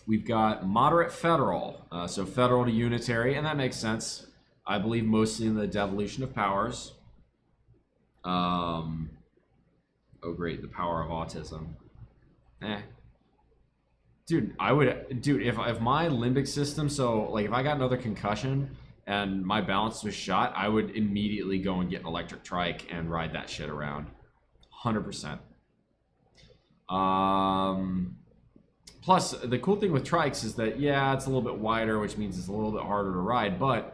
We've got moderate federal, so federal to unitary, and that makes sense. I believe mostly in the devolution of powers. Oh great, the power of autism. Dude, if my limbic system, so like if I got another concussion and my balance was shot, I would immediately go and get an electric trike and ride that shit around. 100%. Plus, the cool thing with trikes is that, yeah, it's a little bit wider, which means it's a little bit harder to ride, but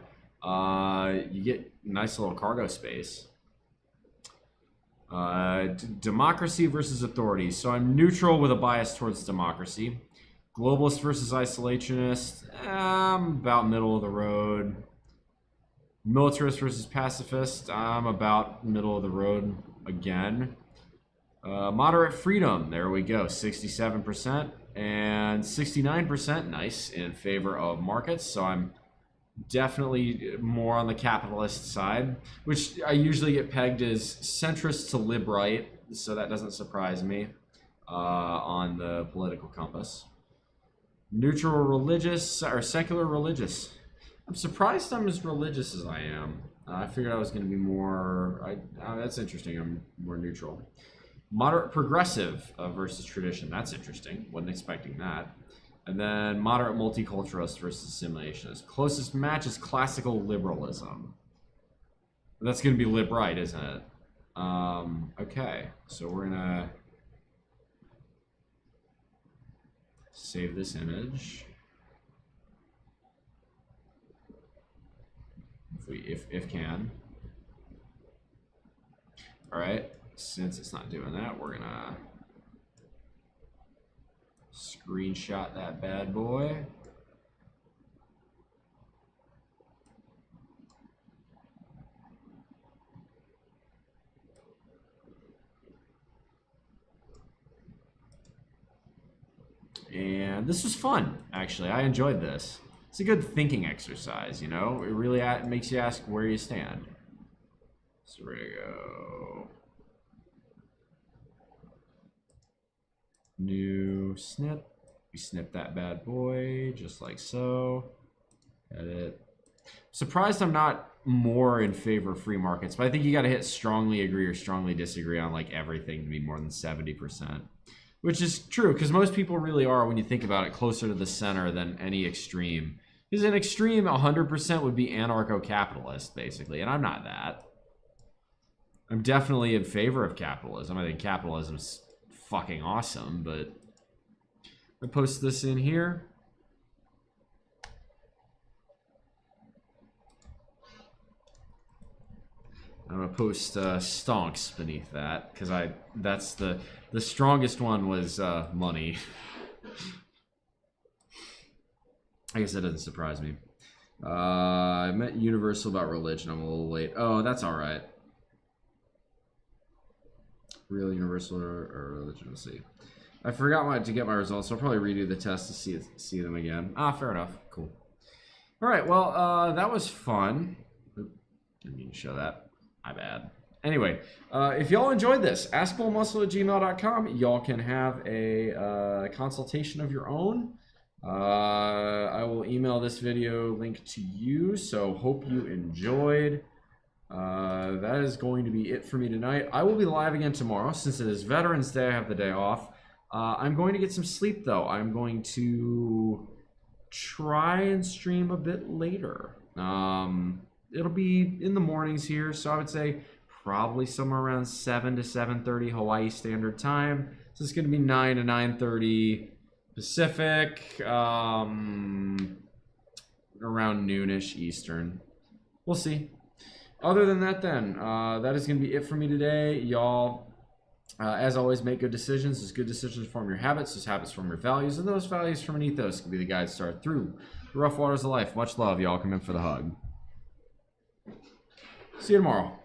you get nice little cargo space. Democracy versus authority. So I'm neutral with a bias towards democracy. Globalist versus isolationist. I'm about middle of the road. Militarist versus pacifist. I'm about middle of the road again. Moderate freedom. There we go. 67% and 69%. Nice, in favor of markets. So I'm definitely more on the capitalist side, which I usually get pegged as centrist to lib-right, so that doesn't surprise me on the political compass. Neutral religious, or secular religious. I'm surprised I'm as religious as I am. I figured I was going to be more, that's interesting, I'm more neutral. Moderate progressive versus tradition, that's interesting, wasn't expecting that. And then moderate multiculturalist versus assimilationist. Closest match is classical liberalism. That's going to be lib-right, isn't it? Okay, so we're going to save this image. If can. All right, since it's not doing that, we're going to screenshot that bad boy. And this was fun, actually. I enjoyed this. It's a good thinking exercise, you know? It really makes you ask where you stand. So we're gonna go. New snip. We snip that bad boy, just like so. Edit. Surprised I'm not more in favor of free markets, but I think you gotta hit strongly agree or strongly disagree on like everything to be more than 70%. Which is true, because most people really are, when you think about it, closer to the center than any extreme. Because an extreme 100% would be anarcho-capitalist, basically, and I'm not that. I'm definitely in favor of capitalism. I think capitalism is fucking awesome, but I post this in here. I'm gonna post stonks beneath that because that's the strongest one was money. I guess that doesn't surprise me. I meant universal about religion. I'm a little late. Oh, that's all right. Real universal or religion? Let's see. I forgot to get my results, so I'll probably redo the test to see them again. Ah, fair enough. Cool. All right. Well, that was fun. Oop, didn't mean to show that. My bad. Anyway, if y'all enjoyed this, askbullmuscle@gmail.com. Y'all can have a consultation of your own. I will email this video link to you, so hope you enjoyed. That is going to be it for me tonight. I will be live again tomorrow. Since it is Veterans Day, I have the day off. I'm going to get some sleep, though. I'm going to try and stream a bit later. It'll be in the mornings here, so I would say probably somewhere around 7 to 7:30 Hawaii Standard Time. So it's going to be 9 to 9:30 Pacific, around noonish Eastern. We'll see. Other than that, then, that is going to be it for me today. Y'all, as always, make good decisions. Those good decisions form your habits. Those habits form your values. And those values from an ethos can be the guide to start through the rough waters of life. Much love, y'all. Come in for the hug. See you tomorrow.